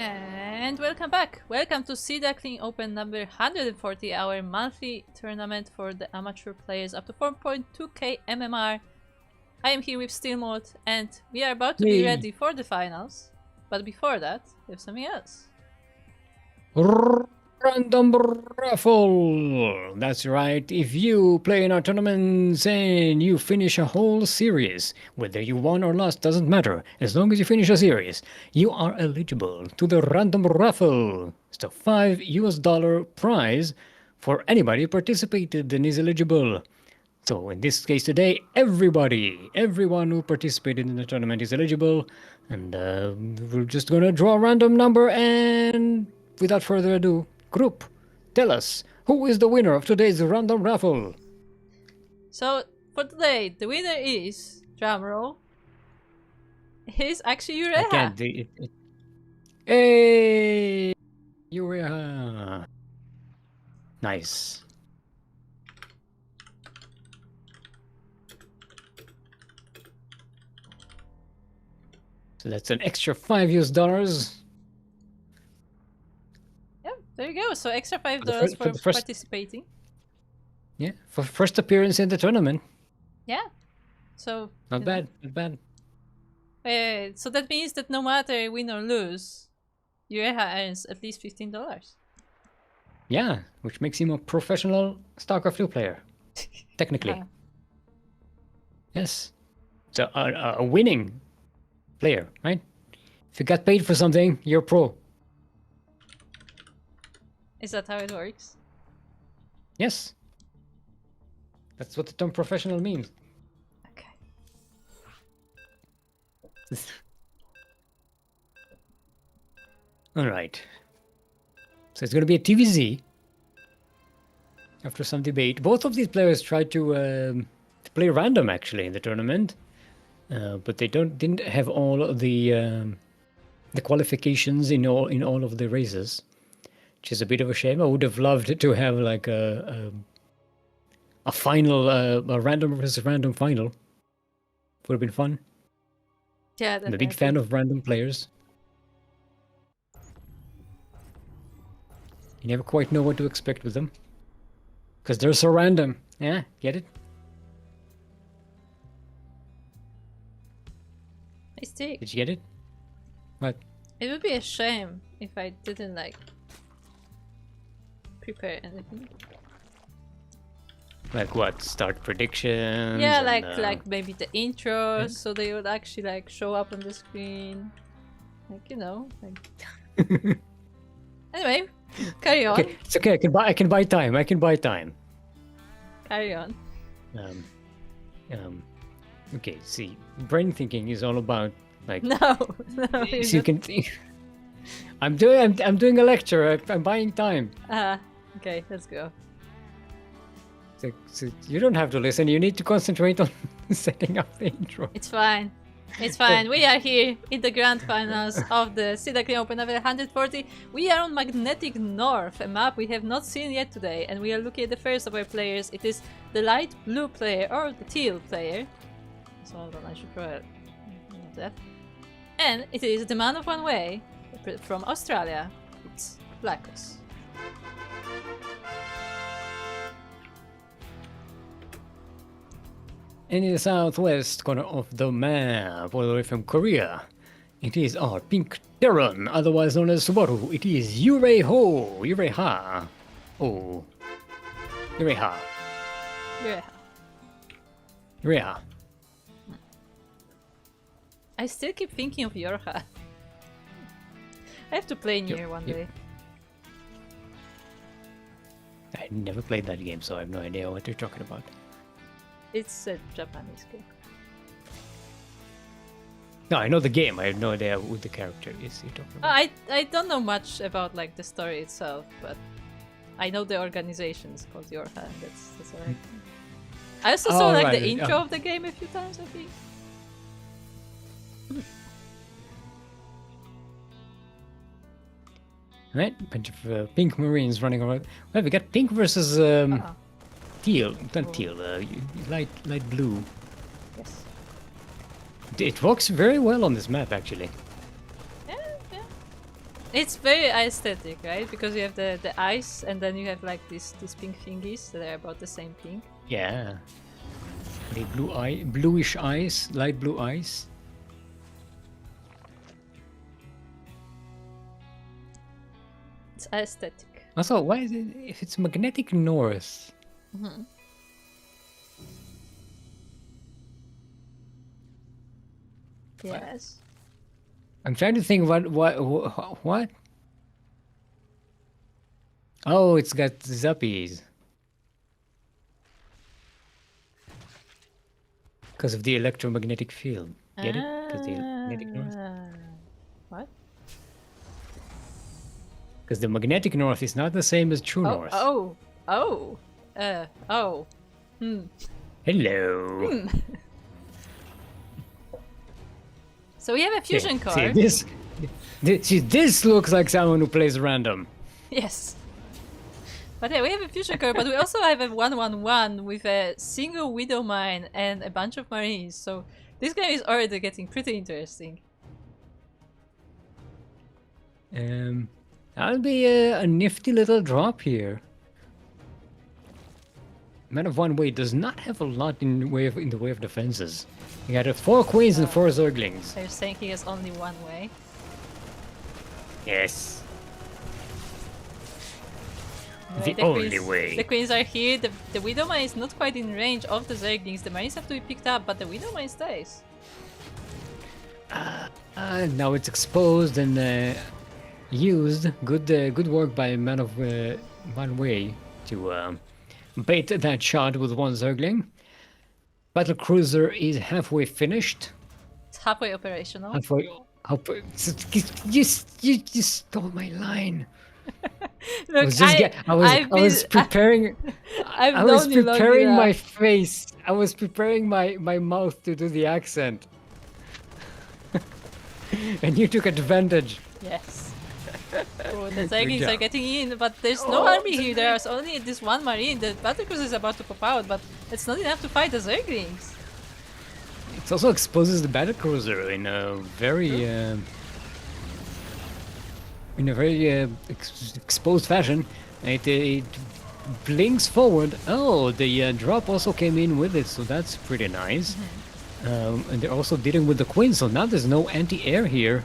And welcome back. Welcome to Duckling Open number 140, our monthly tournament for the amateur players up to 4.2k MMR. I am here with Steelmode, and we are about to be ready for the finals. But before that, we have something else. Random raffle! That's right, if you play in our tournaments and you finish a whole series, whether you won or lost doesn't matter, as long as you finish a series, you are eligible to the random raffle. It's a $5 prize for anybody who participated and is eligible. So in this case today, everyone who participated in the tournament is eligible, and we're just gonna draw a random number, and without further ado, group, tell us, who is the winner of today's random raffle? So, for today, the winner is, drumroll, is actually Ureha. I can't do it. Hey! Ureha! Nice. So that's an extra $5. There you go. So extra $5 for participating. Yeah, for first appearance in the tournament. Yeah. So not bad. So that means that no matter win or lose, Ureha earns at least $15. Yeah, which makes him a professional StarCraft 2 player, technically. Yes. So a winning player, right? If you got paid for something, you're pro. Is that how it works? Yes. That's what the term professional means. Okay. Alright. So it's going to be a TVZ. After some debate. Both of these players tried to play random, actually, in the tournament. But they didn't have all of the qualifications in all of the races. Which is a bit of a shame. I would have loved to have like a final, a random versus random final. Would have been fun. Yeah, I'm a big fan of random players. You never quite know what to expect with them. Because they're so random. Yeah, get it? Nice take. Did you get it? What? It would be a shame if I didn't like prepare anything. Like what? Start predictions? Yeah, and, like maybe the intros, so they would actually like show up on the screen. Like, you know, like anyway, carry on. Okay, it's okay, I can buy time. Carry on. Okay, see, brain thinking is all about like No, so you can I'm doing a lecture, I'm buying time. Okay, let's go. So you don't have to listen, you need to concentrate on setting up the intro. It's fine. It's fine. We are here in the grand finals of the Duckling Open level 140. We are on Magnetic North, a map we have not seen yet today, and we are looking at the first of our players. It is the light blue player, or the teal player. So hold on, I should probably that. And it is the man of one way from Australia. It's Blackus. And in the southwest corner of the map, all the way from Korea, it is our pink Terran, otherwise known as Subaru. It is Ureha. Oh. Ureha. I still keep thinking of Yorha. I have to play Nier one day. I never played that game, so I have no idea what you're talking about. It's a Japanese game. No, I know the game. I have no idea who the character is you're talking about. I don't know much about like the story itself, but I know the organization is called Yorha, and that's all right. I also saw like the intro of the game a few times, I think. Right, bunch of pink Marines running around. Well, we got pink versus teal, not teal, light blue. Yes. It works very well on this map, actually. Yeah. It's very aesthetic, right? Because you have the ice, and then you have like these pink thingies that are about the same pink. Yeah. The bluish ice, light blue ice. It's aesthetic. Also, why is it if it's magnetic north? Mm-hmm. Yes. I'm trying to think what? Oh, it's got zappies. Because of the electromagnetic field. Get it? Because the magnetic north. What? Because the magnetic north is not the same as true north. Oh. Hello. So we have a fusion card. See, this looks like someone who plays random. Yes. But yeah, we have a fusion card, but we also have a 1/1/1 with a single Widow Mine and a bunch of Marines. So this game is already getting pretty interesting. That'll be a nifty little drop here. Man of One Way does not have a lot in the way of defenses. He got 4 queens and 4 zerglings. So you're saying he has only one way? Yes. Anyway, The only way. The queens are here. The Widow Mine is not quite in range of the zerglings. The Marines have to be picked up, but the Widow Mine stays. Now it's exposed and used. Good work by Man of One Way to bait that shot with 1 zergling. Battle cruiser is halfway finished. It's halfway operational. Halfway. You stole my line. Look, I was preparing. I was preparing my face. I was preparing my mouth to do the accent. And you took advantage. Yes. Oh, the Zerglings are getting in, but there's no army here. There's only this one Marine. The battlecruiser is about to pop out, but it's not enough to fight the Zerglings. It also exposes the battlecruiser in a very exposed fashion. It blinks forward. Oh, the drop also came in with it, so that's pretty nice. And they're also dealing with the queen, so now there's no anti-air here.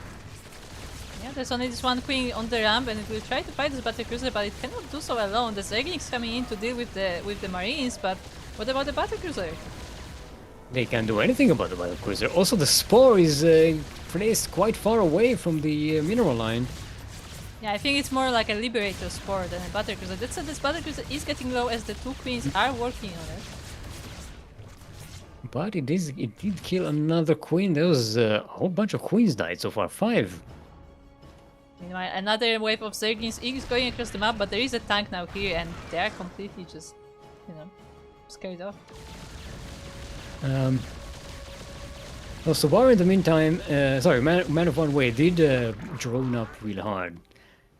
Yeah, there's only this one queen on the ramp, and it will try to fight this battlecruiser, but it cannot do so alone. The Zerglings coming in to deal with the Marines, but what about the battlecruiser? They can't do anything about the battlecruiser. Also, the spore is placed quite far away from the mineral line. Yeah, I think it's more like a liberator spore than a battlecruiser. That said, this battlecruiser is getting low as the 2 queens are working on it. But it did kill another queen. There was a whole bunch of queens died so far. 5. Meanwhile, another wave of Zerglings is going across the map, but there is a tank now here, and they are completely just, scared off. Well, Subaru in the meantime, Man of One Way did drone up real hard.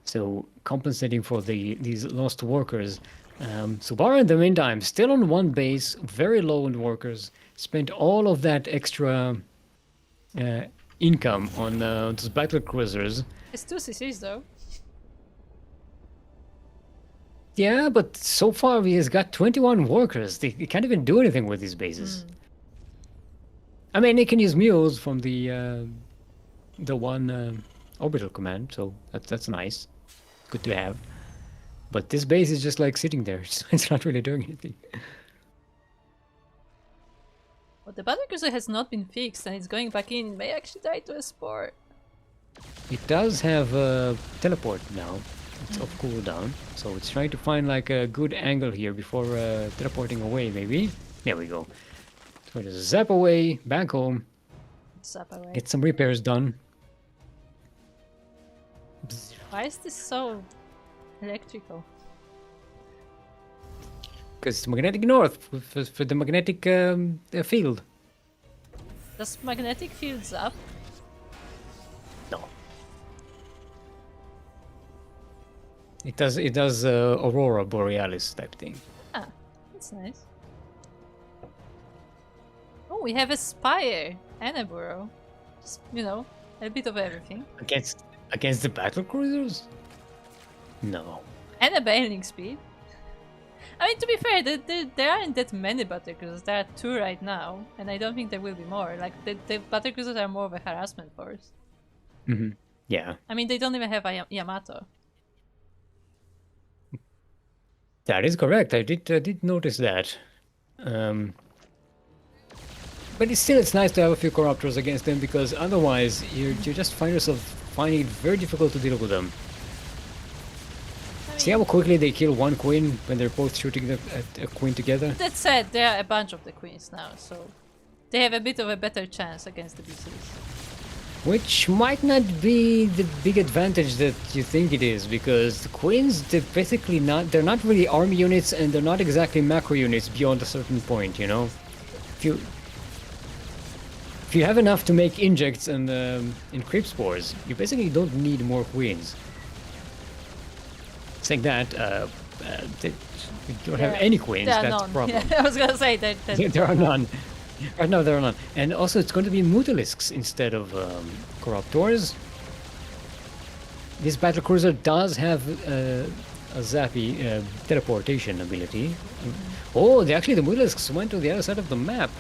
So compensating for these lost workers. Subaru in the meantime, still on 1 base, very low on workers, spent all of that extra income on those battle cruisers. It's 2 CCs though. Yeah, but so far he has got 21 workers. They can't even do anything with these bases. I mean, they can use mules from the one orbital command, so that's nice. Good to have. But this base is just like sitting there. It's not really doing anything. But the battlecruiser has not been fixed, and it's going back in. It may actually die to a spore. It does have a teleport now. It's off cooldown, so it's trying to find like a good angle here before teleporting away. Maybe there we go. So just zap away, back home. Zap away. Get some repairs done. Why is this so electrical? Because it's magnetic north for the magnetic field. Does magnetic field zap? No. It does Aurora Borealis type thing. Ah, that's nice. Oh, we have a spire and a burrow. Just, a bit of everything. Against the battle cruisers? No. And a bailing speed. I mean, to be fair, there aren't that many battlecruisers. There are 2 right now, and I don't think there will be more. Like, the battlecruisers are more of a harassment force. Mm-hmm. Yeah. I mean, they don't even have a Yamato. That is correct. I did notice that. But it's nice to have a few corruptors against them because otherwise you just find yourself finding it very difficult to deal with them. See how quickly they kill one queen when they're both shooting at a queen together? That said, there are a bunch of the queens now, so they have a bit of a better chance against the BCs. Which might not be the big advantage that you think it is, because the queens, they're not really army units and they're not exactly macro units beyond a certain point, you know? If you have enough to make injects and creep spores, you basically don't need more queens. Saying that, we don't have any queens, that's the problem. Yeah, I was gonna say that. There are none. Right now there are none. And also it's going to be Mutalisks instead of Corruptors. This battlecruiser does have a zappy teleportation ability. Oh, actually the Mutalisks went to the other side of the map.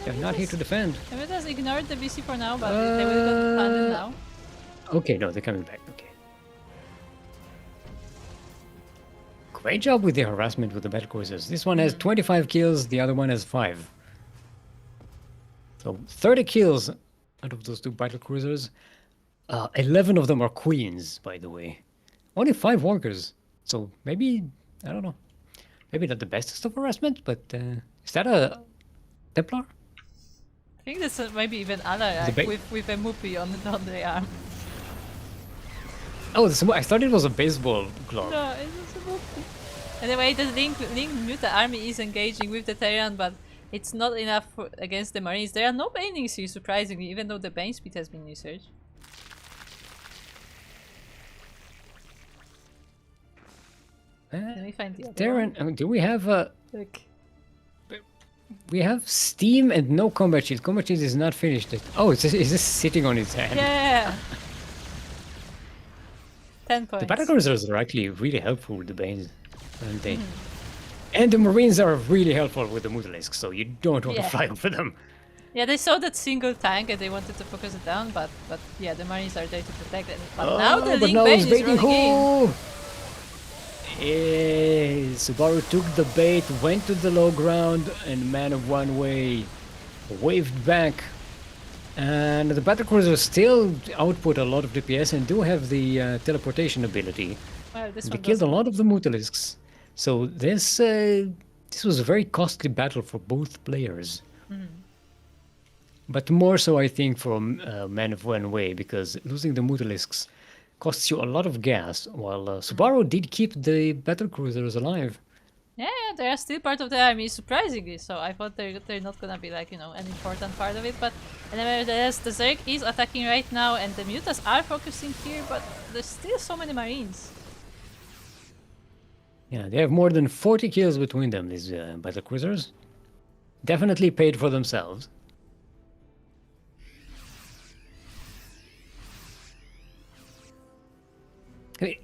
They're not here to defend. Maybe just ignored the BC for now, but they will get landed now. Okay, no, they're coming back. Okay. Great job with the harassment with the battlecruisers. This one has 25 kills, the other one has 5. So 30 kills out of those 2 battlecruisers. 11 of them are queens, by the way. Only 5 walkers. So maybe, I don't know. Maybe not the bestest of harassment, but is that a Templar? I think this maybe even Alarak with a Mupi on the arm. Oh, I thought it was a baseball glove. No, it was a Mupi. Anyway, the Link Muta army is engaging with the Terran, but it's not enough against the Marines. There are no banings here, surprisingly, even though the bane speed has been researched. Let me find the other Terran, one. I mean, do we have a... Look. We have Steam and no combat shield. Combat shield is not finished. Oh, it's just sitting on its hand. Yeah! 10 points. The battlecruisers are actually really helpful with the banes, aren't they? And the Marines are really helpful with the Mutalisks, so you don't want to fly over them. Yeah, they saw that single tank and they wanted to focus it down, but yeah, the Marines are there to protect it. But now the Link bane is running in. Yeah, Subaru took the bait, went to the low ground, and man of one way waved back. And the battlecruisers still output a lot of DPS and do have the teleportation ability. Well, they killed a lot of the Mutalisks. So this was a very costly battle for both players. But more so, I think, for Man of One Way, because losing the Mutalisks costs you a lot of gas, while Subaru did keep the battlecruisers alive. Yeah, they are still part of the army, surprisingly. So I thought they're not gonna be like, you know, an important part of it. But nevertheless, the Zerg is attacking right now, and the Mutas are focusing here, but there's still so many Marines. Yeah, they have more than 40 kills between them, these battlecruisers. Definitely paid for themselves.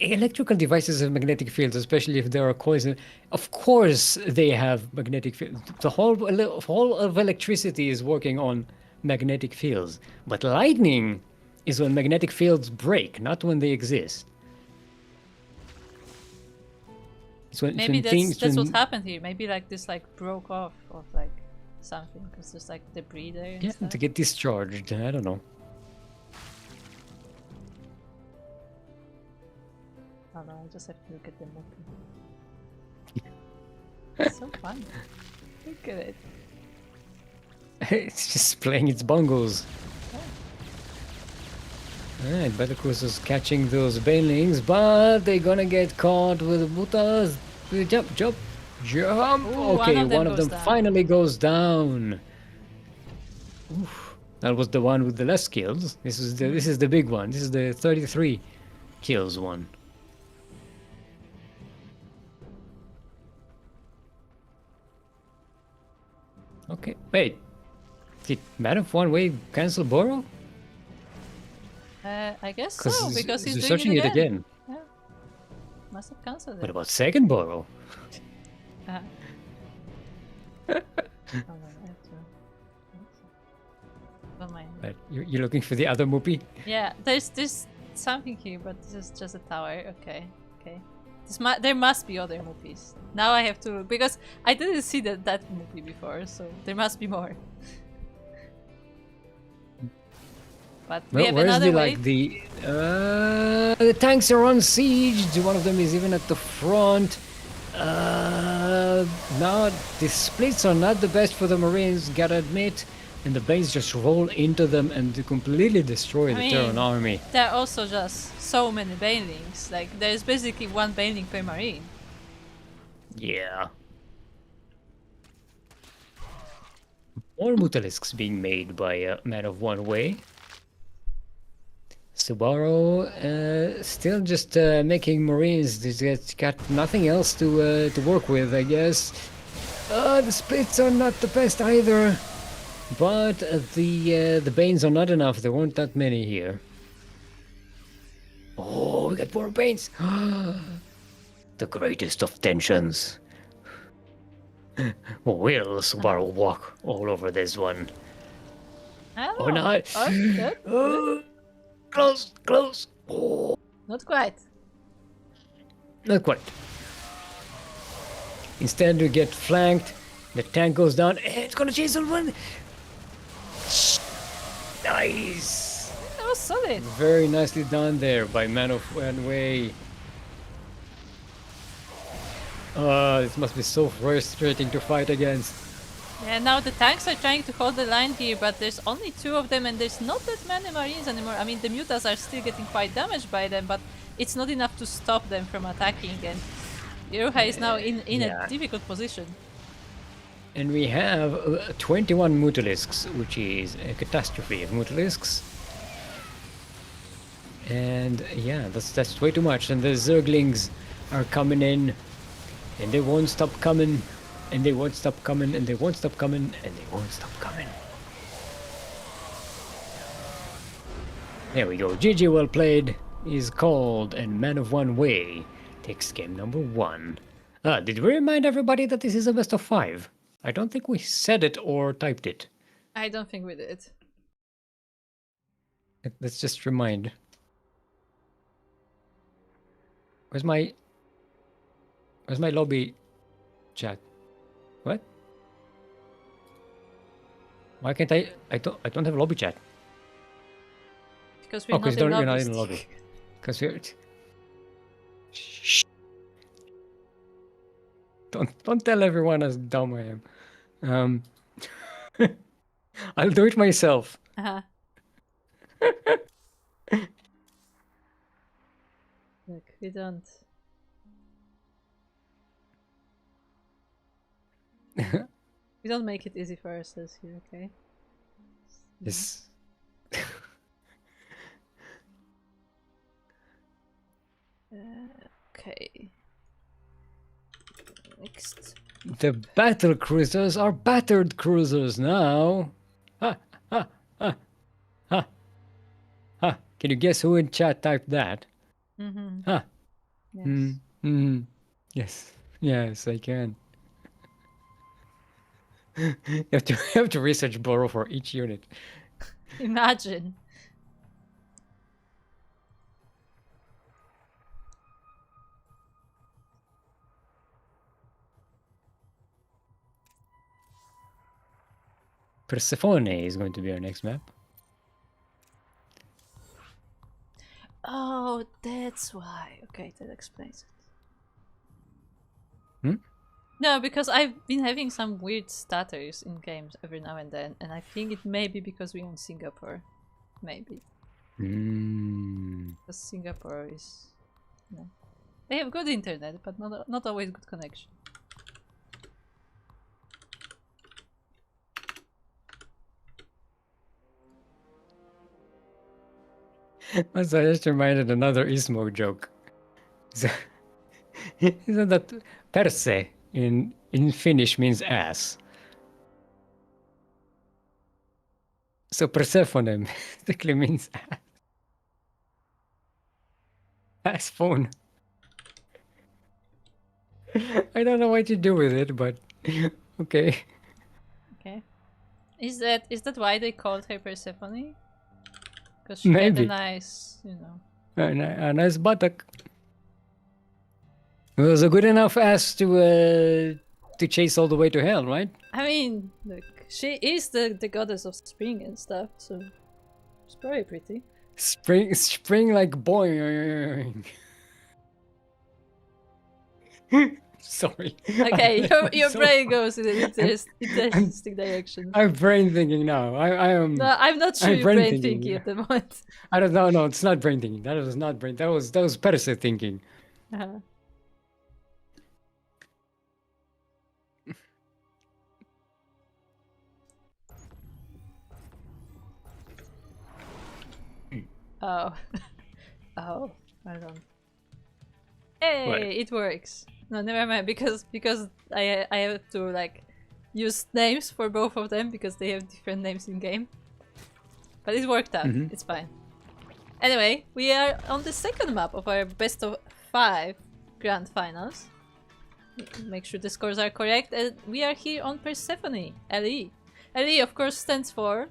Electrical devices have magnetic fields, especially if there are coils. Of course, they have magnetic fields. The whole of electricity is working on magnetic fields. But lightning is when magnetic fields break, not when they exist. Maybe that's what happened here. Maybe like this broke off of like something because there's like debris there. And stuff. To get discharged. I don't know. Oh no, I just have to look at the movie. It's so fun. Look at it. It's just playing its bongos. Alright, battlecruisers catching those banelings, but they're gonna get caught with Mutas. Jump, jump, jump! Ooh, okay, one of them finally goes down. Oof. That was the one with the less kills. This is the big one. This is the 33 kills one. Okay, wait. Did Man of One Way cancel Boro? I guess so, because he's doing searching it again. Yeah. Must have cancelled it. What about second borrow? Oh, no, I have to. Don't mind. But you're looking for the other movie? Yeah, there's something here, but this is just a tower. Okay. There must be other movies. Now I have to, because I didn't see that movie before, so there must be more. But we have where's another the tanks are on siege. One of them is even at the front. Now the splits are not the best for the Marines, gotta admit. And the Banes just roll into them and completely destroy the Terran army. There are also just so many Banelings. Like, there's basically one Baneling per Marine. Yeah. More Mutalisks being made by a man of one way. Subaru still just making Marines. They've got nothing else to work with, I guess. The splits are not the best either. But the Banes are not enough. There weren't that many here. Oh, we got more Banes. The greatest of tensions. Will Subaru walk all over this one? Or not? Good. Close. Oh. Not quite. Not quite. Instead, we get flanked. The tank goes down. It's gonna chase someone. Nice. That was solid. Very nicely done there by Man of One Way. This must be so frustrating to fight against. Yeah, now the tanks are trying to hold the line here, but there's only 2 of them and there's not that many Marines anymore. I mean, the Mutas are still getting quite damaged by them, but it's not enough to stop them from attacking, and Iroha is now in a difficult position. And we have 21 Mutalisks, which is a catastrophe of Mutalisks. And yeah, that's way too much. And the Zerglings are coming in, and they won't stop coming, and they won't stop coming, and they won't stop coming, and they won't stop coming. There we go. GG, well played is called, and Man of One Way takes game number 1. Did we remind everybody that this is a best of 5? I don't think we said it or typed it. I don't think we did. Let's just remind. Where's my lobby chat? What? Why can't I don't have lobby chat. Because we're not in the lobby. Because we're Shh. Don't tell everyone how dumb I am. I'll do it myself. Uh-huh. Look, we don't. We don't make it easy for ourselves here, okay? Yes. Okay. Next. The battle cruisers are battered cruisers now. Ha ha ha ha ha. Can you guess who in chat typed that? Mm-hmm. Huh. Yes. Mm-hmm. Yes. Yes, I can. you have to research borrow for each unit. Imagine. Persephone is going to be our next map. Oh, that's why. Okay, that explains it. Hmm? No, because I've been having some weird stutters in games every now and then, and I think it may be because we're in Singapore. Maybe. Because Singapore is... No. They have good internet, but not always good connection. So I just reminded another Ismo joke. Isn't that perse in Finnish means ass? So Persephone basically means ass. Ass phone. I don't know what you do with it, but okay. Okay. Is that why they called her Persephone? Because she had a Maybe. nice, you know. A nice buttock. It was a good enough ass to chase all the way to hell, right? I mean, look, she is the goddess of spring and stuff, so it's probably pretty. Spring like boing. Sorry. Okay, your So brain goes in an interesting direction. I'm brain thinking now. I am. No, I'm not sure I'm you're brain brain thinking. thinking at the moment. I don't know. No, it's not brain thinking. That was not brain. That was Perse thinking. Uh-huh. Oh. Oh, hold on. Hey, What? it works. No, never mind, because I have to like use names for both of them because they have different names in game. But it worked out. It's fine. Anyway, we are on the second map of our best of 5 grand finals. Make sure the scores are correct, and we are here on Persephone, LE. LE, of course, stands for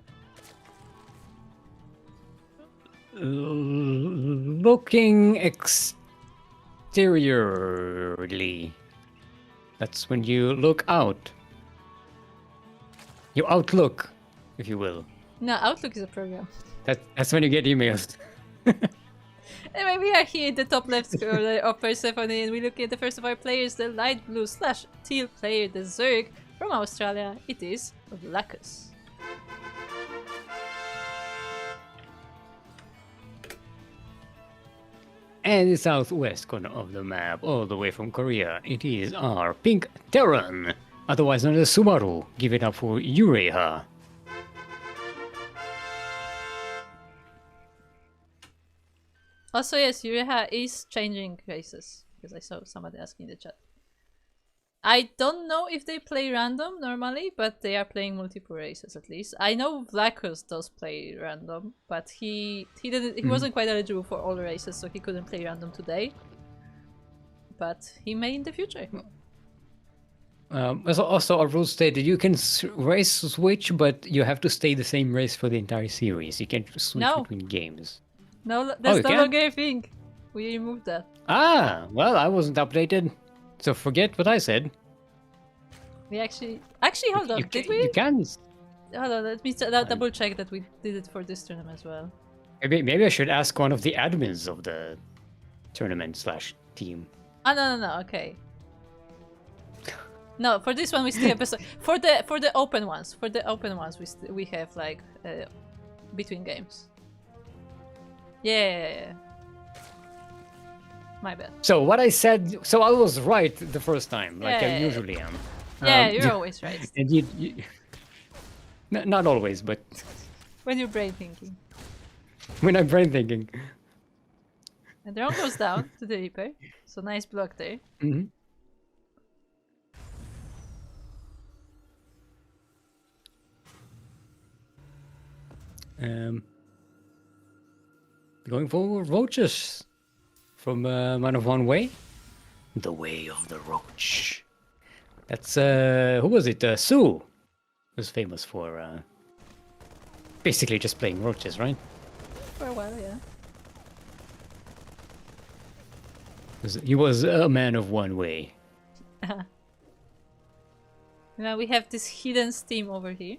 Looking exteriorly. That's when you look out. You outlook, if you will. no, Outlook is a program. That's when you get emails. Anyway, we are here in the top left corner of Persephone, and we look at the first of our players, the light blue / teal player, the Zerg from Australia. It is Lacus. And the southwest corner of the map, all the way from Korea, it is our pink Terran, otherwise known as Subaru. Give it up for Ureha. Also, yes, Yureha is changing races, because I saw somebody asking in the chat. I don't know if they play random normally, but they are playing multiple races at least. I know Vlacus does play random, but he wasn't quite eligible for all races, so he couldn't play random today. But he may in the future. Also, our rules state that you can race switch, but you have to stay the same race for the entire series. You can't switch between games. No, that's no longer a thing. We removed that. Ah, well, I wasn't updated, so forget what I said. We actually hold on. Did we? You can. Hold on. Let me double check that we did it for this tournament as well. Maybe I should ask one of the admins of the tournament / team. Oh no. Okay. No, for this one we still have for the open ones. For the open ones we have like between games. Yeah. My bad. So what I said, so I was right the first time, like I usually am. Yeah, you're always right. And you not always, but when you're brain thinking. When I'm brain thinking. And the drone goes down to the Reaper. So nice block there. Going for roaches from Man of One Way. The Way of the Roach. That's who was it? Sue was famous for basically just playing roaches, right? For a while, yeah. He was a man of one way. Now we have this hidden steam over here.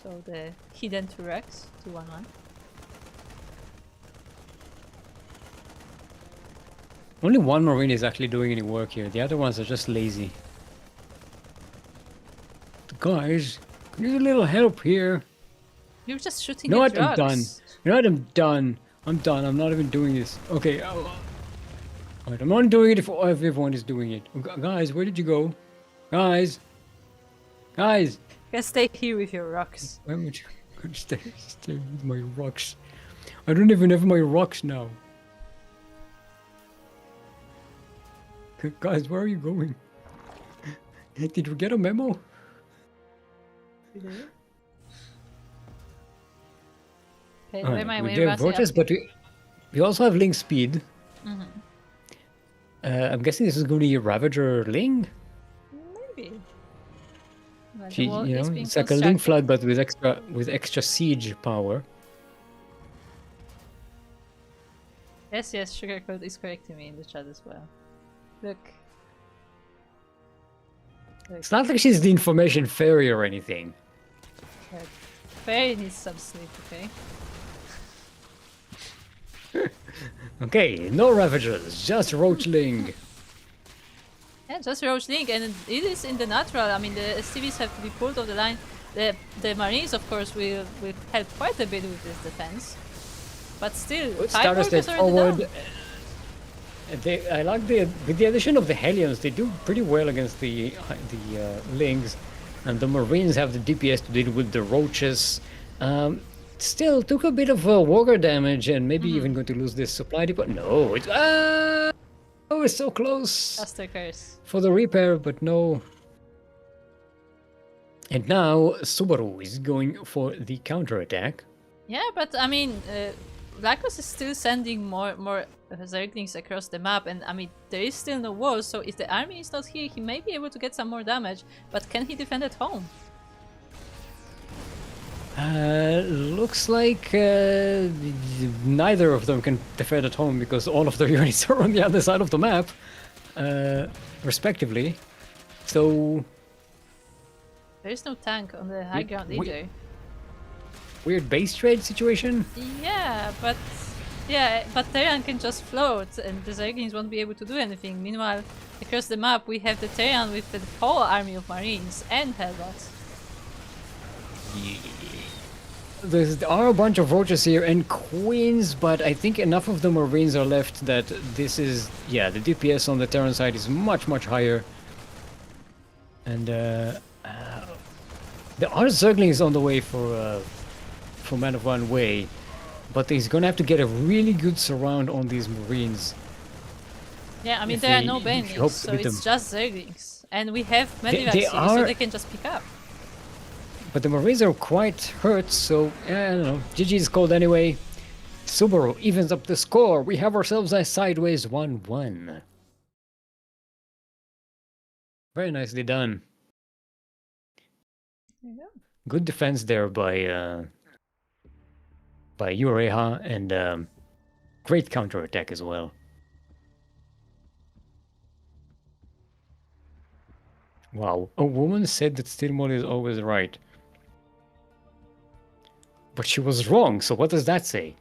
So the hidden T-Rex 211. Only one Marine is actually doing any work here. The other ones are just lazy. Guys, need a little help here. You're just shooting You know at what? I'm done. drugs. You know what? I'm done. I'm done. I'm not even doing this. Okay. Alright, I'm not doing it if everyone is doing it. Guys, where did you go? Guys. Guys. You can stay here with your rocks. Where would you stay with my rocks? I don't even have my rocks now. Guys, where are you going? Did we get a memo? Okay, where my we wave do have runs roaches, but we also have Ling speed. Mm-hmm. I'm guessing this is going to be Ravager Ling. Maybe. Well, the She, wall is being it's like a Ling constructed. flood, but with extra siege power. Yes, Sugarcoat is correcting me in the chat as well. Look. It's not like she's the information fairy or anything. Look. Fairy needs some sleep, okay? Okay, no Ravagers, just Roachling. Yeah, just Roach Link, and it is in the natural. I mean, the STVs have to be pulled off the line. The Marines, of course, will help quite a bit with this defense. But still, Good Tide starter Workers step are in the forward. down. I like with the addition of the Hellions, they do pretty well against the Lings, and the Marines have the DPS to deal with the Roaches. Still took a bit of Walker damage, and maybe even going to lose this supply depot. No, it's oh, it's so close Cluster Curse. for the repair, but no. And now Subaru is going for the counter attack. Yeah, but I mean, Lacos is still sending more Zerglings across the map, and I mean, there is still no wall, so if the army is not here, he may be able to get some more damage, but can he defend at home? Looks like neither of them can defend at home because all of their units are on the other side of the map, respectively. So There is no tank on the high ground either. weird base trade situation. Yeah, but Terran can just float, and the Zerglings won't be able to do anything. Meanwhile, across the map, we have the Terran with the whole army of Marines and Hellbots. There are a bunch of roaches here and queens, but I think enough of the Marines are left that this is, yeah, the DPS on the Terran side is much higher. And there are Zerglings on the way for Man of One Way, but he's gonna have to get a really good surround on these Marines. Yeah, I mean, If there are he- no if he banelings, hopes to so beat it's them. just Zerglings. And we have medivacs they here, so are- they can just pick up. But the Marines are quite hurt, so I don't know. GG's called anyway. Subaru evens up the score. We have ourselves a sideways 1-1. Very nicely done. There you go. Good defense there by Ureha, and great counter attack as well. Wow, a woman said that Steelmod is always right. But she was wrong, so what does that say?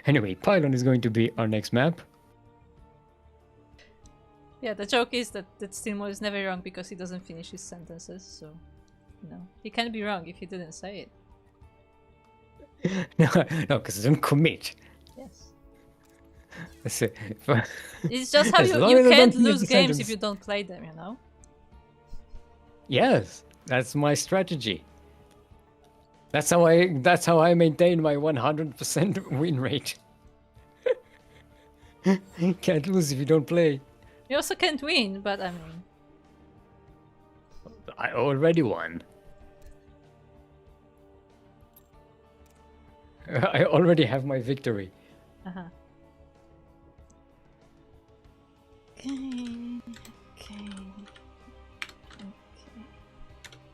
Anyway, Pylon is going to be our next map. Yeah, the joke is that Steelmod is never wrong because he doesn't finish his sentences, so, you know, he can't be wrong if he didn't say it. No, because I don't commit. Yes. That's it. It's just how As long you as I can't don't finish lose the games if sentence. you don't play them, you know? Yes, that's my strategy. That's how I maintain my 100% win rate. Can't lose if you don't play. You also can't win, but I mean... I already won. I already have my victory. Uh-huh. Okay. Okay.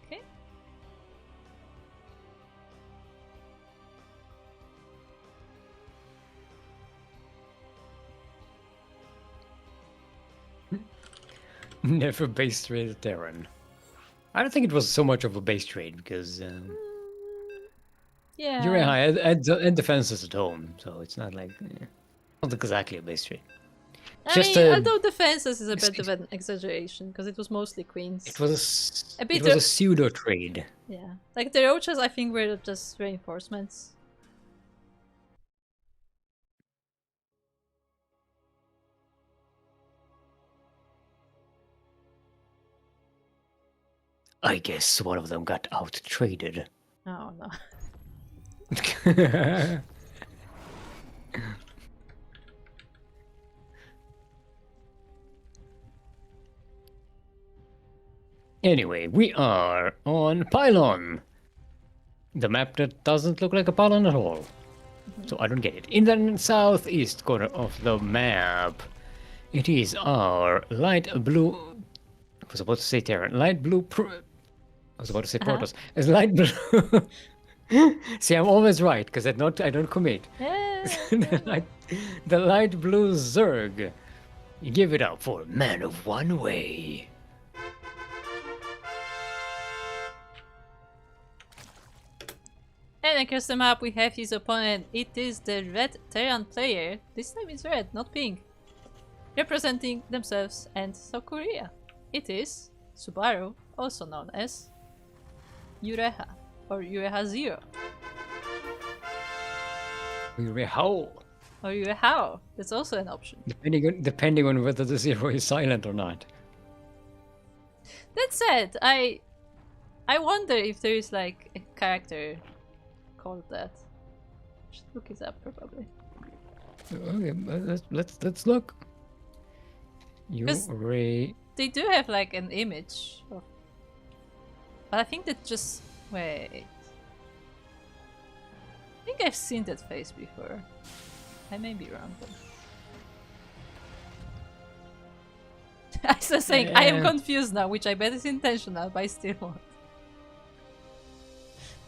Okay. Never base trade a Terran. I don't think it was so much of a base trade because Yeah. you're high and defenses at home, so it's not like not exactly a base trade. I Just mean, a- although defenses is a bit of an exaggeration, because it was mostly queens. It was A bit it was of- a pseudo trade. Yeah. Like, the roaches, I think, were just reinforcements. I guess one of them got out traded. Oh, no. Anyway, we are on Pylon. The map that doesn't look like a pylon at all. So I don't get it. In the southeast corner of the map, it is our light blue. I was about to say Terran. Light blue. I was about to say Protoss. It's light blue. See, I'm always right because I don't commit. Yeah. The light blue Zerg. Give it up for Man of One Way. And across the map we have his opponent. It is the red Terran player. This time it's red, not pink. Representing themselves and South Korea. It is Subaru, also known as Yureha or Yureha Zero. How? Or Yurehao. That's also an option. Depending on whether the zero is silent or not. That said, I wonder if there is like a character called that. Should look it up probably. Okay, let's look. They do have like an image of, but I think that just wait. I think I've seen that face before. I may be wrong though. I was saying I am confused now, which I bet is intentional, but I still want.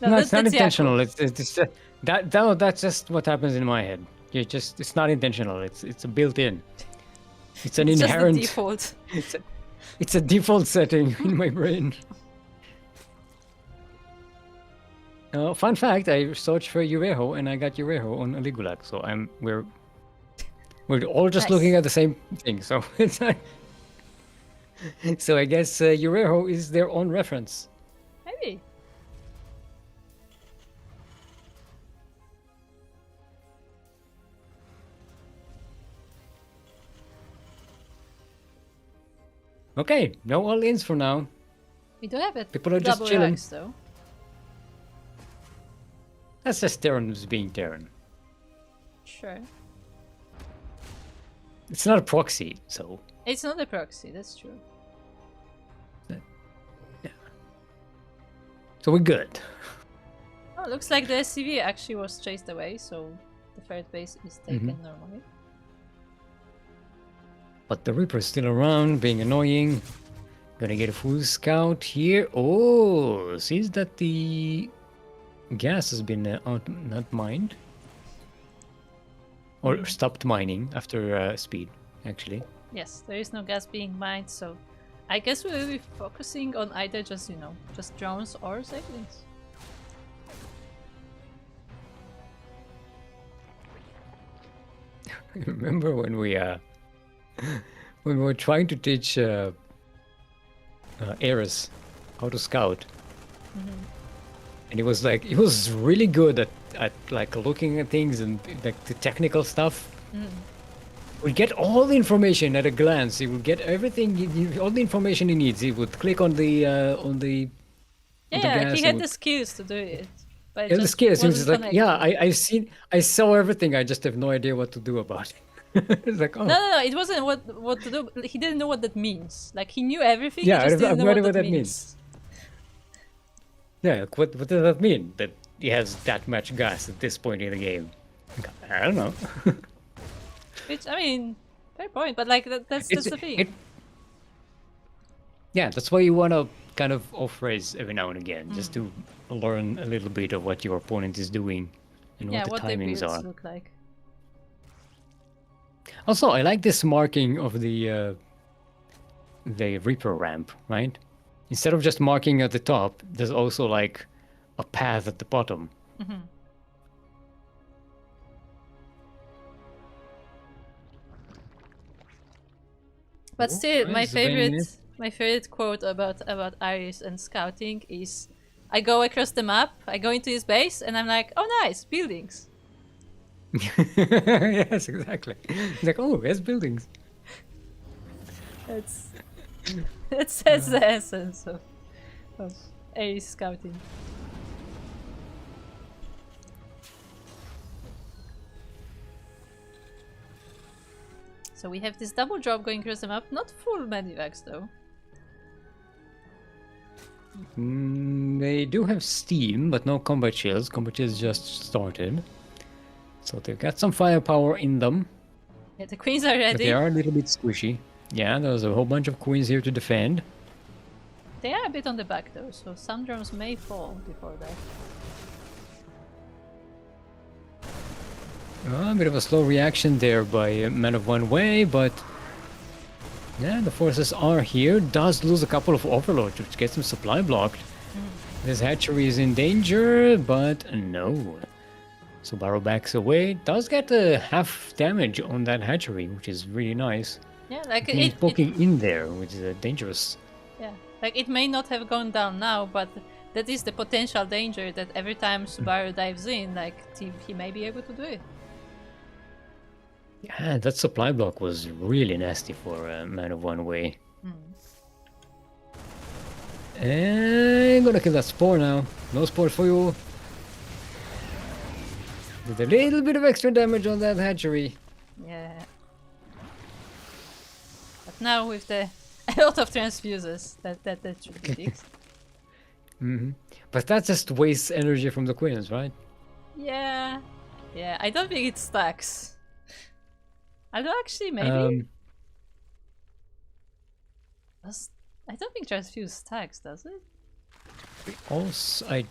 No, it's not intentional. It's just, that's just what happens in my head. It's not intentional. It's a built-in. It's an inherent just the default. It's a default setting in my brain. Fun fact: I searched for Ureho and I got Ureho on Aligulak. So we're all just looking at the same thing. So it's not, so I guess Ureho is their own reference. Maybe. Okay, no all-ins for now. We do have it. People are just double chilling. ranks, though. That's just Terran who's being Terran. Sure. It's not a proxy, so. It's not a proxy, that's true. Yeah. So we're good. Oh, looks like the SCV actually was chased away, so the third base is taken normally. But the Reaper's still around, being annoying. Gonna get a full scout here. Oh, seems that the gas has been not mined. Or stopped mining after speed, actually. Yes, there is no gas being mined, so I guess we will be focusing on either just, just drones or Ducklings. Remember when we were trying to teach Eris how to scout, and he was really good at like looking at things and like the technical stuff. Would get all the information at a glance. He would get everything, all the information he needs. He would click on the yeah, he had the skills to do it. But the skills. He was just like, connected. yeah, I saw everything. I just have no idea what to do about it. It's like, oh. No, it wasn't what to do. He didn't know what that means. Like he knew everything. Yeah, he just didn't know what that means. Yeah, what does that mean? That he has that much gas at this point in the game? I don't know. Which, I mean, fair point, but like that's the thing. Yeah, that's why you want to kind of off-raise every now and again, just to learn a little bit of what your opponent is doing and what the timings their are. builds look like. Also, I like this marking of the Reaper ramp, right? Instead of just marking at the top, there's also like a path at the bottom. But still, my favorite quote about Iris and scouting is, I go across the map, I go into his base, and I'm like, oh nice, buildings. Yes, exactly. It's like, oh, there's buildings. That's the essence of Iris scouting. So we have this double drop going across the map, not full medivacs though. They do have steam, but no combat shields. Combat shields just started. So they've got some firepower in them. Yeah, the queens are But they ready. are a little bit squishy. Yeah, there's a whole bunch of queens here to defend. They are a bit on the back though, so some drones may fall before that. A bit of a slow reaction there by Man of One Way, but yeah, the forces are here. Does lose a couple of overlords, which gets him supply blocked. This hatchery is in danger, but no. Subaru backs away. Does get a half damage on that hatchery, which is really nice. Yeah, like He's poking in there, which is dangerous. Yeah, like it may not have gone down now, but that is the potential danger that every time Subaru dives in, like he may be able to do it. Yeah, that supply block was really nasty for a Man of One Way. And gonna kill that spore now. No spores for you. Did a little bit of extra damage on that hatchery. Yeah. But now with the a lot of transfuses, that should be fixed. But that just wastes energy from the queens, right? Yeah. Yeah, I don't think it stacks. Although actually maybe I don't think transfuse stacks, does it? Also, I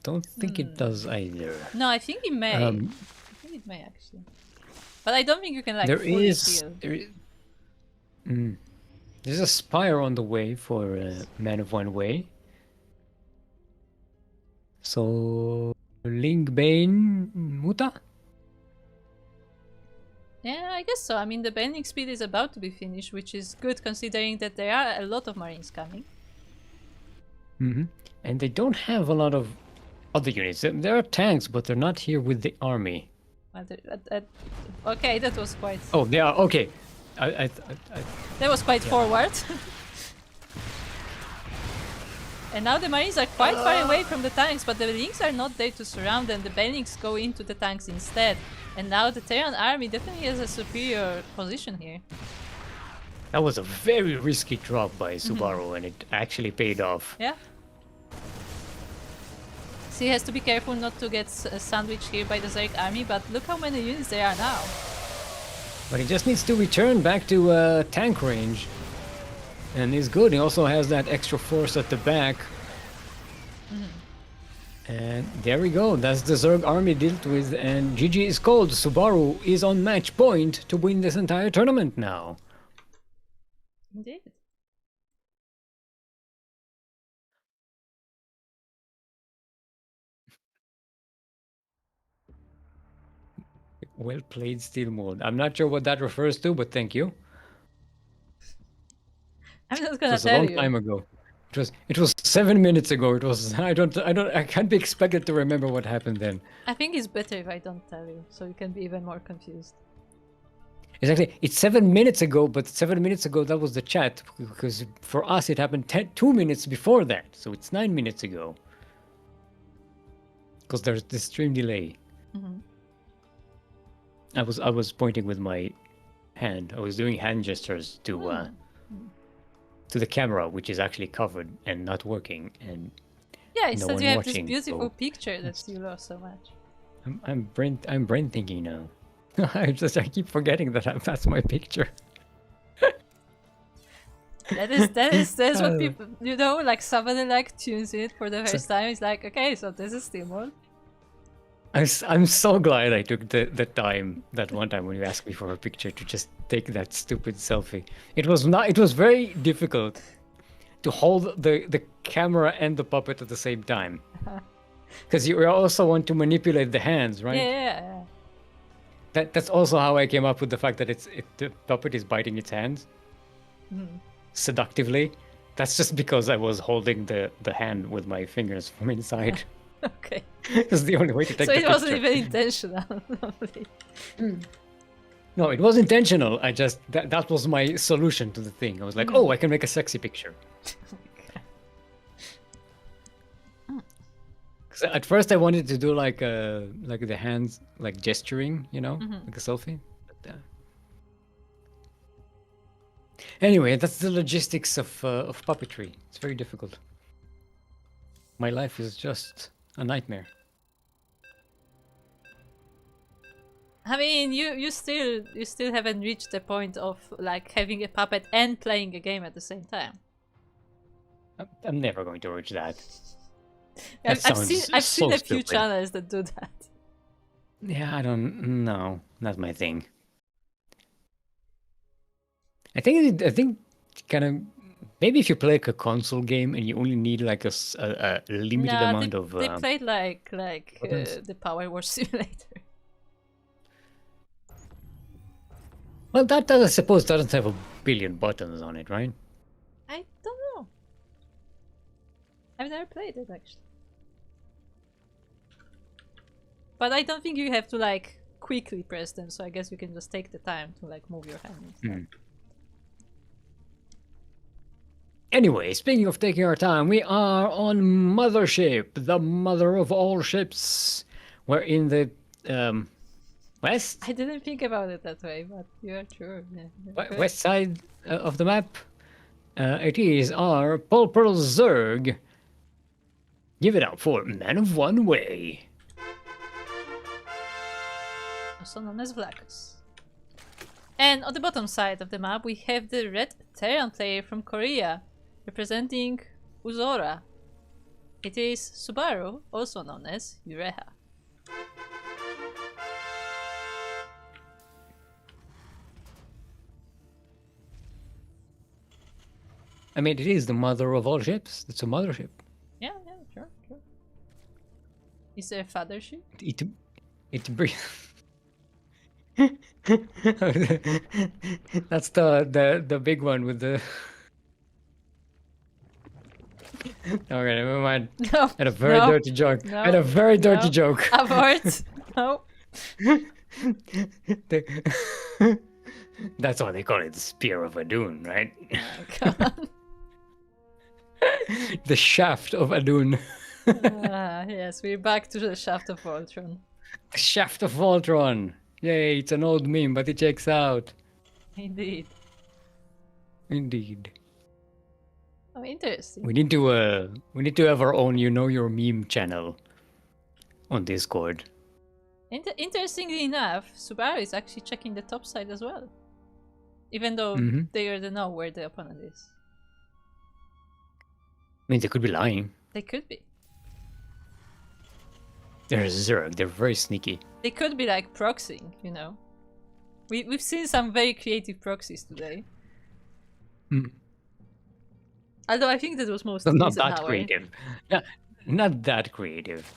don't think it does either. No, I think it may. I think it may actually. But I don't think you can like There fully is, heal. there's a spire on the way for Man of One Way. So Lingbane Muta? Yeah, I guess so. I mean, the bending speed is about to be finished, which is good considering that there are a lot of marines coming. And they don't have a lot of other units. There are tanks, but they're not here with the army. Well, okay, that was quite. Oh, they are. Okay. That was quite forward. And now the marines are quite far away from the tanks, but the links are not there to surround them. The bendings go into the tanks instead. And now the Terran army definitely has a superior position here. That was a very risky drop by Subaru, and it actually paid off. Yeah. So he has to be careful not to get sandwiched here by the Zerg army, but look how many units there are now. But he just needs to return back to tank range. And he's good. He also has that extra force at the back. And there we go. That's the Zerg army dealt with. And GG is called. Subaru is on match point to win this entire tournament now. Indeed. Well played, Steel Mode. I'm not sure what that refers to, but thank you. I'm not It gonna was a tell long you. time ago. It was 7 minutes ago. It was I can't be expected to remember what happened then. I think it's better if I don't tell you, so you can be even more confused. Exactly. It's 7 minutes ago, but 7 minutes ago that was the chat, because for us it happened 2 minutes before that, so it's 9 minutes ago. Because there's this stream delay. I was pointing with my hand. I was doing hand gestures to the camera, which is actually covered and not working, and Yeah, it's no that one you have watching, this beautiful so picture that you love so much. I'm brain thinking now. I keep forgetting that that's my picture. That's what people, you know, like somebody like tunes in for the first time. It's like, okay, so this is Steam Mode. I'm so glad I took the time that one time when you asked me for a picture to just take that stupid selfie. It was very difficult to hold the camera and the puppet at the same time. Because you also want to manipulate the hands, right? Yeah. That's also how I came up with the fact that the puppet is biting its hands seductively. That's just because I was holding the hand with my fingers from inside. Okay. It's the only way to take So the it picture. wasn't even intentional. Lovely. No, it was intentional. I just that was my solution to the thing. I was like, oh, I can make a sexy picture. So at first, I wanted to do like the hands, like gesturing, you know, like a selfie. But, anyway, that's the logistics of puppetry. It's very difficult. My life is just a nightmare. I mean, you still haven't reached the point of like having a puppet and playing a game at the same time. I'm never going to reach that. I've, That I've seen sounds I've so seen a few stupid. channels that do that. Yeah, I don't know. Not my thing. I think kind of maybe if you play like a console game and you only need like a limited No, amount of they played like buttons. the Power Wash Simulator. Well, that I suppose doesn't have a billion buttons on it, right? I don't know. I've never played it actually. But I don't think you have to like quickly press them, so I guess you can just take the time to like move your hand and stuff. Anyway, speaking of taking our time, we are on Mothership, the mother of all ships. We're in the west I didn't think about it that way, but you're true. Yeah, west side of the map. It is our Pulpral Zerg. Give it up for Man of One Way. also known as Vlacus. And on the bottom side of the map, we have the red Terran player from Korea, representing Uzora. It is Subaru, also known as Ureha. I mean, it is the mother of all ships. It's a mothership. Yeah, sure. Is there a fathership? It That's the big one with the. Okay, never mind. No. Had a very dirty joke. No. Had a very dirty joke. Abort. No. That's why they call it the Spear of Adun, right? Oh, God. The Shaft of Adun. Yes, we're back to the Shaft of Voltron. The Shaft of Voltron. Yay, it's an old meme, but it checks out. Indeed. Indeed. Oh, interesting. We need to have our own You Know Your Meme channel on Discord. Interestingly enough, Subaru is actually checking the top side as well. Even though they already know where the opponent is. I mean, they could be lying. They could be. They're Zerg. They're very sneaky. They could be like proxying, you know. We've seen some very creative proxies today. Although I think that was mostly Not that creative. Not that creative.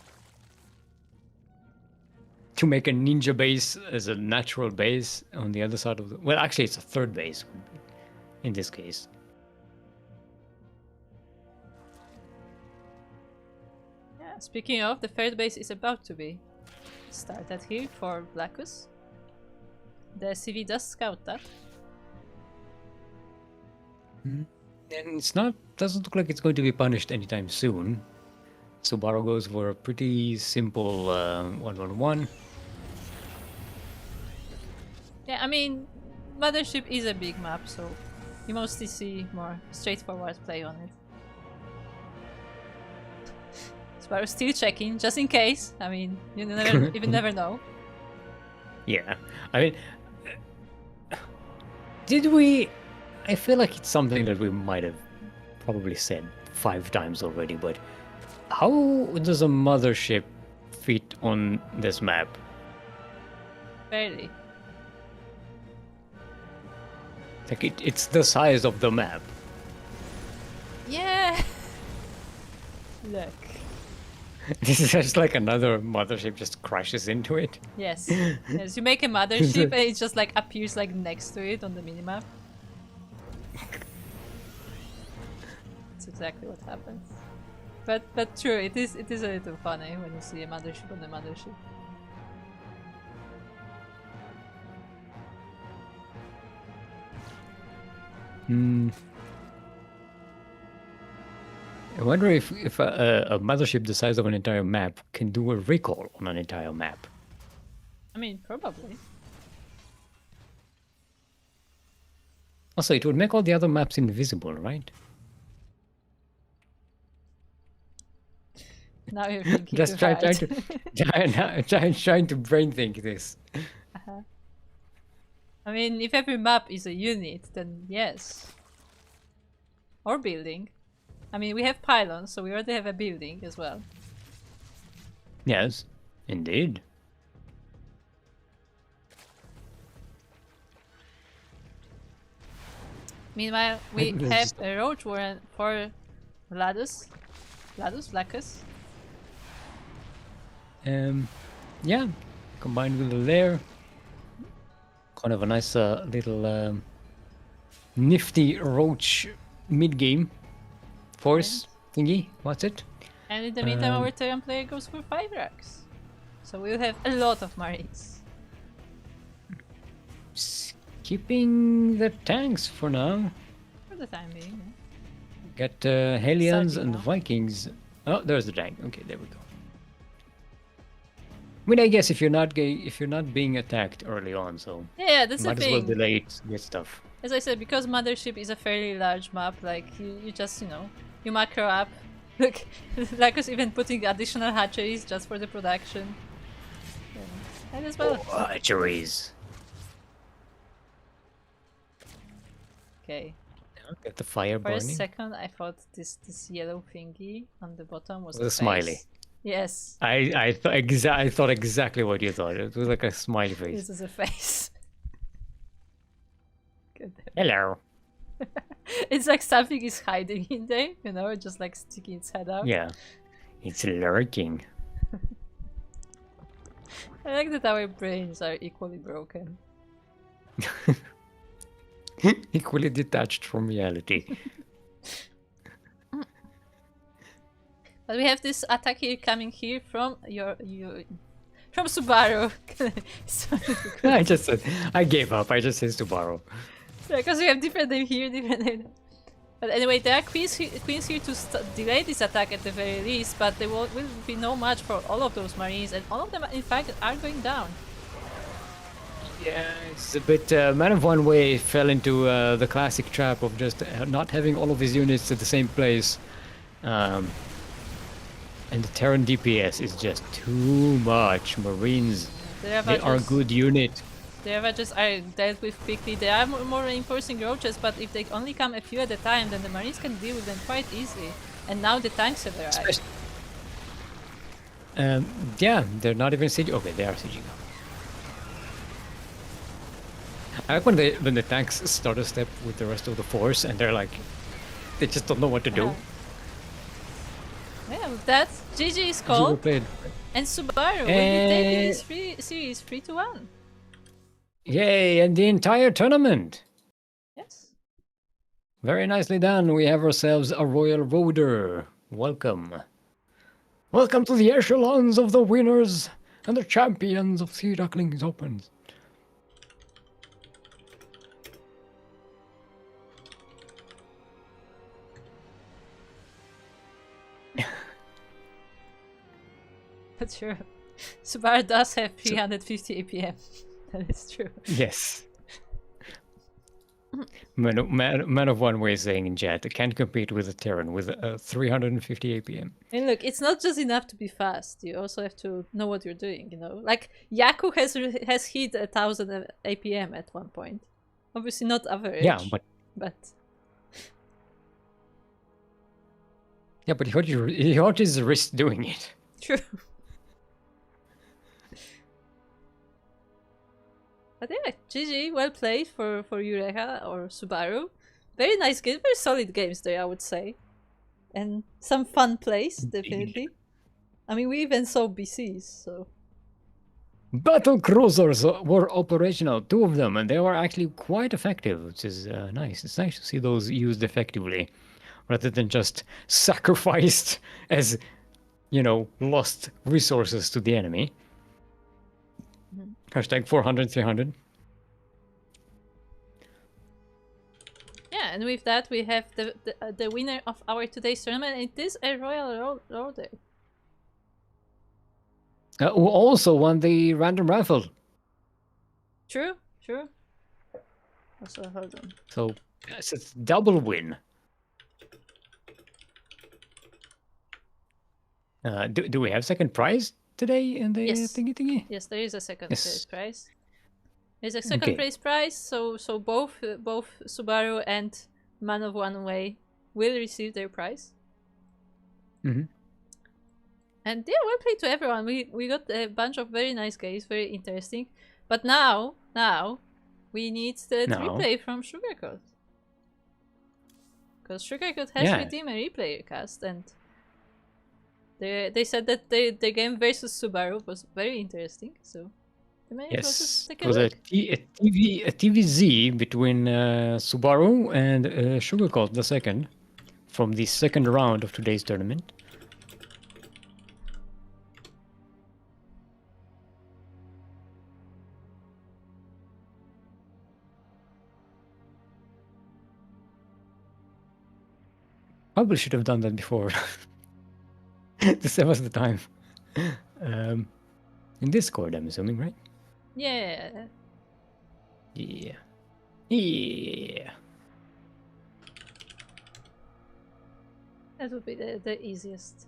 To make a ninja base as a natural base on the other side of the... Well, actually, it's a third base in this case. Yeah, speaking of, the third base is about to be started here for Blackus. The CV does scout that. And doesn't look like it's going to be punished anytime soon. Subaru goes for a pretty simple 1-1-1. Yeah, I mean, Mothership is a big map, so you mostly see more straightforward play on it. Subaru still checking, just in case. I mean, you never know. Yeah, I mean, did we... I feel like it's something that we might have probably said 5 times already, but how does a mothership fit on this map? Barely. Like, it's the size of the map. Yeah! Look. This is just like another mothership just crashes into it. Yes. Yes, you make a mothership and it just like appears like next to it on the minimap. That's exactly what happens. But true, it is a little funny when you see a mothership on the mothership. I wonder if a mothership the size of an entire map can do a recall on an entire map. I mean, probably. Also, it would make all the other maps invisible, right? Now you're thinking Just too hard. trying to brain think this. I mean, if every map is a unit, then yes. Or building. I mean, we have pylons, so we already have a building as well. Yes, indeed. Meanwhile, we have a roach warren for Vladus. Vlacus. Yeah, combined with the lair. Kind of a nice little nifty roach mid-game force thingy. What's it? And in the meantime, our Terran player goes for 5 racks. So we'll have a lot of Marines. Skipping the tanks for now. For the time being. Get Hellions Starting and now. Vikings. Oh, there's the tank. Okay, there we go. I mean, I guess if you're not being attacked early on, so Yeah, that's the might as thing. well delay it, get stuff. As I said, because Mothership is a fairly large map, like you just, you macro up. Look, Lacus even putting additional hatcheries just for the production. And as well. Oh, hatcheries. Okay. Get the fire For a burning. second, I thought this yellow thingy on the bottom was With a the smiley. face. Yes. I thought exactly what you thought. It was like a smiley face. This is a face. Good. Hello. It's like something is hiding in there, just like sticking its head out. Yeah, it's lurking. I like that our brains are equally broken. Equally detached from reality. But we have this attack here coming here from from Subaru. I gave up. I just said Subaru. Because we have different name here, different name. But anyway, there are queens here to delay this attack at the very least, but there will be no match for all of those Marines, and all of them, in fact, are going down. Yeah, it's a bit. Man of One Way fell into the classic trap of just not having all of his units at the same place. And the Terran DPS is just too much. Marines, they are a good unit. The Ravages are dealt with quickly. They are more reinforcing roaches, but if they only come a few at a time, then the Marines can deal with them quite easily. And now the tanks have arrived. Yeah, they're not even sieging. Okay, they are sieging. I like when the tanks start a step with the rest of the force, and they're like, they just don't know what to do. Yeah, with that, GG is called. And Subaru will be taking this series 3-1. Yay, and the entire tournament. Yes. Very nicely done. We have ourselves a Royal Roader. Welcome. Welcome to the echelons of the winners and the champions of Sea Ducklings Opens. That's true. Subaru does have 350 APM. That is true. Yes. Man of One Way saying in chat, can't compete with a Terran with 350 APM. And look, it's not just enough to be fast. You also have to know what you're doing, Like, Yaku has hit 1000 APM at one point. Obviously not average. Yeah, but... Yeah, but he hurt his wrist doing it. True. But yeah, GG, well played for Eureka or Subaru. Very nice game, very solid games there, I would say. And some fun plays, definitely. I mean, we even saw BCs, so... Battle cruisers were operational, 2 of them, and they were actually quite effective, which is nice. It's nice to see those used effectively, rather than just sacrificed as, lost resources to the enemy. Hashtag 400, 300. Yeah, and with that we have the winner of our today's tournament. It is a Royal Roader. Who also won the random raffle. True. Also, hold on. So, yes, it's double win. Do we have second prize today in the Yes. thingy? Yes, there is a second Yes. prize. There's a second Okay. place prize, so both Subaru and Man of One Way will receive their prize. Mm-hmm. And yeah, well played to everyone. We got a bunch of very nice games, very interesting. But now we need the Now, replay from Sugarcoat. Because Sugarcoat has yeah. redeemed a replay cast, and they said that the game versus Subaru was very interesting. So we may as well just Yes, take it a was look. a TVZ between Subaru and Sugarcoat the second from the second round of today's tournament. Probably should have done that before. To save us the time. In Discord, I'm assuming, right? Yeah. Yeah. Yeah. That would be the easiest.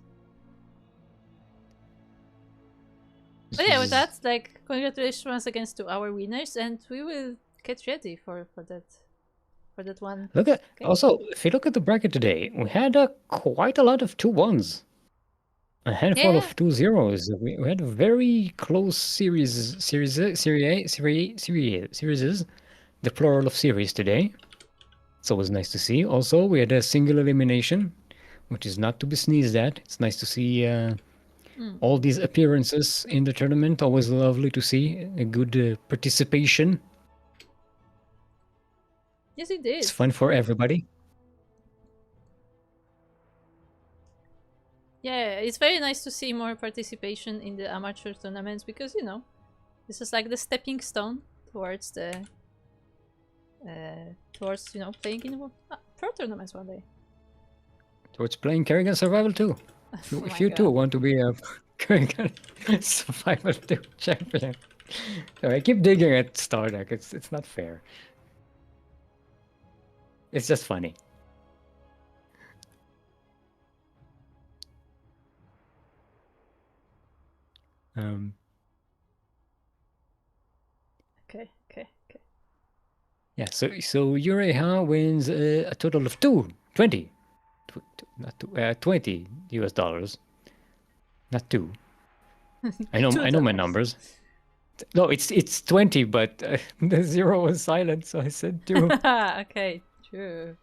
This But yeah, with is- that, like, congratulations once again to our winners, and we will get ready for that one. Look at game. also if you look at the bracket today, we had quite a lot of 2-1s. A handful Yeah. of 2-0s. We had a very close series, the plural of series today. It's always nice to see. Also, we had a single elimination, which is not to be sneezed at. It's nice to see all these appearances in the tournament. Always lovely to see a good participation. Yes, it is. It's fun for everybody. Yeah, it's very nice to see more participation in the amateur tournaments because this is like the stepping stone towards the playing in pro tournaments one day. Towards playing Kerrigan Survival 2. Oh If my you too God. want to be a Kerrigan Survival 2 champion. So I keep digging at Stardeck. It's not fair. It's just funny. Um, Okay. yeah, so Ureha wins a total of 20. Not 20 US dollars. Not 2. I know my $2. numbers. No, it's 20, but the 0 was silent, so I said 2. Okay, true.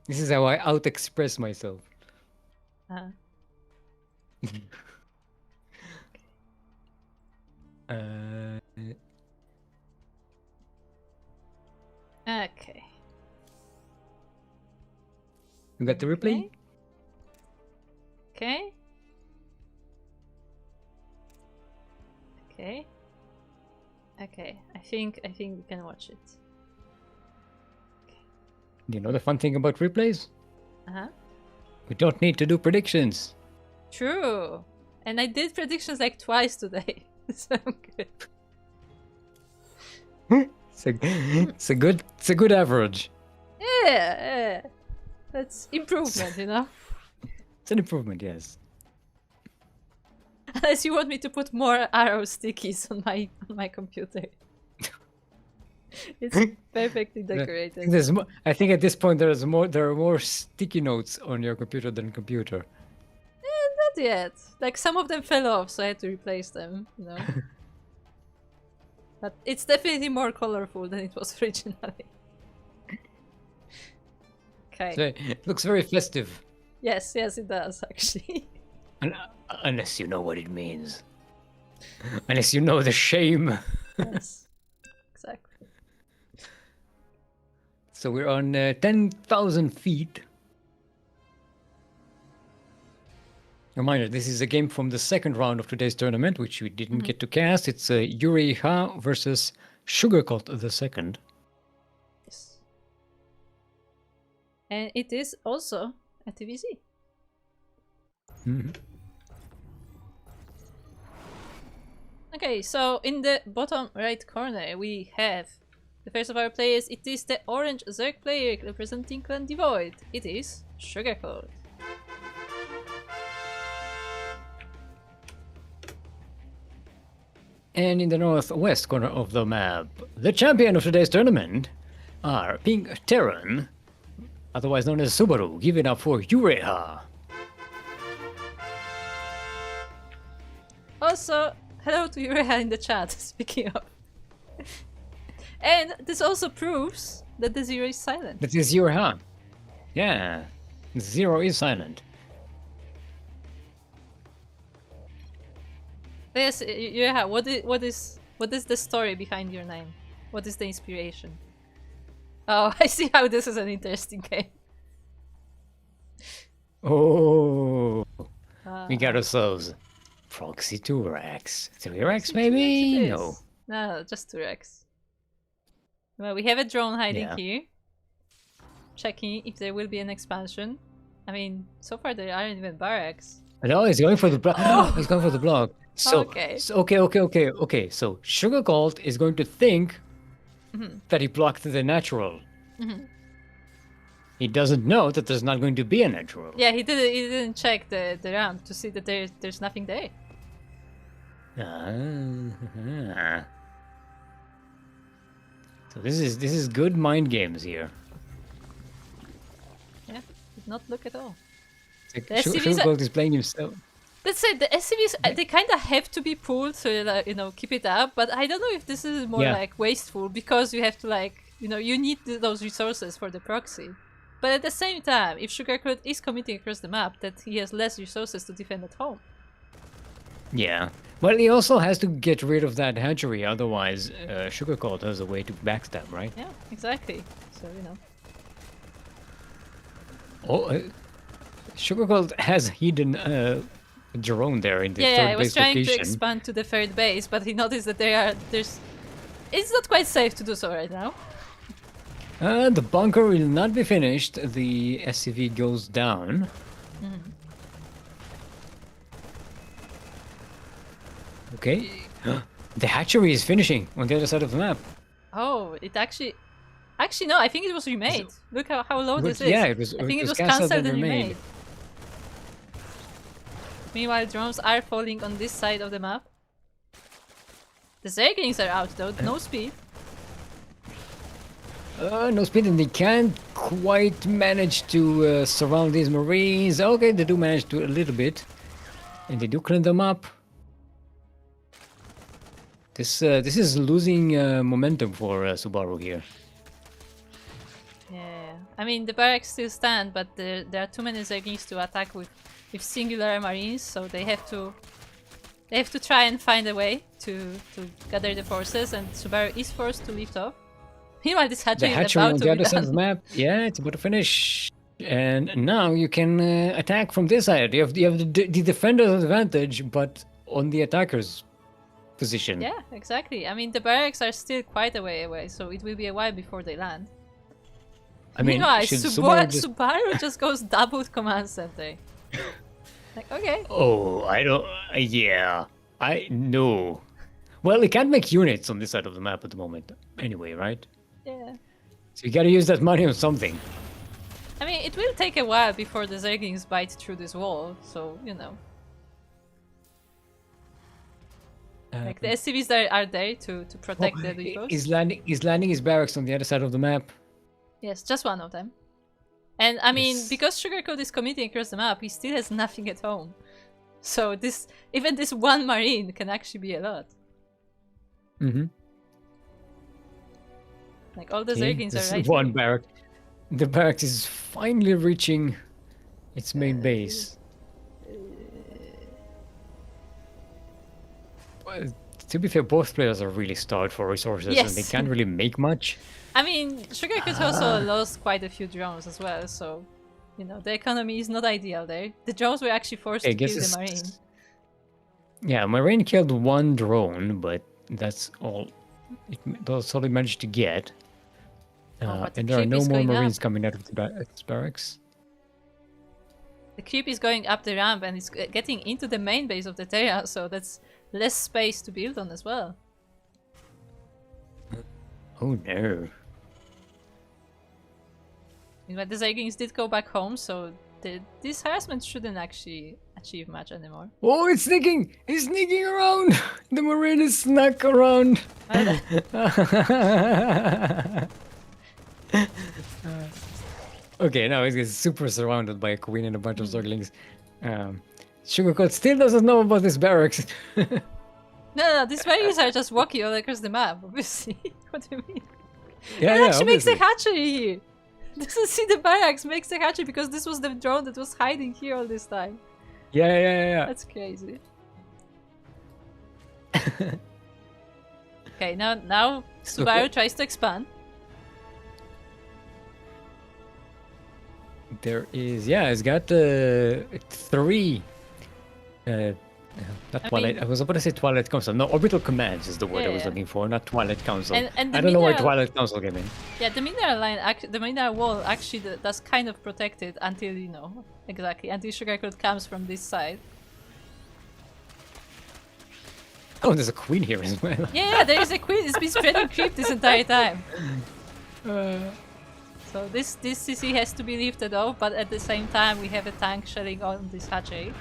This is how I out-express myself. Uh, Uh, okay. you got the replay? Okay. Okay. I think we can watch it. You know the fun thing about replays? Uh-huh. We don't need to do predictions. True. And I did predictions like twice today. So I'm good. It's a good average. Yeah. That's improvement, It's an improvement, yes. Unless you want me to put more arrow stickies on my computer. It's perfectly decorated. I think at this point there are more sticky notes on your computer than computer. Not yet. Like some of them fell off, so I had to replace them, But it's definitely more colorful than it was originally. Okay. So it looks very festive. Yes, it does actually. Unless you know what it means. Unless you know the shame. Yes. Exactly. So we're on 10,000 feet. Reminder, this is a game from the second round of today's tournament, which we didn't get to cast. It's Yuri Ha versus Sugarcoat the second. Yes. And it is also a TVZ. Mm-hmm. Okay, so in the bottom right corner we have The first of our players, it is the orange Zerg player representing Clan Devoid. It is Sugarcoat. And in the northwest corner of the map, the champion of today's tournament are Pink Terran, otherwise known as Subaru. Give it up for Ureha. Also, hello to Ureha in the chat, speaking of. And this also proves that the zero is silent. That is Ureha. Yeah, zero is silent. Yes, Ureha, what is the story behind your name? What is the inspiration? Oh, I see how this is an interesting game. Oh, we got ourselves Proxy 2-Rex. 3-Rex maybe? No. No, just 2-Rex. Well, we have a drone hiding here. Checking if there will be an expansion. I mean, so far there aren't even barracks. No, he's going for the block. Oh, he's going for the block. So, okay. So Sugar Gold is going to think that he blocked the natural. He doesn't know that there's not going to be a natural. Yeah, he didn't check the ramp to see that there's nothing there. So this is good mind games here. Yeah, did not look at all. Like Sugar Gold is playing himself. Let's say the SCVs, they kind of have to be pulled so that, you know, keep it up, but I don't know if this is more like wasteful because you have to, like, you know, you need those resources for the proxy. But at the same time, if Sugarcoat is committing across the map, that he has less resources to defend at home. Yeah. Well, he also has to get rid of that hatchery, otherwise Sugarcoat has a way to backstab, right? Yeah, exactly. So, you know. Oh, Sugarcoat has hidden drone there in the third base location. Yeah, I was trying to expand to the third base, but he noticed that there's... It's not quite safe to do so right now. The bunker will not be finished. The SCV goes down. Okay. The hatchery is finishing on the other side of the map. Oh, it actually... Actually, no, I think it was remade. Look how low this is. Yeah, it was. I think it was cancelled and remade. Meanwhile, drones are falling on this side of the map. The Zerglings are out though, no speed. No speed, and they can't quite manage to surround these Marines. Okay, they do manage to a little bit, and they do clean them up. This is losing momentum for Subaru here. Yeah, I mean the barracks still stand, but there are too many Zerglings to attack with singular Marines, so they have to try and find a way to gather the forces, and Subaru is forced to lift off. Meanwhile, this hatchery is about on to the be other done. side of the map. Yeah, it's about to finish. And now you can attack from this side. You have the defender's advantage, but on the attacker's position. Yeah, exactly. I mean, the barracks are still quite a way away, so it will be a while before they land. I mean, meanwhile, Subaru just goes double command center. Like, okay. Oh, I don't... yeah. I know. Well, it can't make units on this side of the map at the moment. Anyway, right? Yeah. So you gotta use that money on something. I mean, it will take a while before the Zerglings bite through this wall, so, you know. Like, the SCVs are there to protect the depots. He's landing his barracks on the other side of the map. Yes, just one of them. And, I mean, because Sugarcoat is committing across the map, he still has nothing at home. So even this one Marine can actually be a lot. Like, all the Zerglings are right one here. barrack. The barracks is finally reaching its main base. To be fair, both players are really starved for resources, and they can't really make much. I mean, Sugarcoat also lost quite a few drones as well, so, you know, the economy is not ideal there. The drones were actually forced to kill the Marine. Yeah, Marine killed one drone, but that's all. That's all he managed to get. And there are no more Marines coming out of the barracks. The creep is going up the ramp and it's getting into the main base of the Terra, so that's less space to build on as well. Oh no. But the Zerglings did go back home, so this harassment shouldn't actually achieve much anymore. Oh, it's sneaking! He's sneaking around! The Marine is snuck around! Okay, now he's super surrounded by a queen and a bunch of Zerglings. Sugarcoat still doesn't know about this barracks. No, these barriers are just walking all across the map, obviously. What do you mean? Yeah, It yeah, actually makes a obviously. hatchery here! Doesn't see the barracks, makes a hatchery because this was the drone that was hiding here all this time. Yeah. That's crazy. Okay, now Subaru tries to expand. There is, yeah, it's got 3. Not Twilight. I was about to say Twilight Council. No, Orbital Commands is the word I was Yeah. looking for, not Twilight Council. And the I don't know why mineral- Twilight Council came in. Yeah, the mineral line, the mineral wall actually does kind of protect it until, you know, exactly, until Sugarcoat comes from this side. Oh, there's a queen here as well. Yeah, there is a queen. It's been spreading creep this entire time. So this CC has to be lifted off, but at the same time we have a tank shelling on this hatchery.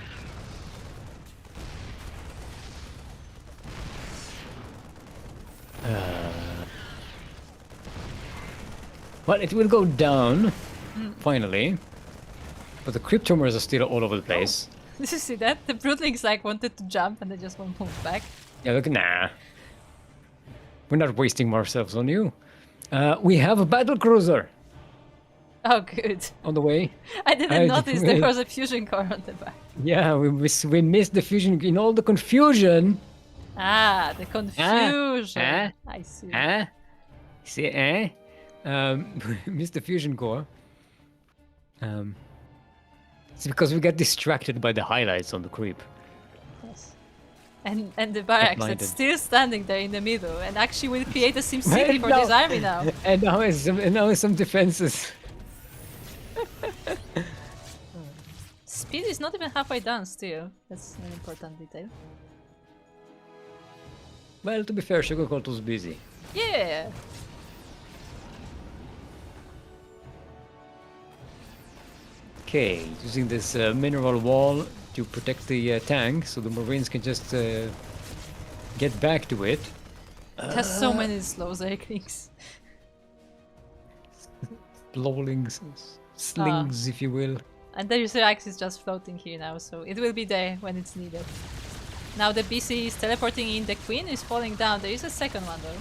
Well, it will go down, finally. But the cryptomers are still all over the place. Did you see that? The Broodlings like wanted to jump and they just won't move back. Yeah, look, nah. We're not wasting ourselves on you. We have a battle cruiser Oh, good. on the way. I didn't notice there was a fusion core on the back. Yeah, we missed the fusion in all the confusion. Ah, the confusion. Ah, I see. See, missed the fusion core. It's because we got distracted by the highlights on the creep. Yes. And the barracks blinded. that's still standing there in the middle and actually will create a sim city for this army now. And now it's some defenses. Speed is not even halfway done still. That's an important detail. Well, to be fair, Sugarcoat was busy. Yeah. Okay, using this mineral wall to protect the tank, so the Marines can just get back to it. It has so many slow Zerglings. Blowlings, slings, if you will. And the Rex is just floating here now, so it will be there when it's needed. Now the BC is teleporting in, the Queen is falling down. There is a second one though.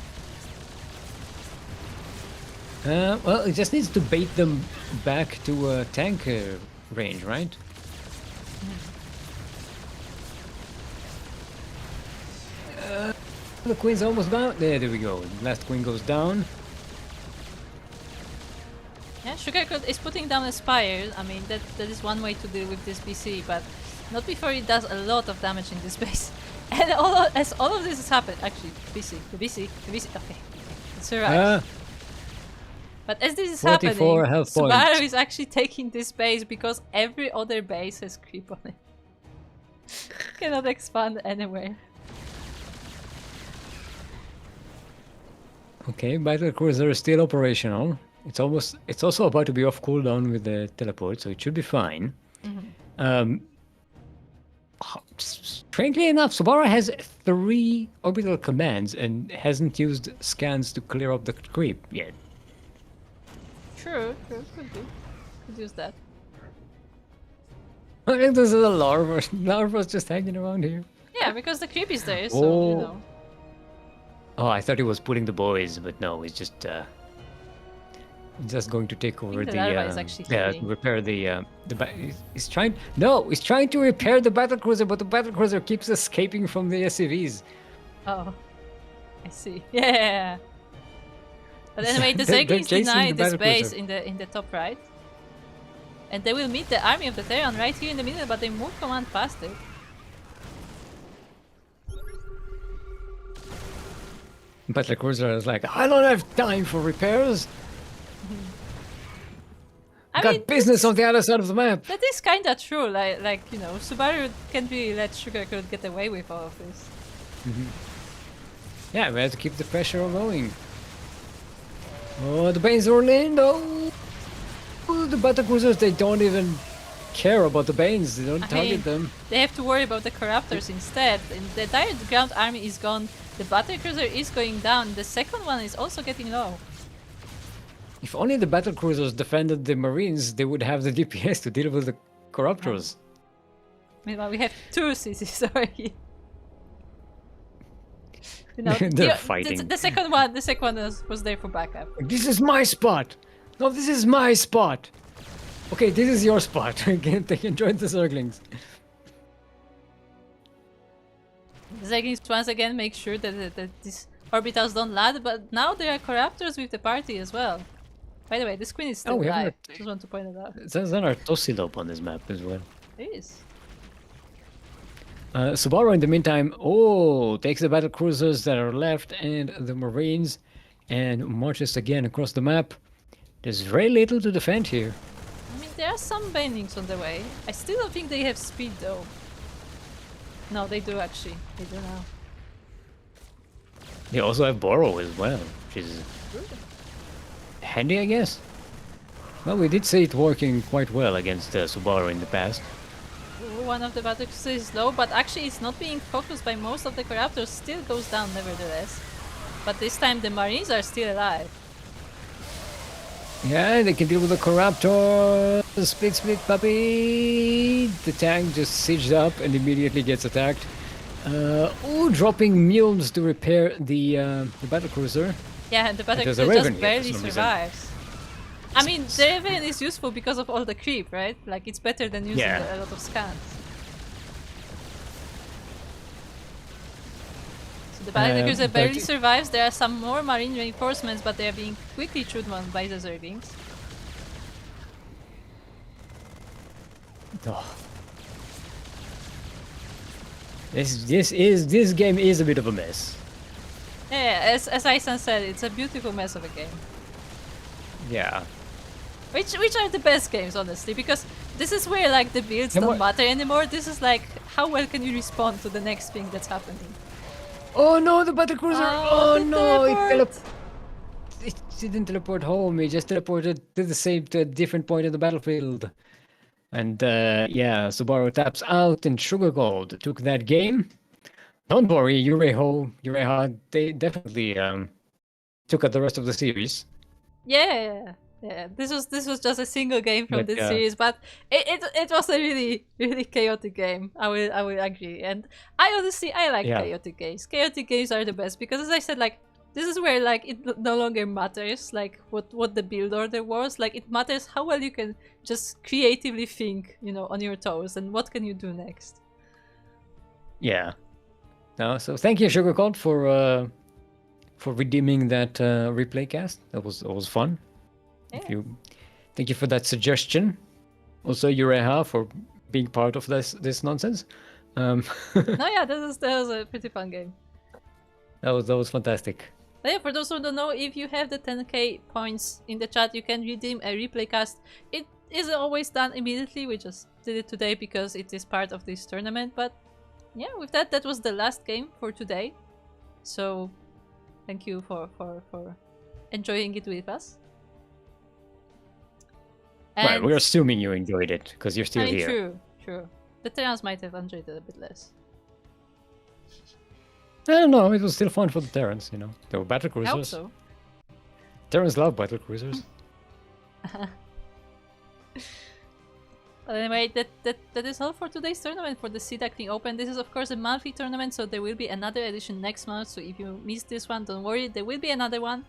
Well, it just needs to bait them back to tank range, right? The Queen's almost down. There we go. Last Queen goes down. Yeah, Sugarcoat is putting down a Spire. I mean, that is one way to deal with this BC, but not before it does a lot of damage in this base. And as all of this has happened, actually, the BC, okay, it's alright. But as this is happening, 44 health points. Subaru is actually taking this base because every other base has creep on it. Cannot expand anywhere. Okay, battle cruiser is still operational. It's also about to be off cooldown with the teleport, so it should be fine. Strangely enough, Subaru has 3 orbital commands and hasn't used scans to clear up the creep yet. True, could be. Could use that. I think this is a larva. Larva's just hanging around here. Yeah, because the creep is there, so you Oh. know. Oh, I thought he was pulling the boys, but no, he's just going to take over the the larva is actually healing. repair he's trying to repair the battle cruiser, but the battle cruiser keeps escaping from the SCVs. Oh, I see. Yeah. But anyway, the They're Zerglings chasing deny the the battle space cruiser. in the top right. And they will meet the army of the Terran right here in the middle, but they move command past it. Battle cruiser is like, I don't have time for repairs. I Got mean, business on the other side of the map. that is kinda true. Like you know, Subaru can't really let Sugarcoat get away with all of this. Yeah, we have to keep the pressure going. Oh, the Banes roll in. Oh, the Battlecruisers, they don't even care about the Banes. They don't I target mean, them. they have to worry about the Corruptors instead. And the entire ground army is gone. The battlecruiser is going down. The second one is also getting low. If only the Battlecruisers defended the Marines, they would have the DPS to deal with the Corruptors. Meanwhile, we have two CCs already. You know, They're fighting. the second one was there for backup. This is my spot. No, this is my spot. Okay, this is your spot. Again, they can join the Zerglings. The Zerglings once again make sure that these orbitals don't land, but now there are Corruptors with the party as well. By the way, this queen is still we have alive. Just want to point it out. There's another Tossilope on this map as well. It is. Subaru, in the meantime, takes the battle cruisers that are left and the Marines and marches again across the map. There's very little to defend here. I mean, there are some bindings on the way. I still don't think they have speed though. No, they do actually. They do now. They also have Borrow as well, which is handy, I guess. Well, we did see it working quite well against Subaru in the past. One of the battlecruisers is low, but actually it's not being focused by most of the Corruptors. Still goes down nevertheless. But this time the Marines are still alive. Yeah, they can deal with the Corruptor. Split, puppy. The tank just sieged up and immediately gets attacked. Dropping mules to repair the battlecruiser. Yeah, and the battlecruiser just barely survives. I mean, the Raven is useful because of all the creep, right? Like, it's better than using a lot of scans. So the battlecruiser barely survives. There are some more marine reinforcements, but they are being quickly chewed on by the Zerglings. Oh. This game is a bit of a mess. Yeah, as Aisan said, it's a beautiful mess of a game. Yeah. Which are the best games, honestly, because this is where like the builds don't matter anymore. This is like, how well can you respond to the next thing that's happening? Oh no, the battlecruiser! Oh no, it didn't teleport home. It just teleported to a different point of the battlefield. And yeah, Subaru taps out, and Sugar Gold took that game. Don't worry, Ureha, they definitely took out the rest of the series. Yeah. This was just a single game from this series, but it was a really chaotic game. I will agree, and I honestly like chaotic games. Chaotic games are the best because, as I said, like this is where like it no longer matters like what the build order was. Like it matters how well you can just creatively think, you know, on your toes, and what can you do next. Yeah. No, so thank you, Sugar Gold, for redeeming that replay cast. That was fun. Yeah. Thank you for that suggestion. Also, Ureha, for being part of this nonsense. No, yeah, that was a pretty fun game. That was fantastic. But yeah, for those who don't know, if you have the 10k points in the chat, you can redeem a replay cast. It isn't always done immediately. We just did it today because it is part of this tournament. But yeah, with that was the last game for today. So thank you for enjoying it with us. And right, we're assuming you enjoyed it because you're still here. True. The Terrans might have enjoyed it a bit less. I don't know. It was still fun for the Terrans, you know. They were battle cruisers. I hope so. Terrans love battle cruisers. But anyway, that is all for today's tournament for the Duckling Open. This is of course a monthly tournament, so there will be another edition next month. So if you missed this one, don't worry, there will be another one.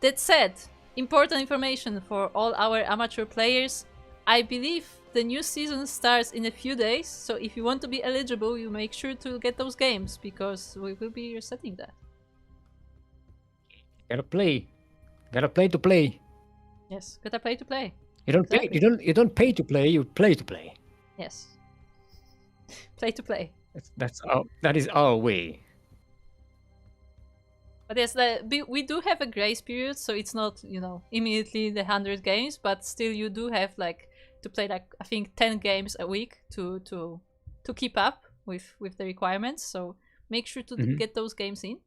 That said, important information for all our amateur players. I believe the new season starts in a few days, so if you want to be eligible, you make sure to get those games because we will be resetting that. Gotta play to play. Yes, gotta play to play. You don't play. You don't pay to play. You play to play. Yes. Play to play. That is our way. But yes, we do have a grace period, so it's not, you know, immediately the 100 games, but still you do have like to play like I think 10 games a week to keep up with the requirements. So make sure to get those games in.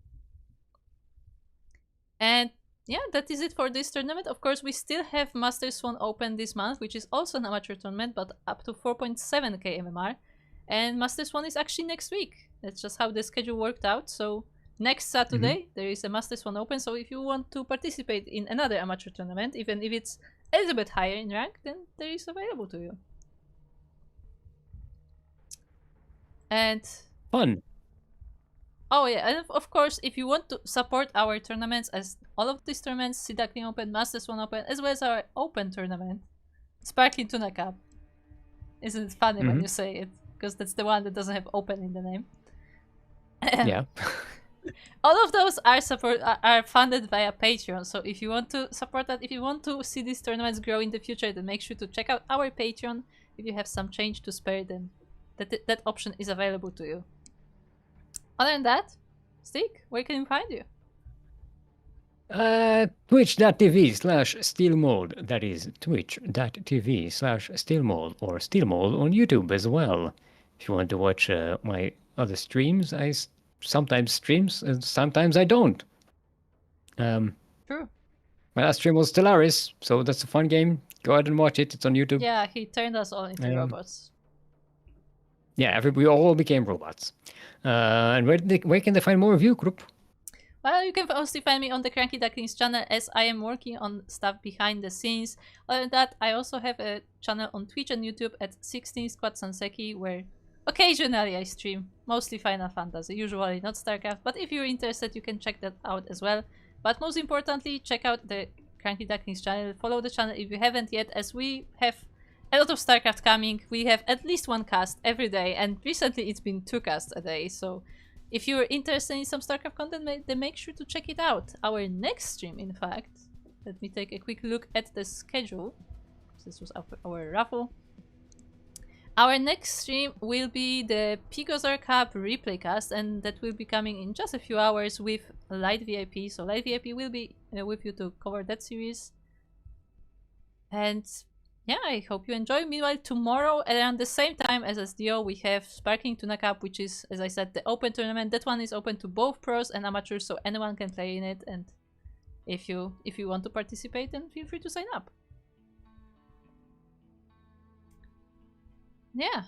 And yeah, that is it for this tournament. Of course, we still have Masters 1 open this month, which is also an amateur tournament, but up to 4.7k MMR. And Masters 1 is actually next week. That's just how the schedule worked out. So next Saturday, there is a Masters 1 open. So if you want to participate in another amateur tournament, even if it's a little bit higher in rank, then there is available to you. And Fun. oh yeah, and of course, if you want to support our tournaments, as all of these tournaments, Duckling Open, Masters 1 Open, as well as our open tournament, Sparkling Tuna Cup. Isn't it funny when you say it? Because that's the one that doesn't have open in the name. Yeah. All of those are funded via Patreon. So if you want to support that, if you want to see these tournaments grow in the future, then make sure to check out our Patreon. If you have some change to spare, then that option is available to you. Other than that, Stick, where can we find you? Twitch.tv/steelmold. That is twitch.tv/steelmold or steelmold on YouTube as well. If you want to watch my other streams, I sometimes streams and sometimes I don't. True. My last stream was Stellaris, so that's a fun game. Go ahead and watch it. It's on YouTube. Yeah, he turned us all into robots. Yeah, we all became robots. And where can they find more of you, group? Well, you can mostly find me on the CranKy Ducklings channel, as I am working on stuff behind the scenes. Other than that, I also have a channel on Twitch and YouTube at 16 Squad Sanseki, where occasionally I stream, mostly Final Fantasy, usually not StarCraft, but if you're interested, you can check that out as well. But most importantly, check out the CranKy Ducklings channel, follow the channel if you haven't yet, as we have a lot of StarCraft coming. We have at least one cast every day, and recently it's been 2 casts a day, so if you're interested in some StarCraft content, then make sure to check it out. Our next stream, in fact, let me take a quick look at the schedule. This was our raffle. Our next stream will be the Pigozar Cup replay cast, and that will be coming in just a few hours with Light VIP. So Light VIP will be with you to cover that series. And yeah, I hope you enjoy. Meanwhile, tomorrow around the same time as SDO, we have Sparkling Tuna Cup, which is, as I said, the open tournament. That one is open to both pros and amateurs, so anyone can play in it. And if you want to participate, then feel free to sign up. Yeah,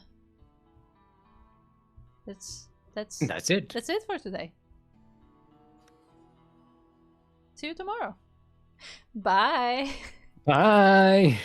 that's it. That's it for today. See you tomorrow. Bye. Bye.